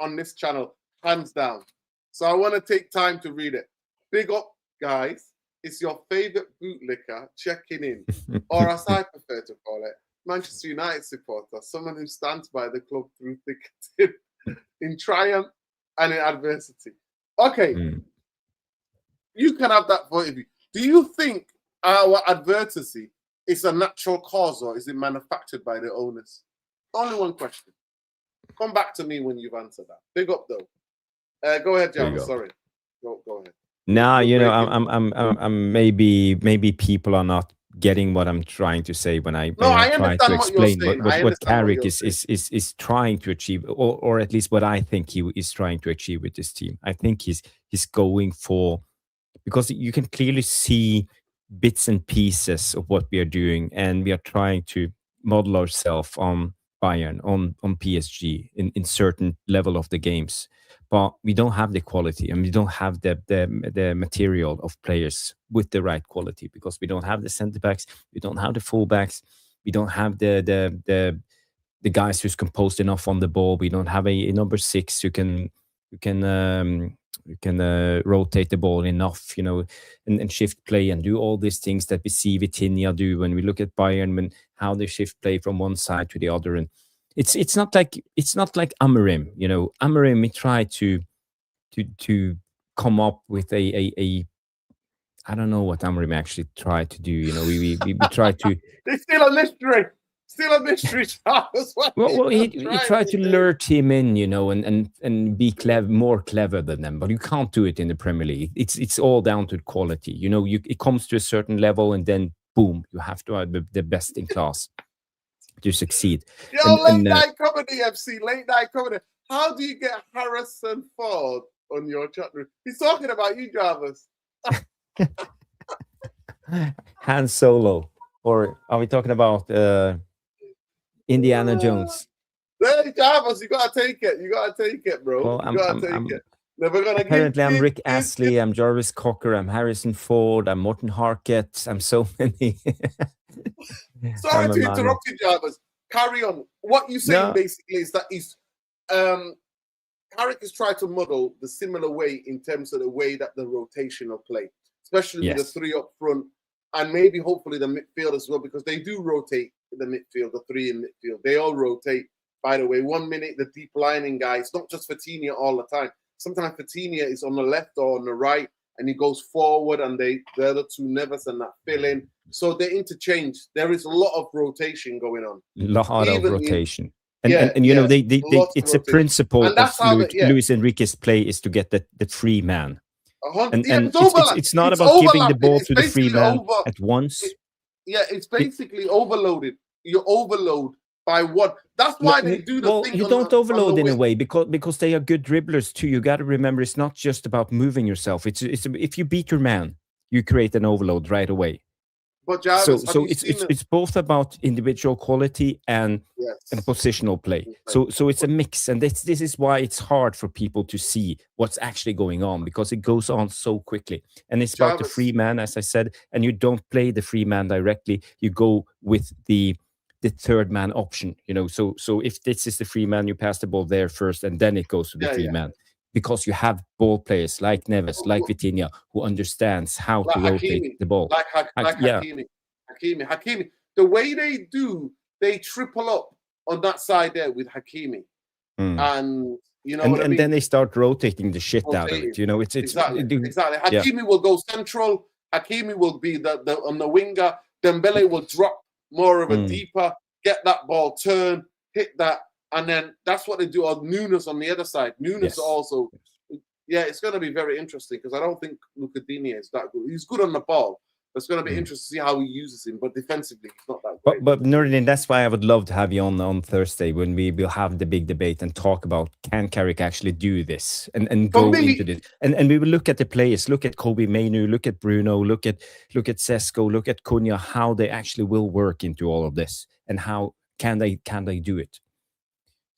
on this channel, hands down. So I want to take time to read it. Big up, guys. It's your favorite bootlicker checking in, or as I prefer to call it, Manchester United supporter, someone who stands by the club through thick and thin, in triumph and in adversity. Okay, you can have that point of view. Do you think our adversity is a natural cause, or is it manufactured by the owners? Only one question. Come back to me when you've answered that. Big up, though. Go ahead, John. Sorry. Go ahead. Now, you know, I'm maybe people are not getting what I'm trying to say when I try to explain what Carrick is trying to achieve, or at least what I think he is trying to achieve with this team. I think he's going for, because you can clearly see bits and pieces of what we are doing, and we are trying to model ourselves on Bayern, on PSG in certain level of the games. But we don't have the quality, and we don't have the material of players with the right quality, because we don't have the center backs, we don't have the full backs, we don't have the guys who's composed enough on the ball. We don't have a number 6 who can rotate the ball enough, you know, and shift play and do all these things that we see Vitinha do when we look at Bayern, how they shift play from one side to the other. And it's not like Amorim, you know. Amorim, we try to come up with a I don't know what Amorim actually tried to do. You know, we try to. It's still a mystery. Still a mystery, Jarvis. Well, he tried to lure him in, you know, and be more clever than them, but you can't do it in the Premier League. It's all down to quality, you know. It comes to a certain level, and then boom, you have to have the best in class to succeed. Yo, late night comedy, FC, late night comedy. How do you get Harrison Ford on your chat room? He's talking about you, Jarvis. Han Solo, or are we talking about Indiana Jones? Hey, Jarvis, you gotta take it. You gotta take it, bro. Well, you gotta take it. Never gonna apparently, I'm Rick Astley. I'm Jarvis Cocker. I'm Harrison Ford. I'm Morton Harkett. I'm so many. Sorry to interrupt you, Jarvis. Carry on. What you saying basically is that Carrick is trying to model the similar way in terms of the way that the rotational play, especially with the three up front, and maybe hopefully the midfield as well, because they do rotate the midfield, the three in midfield. They all rotate. By the way, 1 minute the deep lining guy, it's not just Fatinia all the time. Sometimes Fatinia is on the left or on the right, and he goes forward, and the other two Neves and that fill in. So they interchange. There is a lot of rotation going on. A lot of rotation. And you know, it's a principle of Luis Enrique's play is to get the free man. And it's not about giving the ball to the free man at once. It's basically overloaded. You overload by what? That's why they do the thing. You don't overload in a way because they are good dribblers too. You got to remember, it's not just about moving yourself. It's if you beat your man, you create an overload right away. But Jarvis, so it's both about individual quality and positional play. So it's a mix, and this is why it's hard for people to see what's actually going on, because it goes on so quickly. And it's about the free man, as I said, and you don't play the free man directly. You go with the third man option, you know. So if this is the free man, you pass the ball there first, and then it goes to the free man. Because you have ball players like Neves, like Vitinha, who understands how to rotate the ball. Hakimi. The way they do, they triple up on that side there with Hakimi. And you know what I mean? And then they start rotating the shit out of it. You know, it's exactly. Hakimi will go central. Hakimi will be on the winger. Dembele will drop more of a deeper, get that ball, turn, hit that. And then that's what they do on Nunes on the other side. Nunes also, it's going to be very interesting, because I don't think Luca Digne is that good. He's good on the ball. It's going to be interesting to see how he uses him, but defensively, he's not that great. But Nurdin, that's why I would love to have you on Thursday, when we will have the big debate and talk about, can Carrick actually do this and go into this. And we will look at the players, look at Kobe Mainu, look at Bruno, look at Sesko, look at Cunha, how they actually will work into all of this, and how can they do it.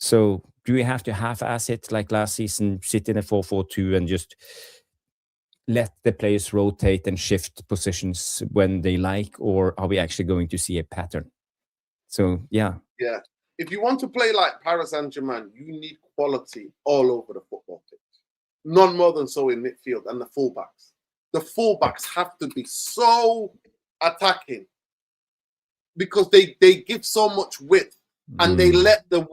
So do we have to half-ass it like last season, sit in a 4-4-2 and just let the players rotate and shift positions when they like, or are we actually going to see a pattern? So, yeah. If you want to play like Paris Saint-Germain, you need quality all over the football pitch. None more than so in midfield and the fullbacks. The fullbacks have to be so attacking, because they give so much width. And they let the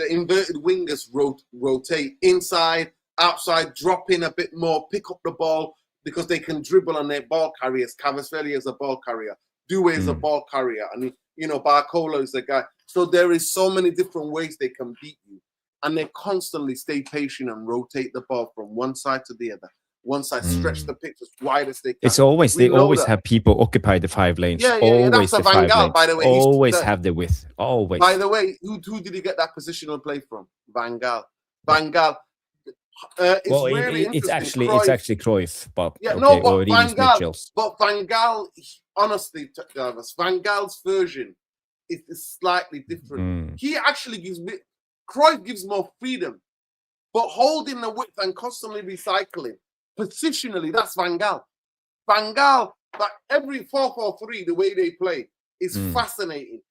inverted wingers rotate inside, outside, drop in a bit more, pick up the ball, because they can dribble on their ball carriers. Cavasvelli is a ball carrier. Due is a ball carrier. And, you know, Barcola is the guy. So there is so many different ways they can beat you. And they constantly stay patient and rotate the ball from one side to the other. One side, stretch the pitch as wide as they can. It's always, they always have people occupy the 5 lanes. Always that's the 5 lanes. By the way, always have the width. Always. By the way, who did he get that positional play from? Van Gaal. Van Gaal. It's actually Cruyff, but but Van Gaal, honestly, Jarvis, Van Gaal's version is slightly different. He actually Cruyff gives more freedom, but holding the width and constantly recycling. Positionally, that's Van Gaal. Van Gaal, like every 4-4-3, the way they play is fascinating.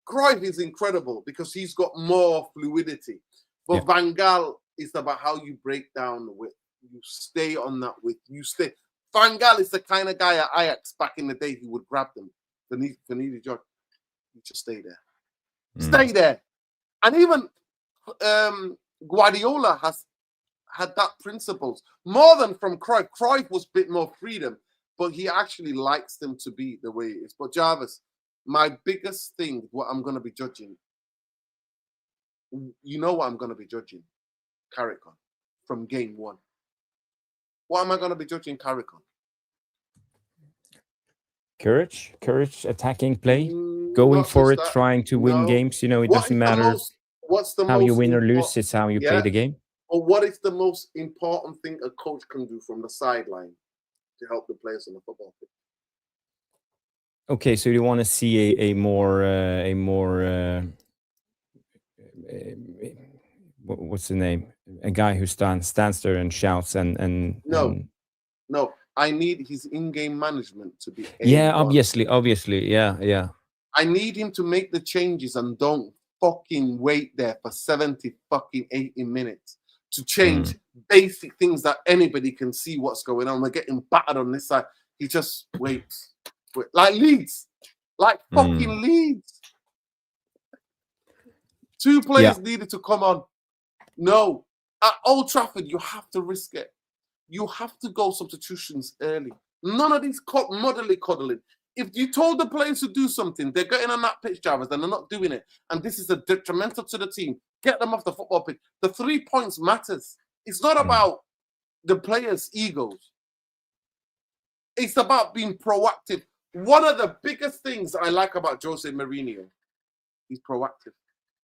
Cruyff is incredible because he's got more fluidity. But Van Gaal is about how you break down the width. You stay on that width. You stay. Van Gaal is the kind of guy at Ajax back in the day who would grab them. Vanidi George, you just stay there. Stay there. And even Guardiola has had that principles more than from Cruyff. Cruyff was a bit more freedom, but he actually likes them to be the way it is. But Jarvis, my biggest thing, what I'm going to be judging, you know what I'm going to be judging? Carrick on from game one. What am I going to be judging Carrick on? Courage, attacking play, going for it, trying to win games. You know, it doesn't matter how you win or lose, it's how you play the game. Or what is the most important thing a coach can do from the sideline to help the players on the football pitch? Okay, so you want to see a more what's the name? A guy who stands there and shouts and no. I need his in-game management to be obviously, yeah. I need him to make the changes and don't fucking wait there for 70 fucking 80 minutes to change basic things that anybody can see what's going on. We're getting battered on this side. He just waits. Like Leeds. Like fucking Leeds. 2 players needed to come on. No. At Old Trafford, you have to risk it. You have to go substitutions early. None of these cuddling. If you told the players to do something, they're getting on that pitch, Jarvis, and they're not doing it. And this is a detrimental to the team. Get them off the football pitch. The 3 points matters. It's not about the players' egos. It's about being proactive. One of the biggest things I like about Jose Mourinho, he's proactive.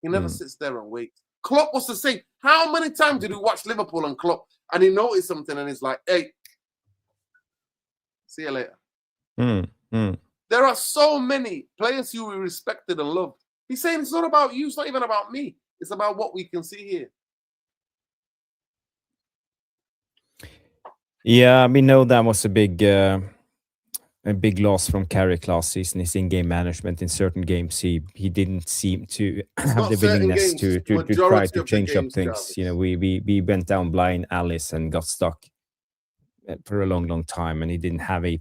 He never sits there and waits. Klopp was the same. How many times did we watch Liverpool and Klopp and he noticed something and he's like, hey, see you later. There are so many players who we respected and loved. He's saying it's not about you. It's not even about me. It's about what we can see here. Yeah, we know that was a big loss from Carrick last season. His in-game management in certain games, he didn't seem to have the willingness to try to change up things. Jarvis. You know, we went down blind alleys and got stuck for a long time, and he didn't have a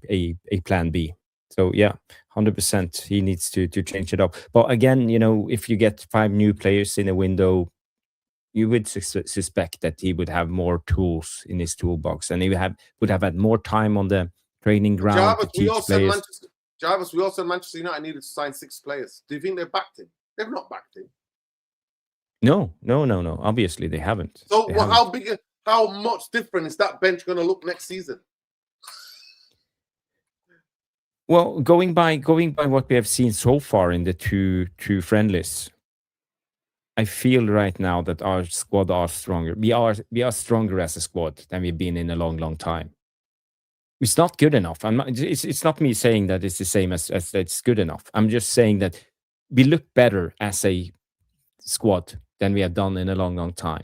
plan B. So yeah, 100%, he needs to change it up. But again, you know, if you get 5 new players in a window, you would suspect that he would have more tools in his toolbox, and he would have had more time on the training ground. Jarvis, we all said Manchester United needed to sign 6 players. Do you think they backed him? They've not backed him. No. Obviously, they haven't. So how much different is that bench going to look next season? Well, going by what we have seen so far in the two friendlies, I feel right now that our squad are stronger. We are stronger as a squad than we've been in a long time. It's not good enough. It's not me saying that it's the same as it's good enough. I'm just saying that we look better as a squad than we have done in a long time.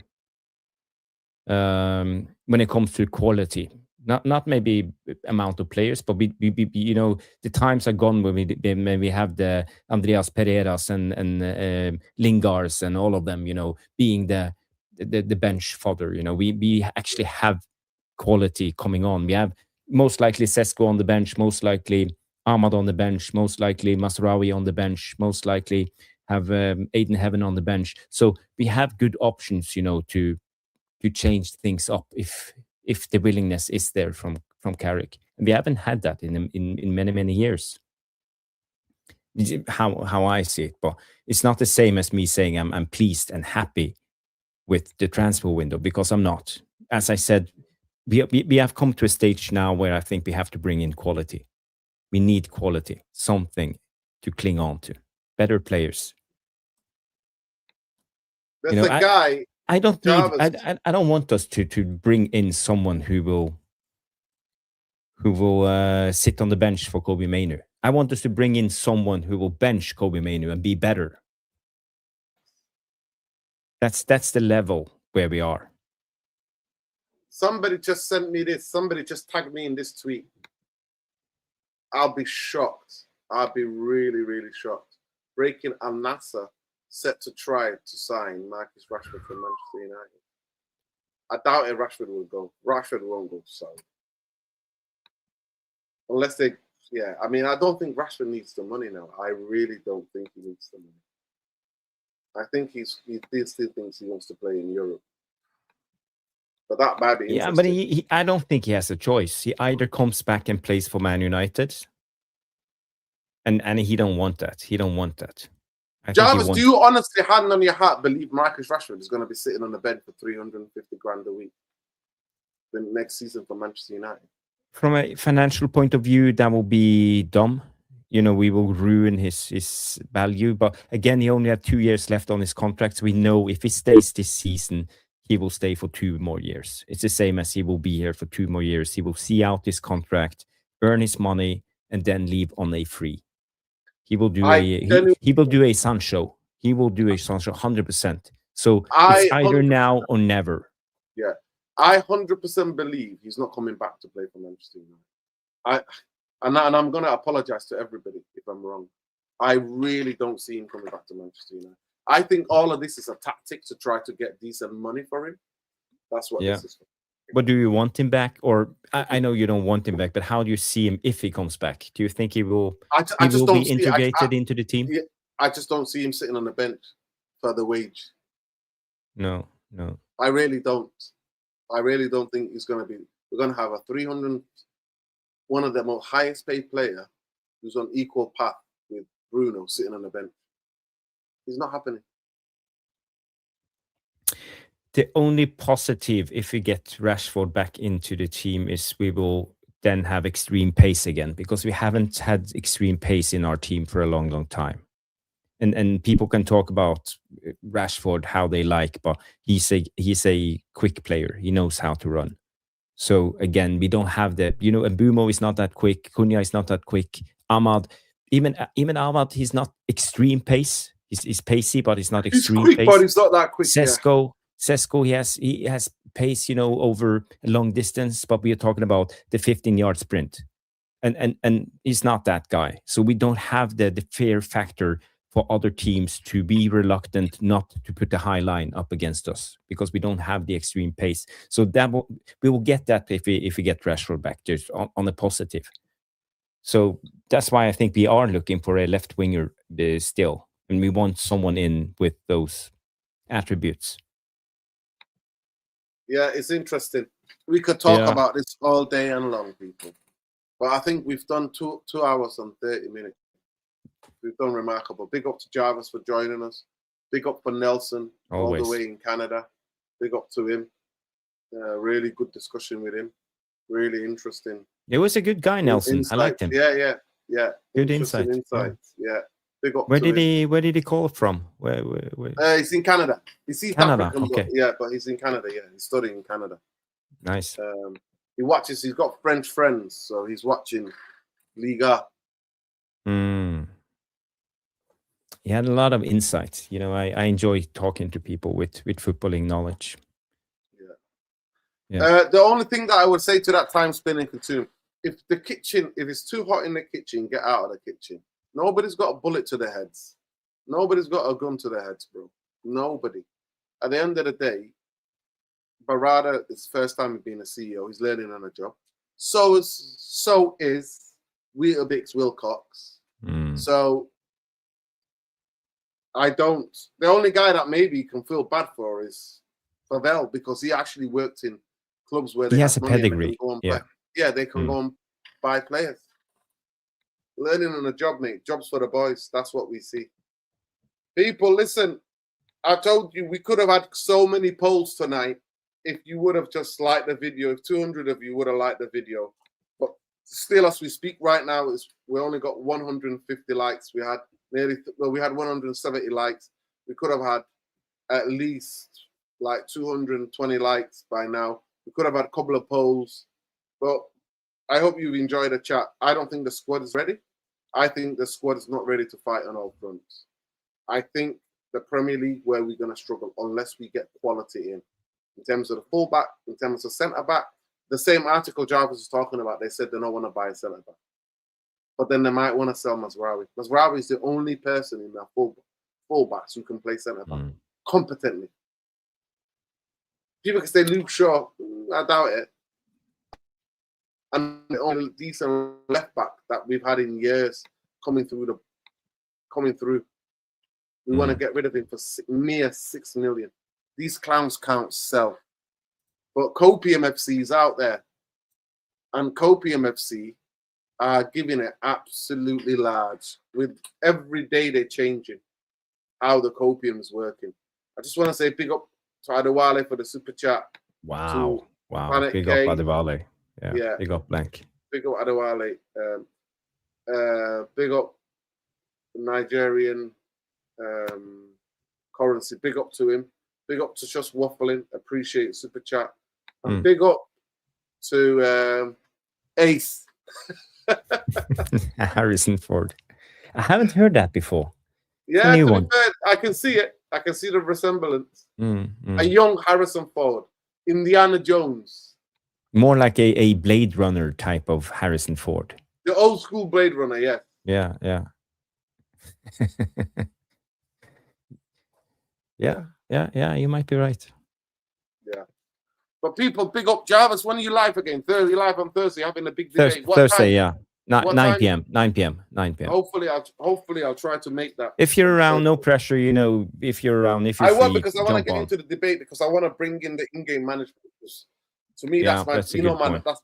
When it comes to quality, not maybe amount of players, but we you know, the times are gone when we have the Andreas Pereiras and Lingars and all of them, you know, being the bench fodder. You know, we actually have quality coming on. We have most likely Sesko on the bench, most likely Ahmad on the bench, most likely Masraoui on the bench, most likely have Aiden Heaven on the bench. So we have good options, you know, to change things up if the willingness is there from Carrick. And we haven't had that in many years. How I see it, but it's not the same as me saying I'm pleased and happy with the transfer window, because I'm not. As I said, we have come to a stage now where I think we have to bring in quality. We need quality, something to cling on to, better players. There's a guy. I don't want us to bring in someone who will sit on the bench for Kobbie Mainoo. I want us to bring in someone who will bench Kobbie Mainoo and be better. That's the level where we are. Somebody just sent me this. Somebody just tagged me in this tweet. I'll be shocked. I'll be really shocked. Breaking Al Nassr set to try to sign Marcus Rashford from Manchester United. I doubt it. Rashford will go. Rashford won't go. So unless they, yeah. I mean, I don't think Rashford needs the money now. I really don't think he needs the money. I think he still thinks he wants to play in Europe. But that might be interesting. Yeah, but I don't think he has a choice. He either comes back and plays for Man United, And he don't want that. He don't want that. I think he Jarvis, wants... do you honestly, hand on your heart, believe Marcus Rashford is going to be sitting on the bed for 350 grand a week the next season for Manchester United? From a financial point of view, that will be dumb. You know, we will ruin his value. But again, he only had 2 years left on his contract. So we know if he stays this season, he will stay for 2 more years. It's the same as he will be here for 2 more years. He will see out his contract, earn his money, and then leave on a free. He will do he will do a Sancho. He will do a Sancho 100%. So it's either now or never. Yeah, I 100% believe he's not coming back to play for Manchester United. And I'm going to apologize to everybody if I'm wrong. I really don't see him coming back to Manchester United. I think all of this is a tactic to try to get decent money for him. That's what this is for. But do you want him back? Or I know you don't want him back, but how do you see him if he comes back? Do you think he will, be integrated into the team? Yeah, I just don't see him sitting on the bench for the wage. No. I really don't. I really don't think he's going to be. We're going to have a 300, one of the most highest paid player who's on equal path with Bruno sitting on the bench. It's not happening. The only positive, if we get Rashford back into the team, is we will then have extreme pace again, because we haven't had extreme pace in our team for a long, long time. And people can talk about Rashford how they like, but he's a quick player. He knows how to run. So again, we don't have that. You know, Mbumo is not that quick. Cunha is not that quick. Ahmad, even Ahmad, he's not extreme pace. He's pacey, but he's not extreme quick, pace. but he's not that quick. Sesko, he has pace, you know, over a long distance, but we are talking about the 15-yard sprint, and he's not that guy. So we don't have the fear factor for other teams to be reluctant not to put the high line up against us, because we don't have the extreme pace. So we will get that if we get Rashford back, just on a positive. So that's why I think we are looking for a left winger still, and we want someone in with those attributes. Yeah, it's interesting. We could talk about this all day and long, people. But I think we've done 2 hours and 30 minutes. We've done remarkable. Big up to Jarvis for joining us. Big up for Nelson, all the way in Canada. Big up to him. Really good discussion with him. Really interesting. It was a good guy, Nelson. I liked him. Yeah. Good insights. Yeah. Big up where to him. Where did he call from? Where? He's in Canada. He's East Canada. African, okay. But he's in Canada. Yeah, he's studying in Canada. Nice. He watches. He's got French friends, so he's watching Liga. He had a lot of insights. You know, I enjoy talking to people with footballing knowledge. Yeah. The only thing that I would say to that time spending consume, if it's too hot in the kitchen, get out of the kitchen. Nobody's got a bullet to their heads. Nobody's got a gun to their heads, bro. Nobody. At the end of the day, Barada is first time being a CEO. He's learning on a job. So is Weetabix Wilcox. So the only guy that maybe you can feel bad for is Pavel, because he actually worked in clubs where he has a pedigree. They can go and buy players. Learning on a job, mate. Jobs for the boys. That's what we see. People, listen. I told you we could have had so many polls tonight if you would have just liked the video. If 200 of you would have liked the video. But still, as we speak right now, we only got 150 likes. We had we had 170 likes. We could have had at least like 220 likes by now. We could have had a couple of polls. But I hope you've enjoyed the chat. I don't think the squad is ready. I think the squad is not ready to fight on all fronts. I think the Premier League, where we're going to struggle unless we get quality in terms of the fullback, in terms of centre-back. The same article Jarvis was talking about, they said they don't want to buy a centre-back. But then they might want to sell Mazraoui. Mazraoui is the only person in their fullbacks who can play centre-back competently. People can say Luke Shaw, I doubt it. And the only decent left back that we've had in years coming through. We want to get rid of him for mere 6 million. These clowns can't sell. But Copium FC is out there. And Copium FC are giving it absolutely large. With every day they're changing how the copium is working. I just want to say big up to Adewale for the super chat. Wow. Wow. Planet Big K. up Adewale. Yeah. Yeah. Big up Blank. Big up Adewale. Big up Nigerian currency. Big up to him. Big up to Just Waffling. Appreciate super chat. And big up to Ace. Harrison Ford. I haven't heard that before. Yeah, to be fair, I can see it. I can see the resemblance. A young Harrison Ford. Indiana Jones. More like a Blade Runner type of Harrison Ford. The old school Blade Runner, yeah. Yeah, yeah. yeah, you might be right. Yeah. But people, big up Jarvis. When are you live again? Thursday, live on Thursday, having a big debate. Thursday, yeah. 9 p.m. 9 p.m. 9 p.m. Hopefully I'll try to make that. If you're around, no pressure, you know, if you're around, if you're free, I want, because I want to get into the debate, because I want to bring in the in-game management. Because to me, that's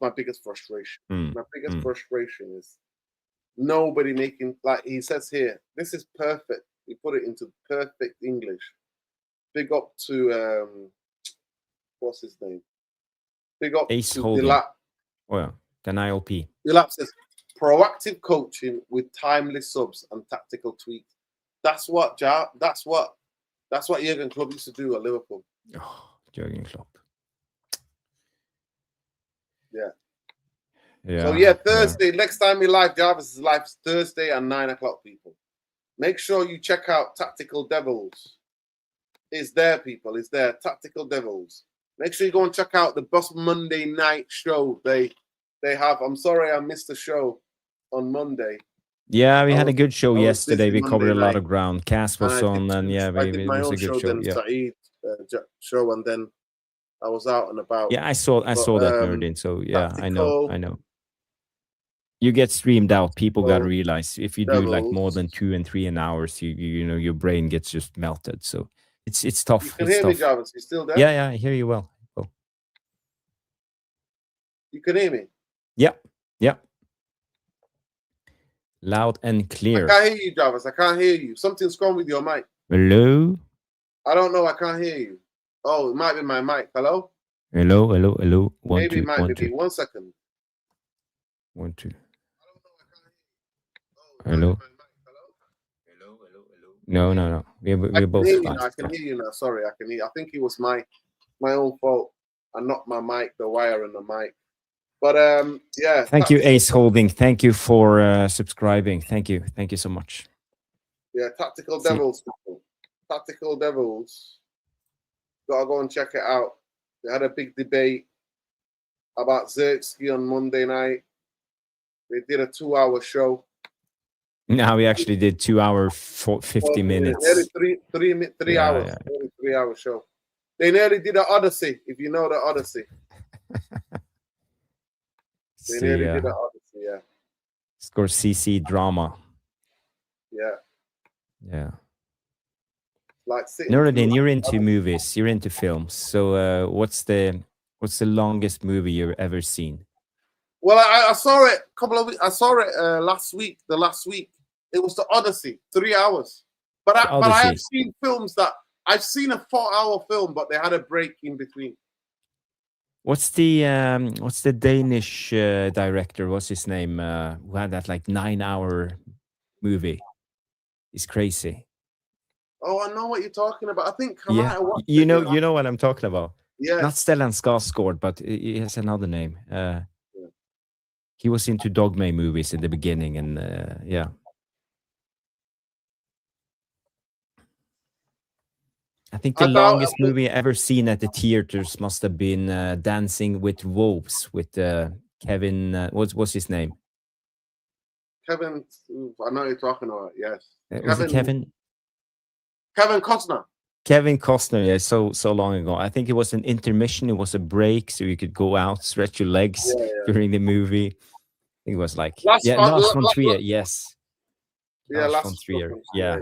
my biggest frustration. My biggest frustration is nobody making, like he says here, this is perfect. He put it into perfect English. Big up to what's his name? Big up Ace to Holding. Dilap. Oh yeah, then ILP. Dilap says proactive coaching with timely subs and tactical tweaks. That's what Jurgen Klopp used to do at Liverpool. Oh, Jurgen Klopp. Yeah. Yeah. So yeah, Thursday. Next time we live, Jarvis is live Thursday at 9 o'clock. People, make sure you check out Tactical Devils. It's there, people. It's there. Tactical Devils. Make sure you go and check out the Boss Monday night show. They have. I'm sorry I missed the show on Monday. Yeah, we had a good show yesterday. We covered a lot night. of ground. Cass was on, and yeah, I did my it was own a good show. show. Then Yeah. Saeed show, and then I was out and about. Yeah, I saw that Nerdin. So yeah, I know. You get streamed out. People got to realize if you do like more than 2 and 3 hours, you know your brain gets just melted. So it's tough. You can hear me, Jarvis. You still there? Yeah, I hear you well. Oh. You can hear me? Yeah. Loud and clear. I can't hear you, Jarvis. I can't hear you. Something's wrong with your mic. Hello? I don't know. I can't hear you. Oh, it might be my mic. Hello? Hello. One, Maybe two, it might one, be. two. 1 second. 1, 2. Hello? No. We're both fine. I can hear you now. Sorry, I can hear. I think it was my own fault. I knocked my mic, the wire in the mic. But yeah. Thank you, Ace Holding. Thank you for subscribing. Thank you so much. Yeah, Tactical Devils. Tactical Devils. Gotta go and check it out. They had a big debate about Zirkzee on Monday night. They did a 2-hour show. Now we actually did 2 hours 50 minutes. Nearly three hours. Yeah. Nearly 3-hour show. They nearly did the Odyssey, if you know the Odyssey. They nearly did the Odyssey, yeah. Scorsese drama. Yeah. Like Nuruddin, you're into movies, you're into films. So what's the longest movie you've ever seen? Well, I saw it a couple of weeks. I saw it last week. The last week, it was the Odyssey, 3 hours. But I have seen films that I've seen a 4-hour film, but they had a break in between. What's the Danish director? What's his name? Who had that like 9-hour movie? It's crazy. Oh, I know what you're talking about. I think you know what I'm talking about. Yeah, not Stellan Skarsgård, but he has another name. He was into Dogma movies in the beginning, and yeah. I think the longest movie I ever seen at the theaters must have been Dancing with Wolves with Kevin. What's his name? Kevin. I know you're talking about. Yes. Was it Kevin? Kevin Costner. Kevin Costner. Yeah, so long ago. I think it was an intermission. It was a break, so you could go out, stretch your legs during the movie. I think it was like Lars von Trier. Yes. Yeah, Lars von Trier. Yeah.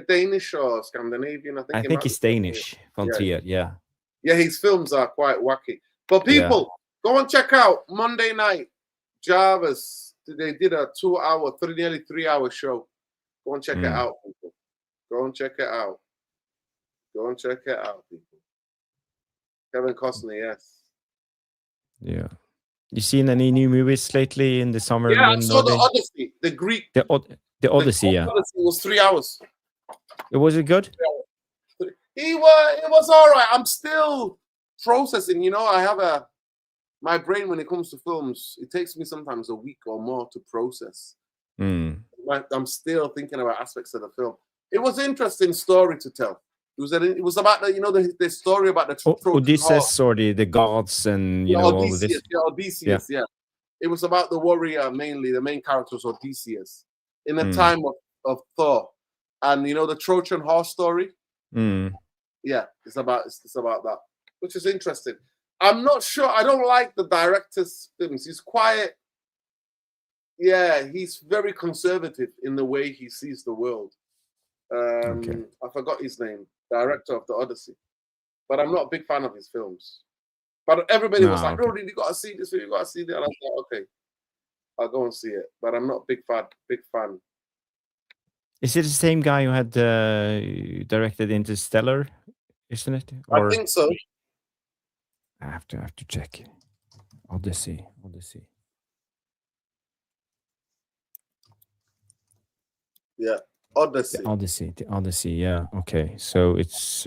Danish or Scandinavian? I think he's Danish. Von Trier. Yeah. Yeah, his films are quite wacky. But people, go and check out Monday night. Jarvis, they did a 2-hour, nearly 3-hour show. Go and check it out, people. Go and check it out. Go and check it out, people. Kevin Costner, yes. Yeah. You seen any new movies lately in the summer? Yeah, I saw the Odyssey, the Greek. The Odyssey, yeah. Odyssey was 3 hours. Was it good? It was all right. I'm still processing. You know, I have my brain when it comes to films. It takes me sometimes a week or more to process. I'm still thinking about aspects of the film. It was an interesting story to tell. It was about the story about the Odysseus or the gods and all of this. Odysseus, yeah. It was about the warrior mainly. The main character was Odysseus in the time of Thor, and the Trojan horse story. Yeah, it's about that, which is interesting. I'm not sure. I don't like the director's films. He's quiet. Yeah, he's very conservative in the way he sees the world. I forgot his name. Director of the Odyssey, but I'm not a big fan of his films. But everybody was like, "No, you got to see this. You got to see that." And I was like, "Okay, I'll go and see it." But I'm not a big fan. Is it the same guy who had directed Interstellar? Isn't it? Or... I think so. I have to check. Odyssey. Yeah. The Odyssey, yeah. Okay, so it's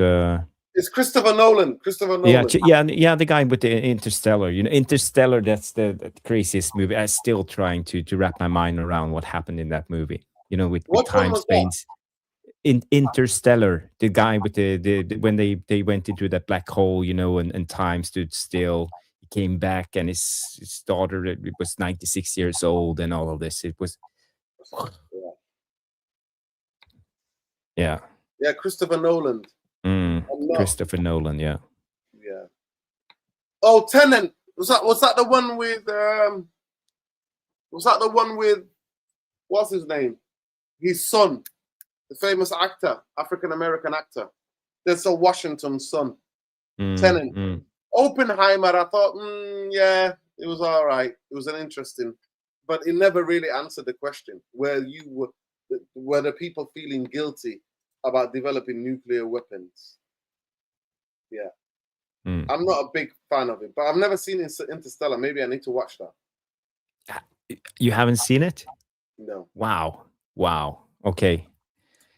Christopher Nolan. Yeah, the guy with the Interstellar. Interstellar. That's the craziest movie. I'm still trying to wrap my mind around what happened in that movie. With time spans. In Interstellar, the guy with the when they went into that black hole, and time stood still. He came back, and his daughter was 96 years old, and all of this. It was. Yeah. Yeah, Christopher Nolan. Christopher Nolan, yeah. Yeah. Oh, Tenet. Was that the one with what's his name? His son, the famous actor, African American actor. Denzel Washington's son. Tenet. Oppenheimer, I thought, yeah, it was all right. It was an interesting, but it never really answered the question were the people feeling guilty about developing nuclear weapons. Yeah. I'm not a big fan of it, but I've never seen Interstellar. Maybe I need to watch that. You haven't seen it? No. Wow. Okay.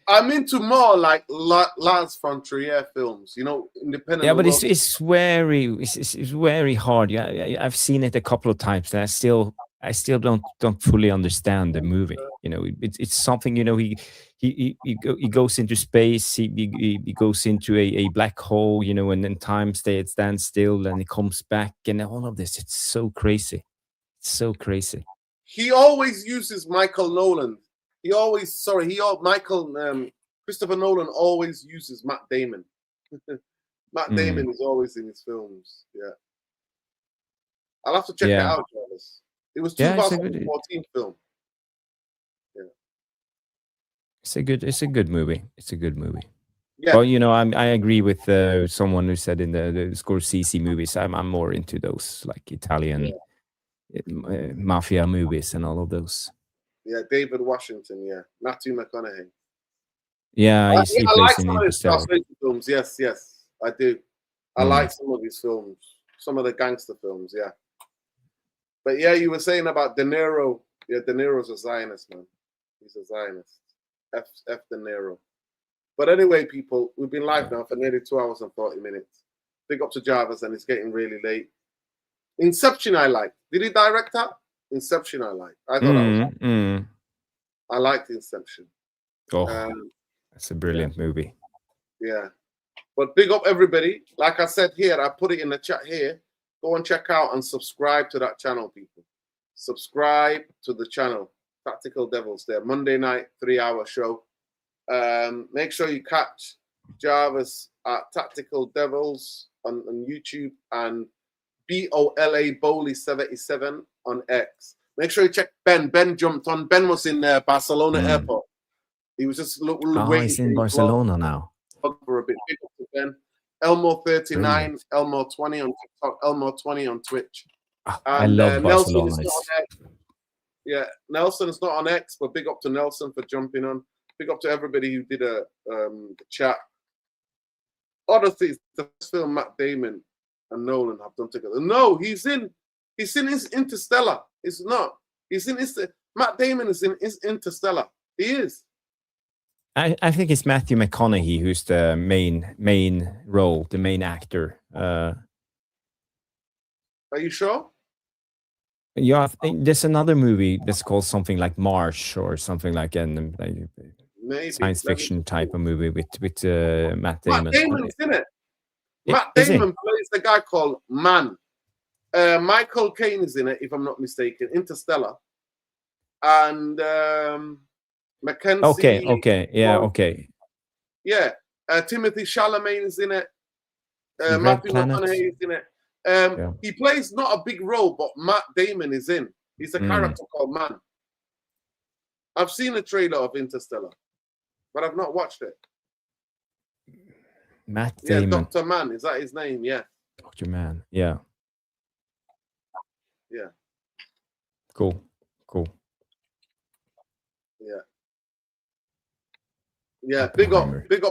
I'm into more like Lars von Trier films, independent. Yeah, but it's very hard. Yeah, I've seen it a couple of times, and I still don't fully understand the movie. It's something. He goes into space. He goes into a black hole. And then time stands still, and he comes back, and all of this. It's so crazy. He always uses Michael Nolan. Christopher Nolan always uses Matt Damon. Matt Damon is always in his films. Yeah. I'll have to check it out, Travis. It was 2014 film. Yeah. It's a good movie. Yeah. Well, I agree with someone who said in the Scorsese movies, I'm more into those like Italian mafia movies and all of those. Yeah, David Washington. Yeah, Matthew McConaughey. Yeah, he I plays like in some of his Interstellar. films. Yes, I do. I like some of his films, some of the gangster films. Yeah, but yeah, you were saying about De Niro. Yeah, De Niro's a Zionist, man. He's a Zionist. F De Niro. But anyway, people, we've been live now for nearly 2 hours and 40 minutes. Big up to Jarvis, and it's getting really late. Inception, I like. Did he direct that? Inception, I like. I thought that was. I liked Inception. That's a brilliant movie. Yeah. But big up everybody. Like I said here, I put it in the chat here. Go and check out and subscribe to that channel, people. Subscribe to the channel. Tactical Devils there. Monday night, 3-hour show. Make sure you catch Jarvis at Tactical Devils on YouTube and BOLA Bowley 77 on X. Make sure you check Ben. Ben jumped on. Ben was in Barcelona airport. He was just waiting. He's in Barcelona now. For a bit. Big up to Ben. Elmo39, Elmo20 on TikTok, Elmo20 on Twitch. I love Barcelona. Yeah, Nelson is not on X, but big up to Nelson for jumping on. Big up to everybody who did the chat. Other things, the first film Matt Damon and Nolan have done together. No, he's in Interstellar. It's not. Matt Damon is in Interstellar. He is. I think it's Matthew McConaughey who's the main role, the main actor. Are you sure? Yeah, I think there's another movie that's called something like Marsh or something like Maybe. science fiction type of movie with Matt Damon. Matt Damon's in it. Yeah, Matt Damon plays the guy called Man. Michael Caine is in it, if I'm not mistaken. Interstellar. And Mackenzie. Okay. Yeah, okay. Yeah. Timothy Chalamet is in it. Red Matthew Planet. McConaughey is in it. Yeah. He plays not a big role, but Matt Damon is in. He's a character called Man. I've seen a trailer of Interstellar, but I've not watched it. Matt Damon. Yeah, Dr. Man, is that his name? Yeah. Dr. Man. Yeah. Yeah. Cool. Yeah. Yeah, big up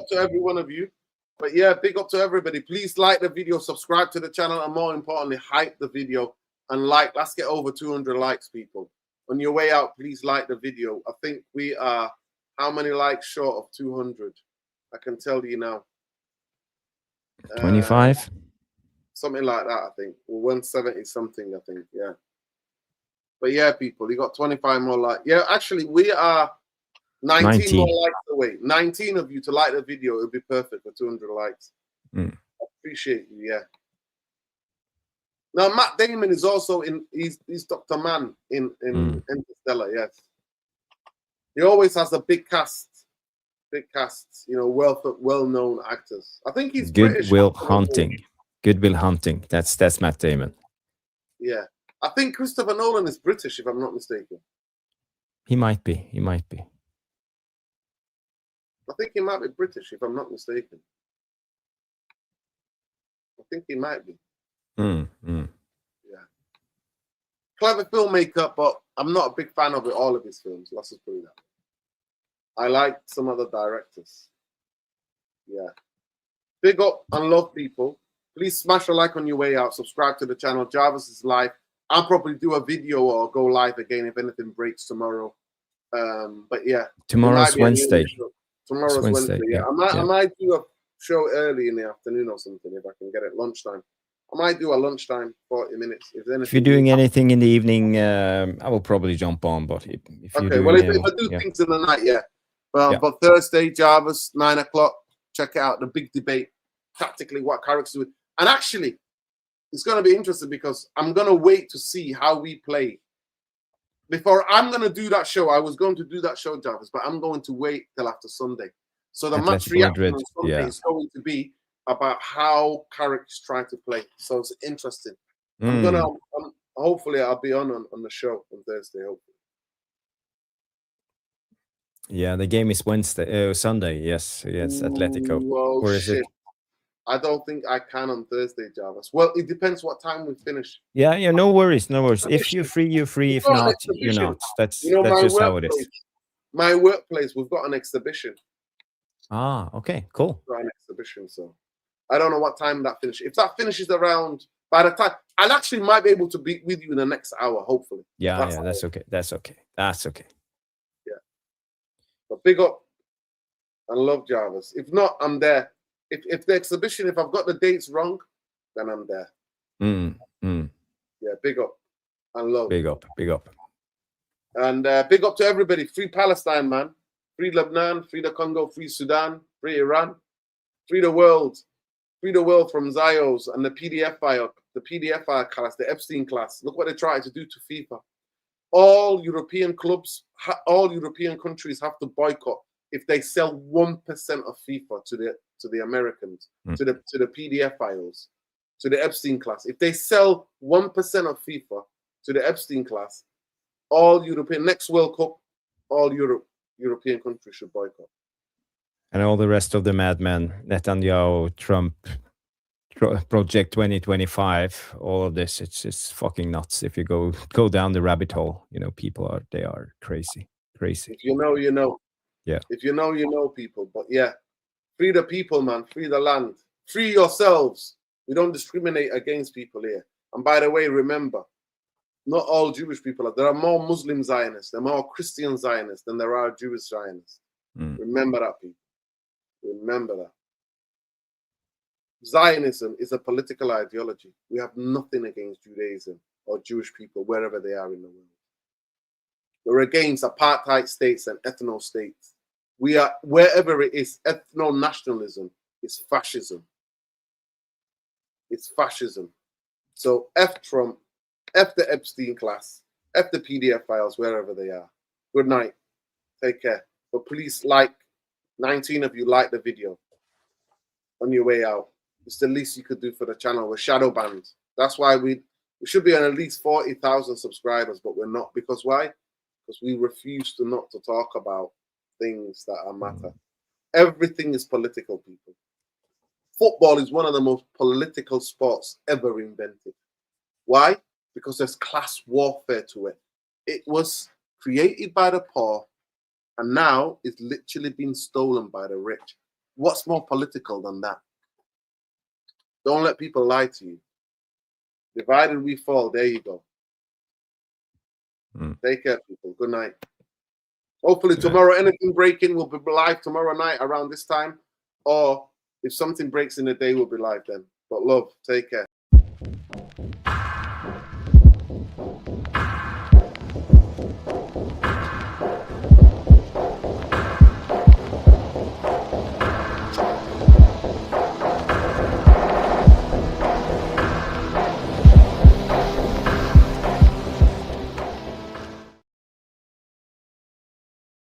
to every one of you. But yeah, big up to everybody. Please like the video, subscribe to the channel, and more importantly, hype the video and like. Let's get over 200 likes, people. On your way out, please like the video. I think we are how many likes short of 200? I can tell you now. 25? Something like that, I think. Or 170 something, I think. Yeah. But yeah, people, you got 25 more likes. Yeah, actually, we are 19 more likes away. 19 of you to like the video. It would be perfect for 200 likes. I appreciate you, yeah. Now, Matt Damon is also he's Dr. Man in Interstellar, yes. He always has a big cast, you know, well-known actors. I think he's Good Will Hunting. Good Will Hunting. That's Matt Damon. Yeah. I think Christopher Nolan is British, if I'm not mistaken. He might be. I think he might be British, if I'm not mistaken. I think he might be. Yeah. Clever filmmaker, but I'm not a big fan of all of his films. Let's just put it that way. I like some other directors. Yeah. Big up and love, people. Please smash a like on your way out. Subscribe to the channel. Jarvis is live. I'll probably do a video or go live again if anything breaks tomorrow. But yeah. Tomorrow's Wednesday. Tomorrow's Wednesday. Yeah. I might do a show early in the afternoon or something if I can get it lunchtime. I might do a lunchtime 40 minutes. If you're doing anything in the evening, I will probably jump on. But if you if I do things in the night, yeah. But Thursday, Jarvis, 9 o'clock. Check it out. The big debate. Tactically, what characters do. And actually, it's going to be interesting because I'm going to wait to see how we play. Before I'm going to do that show, I was going to do that show, Jarvis, but I'm going to wait till after Sunday. So the match reaction on Sunday is going to be about how characters try to play. So it's interesting. Hopefully I'll be on the show on Thursday, hopefully. Yeah, the game is Sunday, yes. It's Atletico. Or is it? I don't think I can on Thursday, Jarvis. Well, it depends what time we finish. Yeah, no worries. If you're free, you're free. If not, you're not. That's just how it is. My workplace, we've got an exhibition. Ah, okay, cool. We've got an exhibition, so I don't know what time that finishes. If that finishes around, by the time, I actually might be able to be with you in the next hour, hopefully. That's okay. That's okay. Yeah. But big up and love Jarvis. If not, I'm there. If the exhibition, if I've got the dates wrong, then I'm there. Yeah, big up and love. Big up. And big up to everybody. Free Palestine, man. Free Lebanon, free the Congo, free Sudan, free Iran, free the world. Free the world from Zios and the PDF file class, the Epstein class. Look what they tried to do to FIFA. All European clubs, all European countries have to boycott if they sell 1% of FIFA to the Americans, to the PDF files, to the Epstein class. If they sell 1% of FIFA to the Epstein class, all European next World Cup, all European countries should boycott. And all the rest of the madmen, Netanyahu, Trump, Project 2025, all of this, it's fucking nuts. If you go down the rabbit hole, you know, they are crazy. If you know, you know. Yeah. If you know, you know, people. But yeah, free the people, man. Free the land. Free yourselves. We don't discriminate against people here. And by the way, remember, not all Jewish people are. There are more Muslim Zionists, there are more Christian Zionists than there are Jewish Zionists. Remember that, people. Remember that. Zionism is a political ideology. We have nothing against Judaism or Jewish people wherever they are in the world. We're against apartheid states and ethno states. We are, wherever it is, ethno-nationalism is fascism. It's fascism. So F Trump, F the Epstein class, F the PDF files, wherever they are. Good night. Take care. But please 19 of you like the video on your way out. It's the least you could do for the channel. We're shadow banned. That's why we should be on at least 40,000 subscribers, but we're not. Because why? Because we refuse to not to talk about things that are matter. Everything is political, people. Football is one of the most political sports ever invented. Why? Because there's class warfare to it. It was created by the poor, and now it's literally been stolen by the rich. What's more political than that? Don't let people lie to you. Divided we fall. There you go. Take care, people. Good night. Hopefully tomorrow, anything breaking will be live tomorrow night around this time. Or if something breaks in the day, we'll be live then. But love, take care.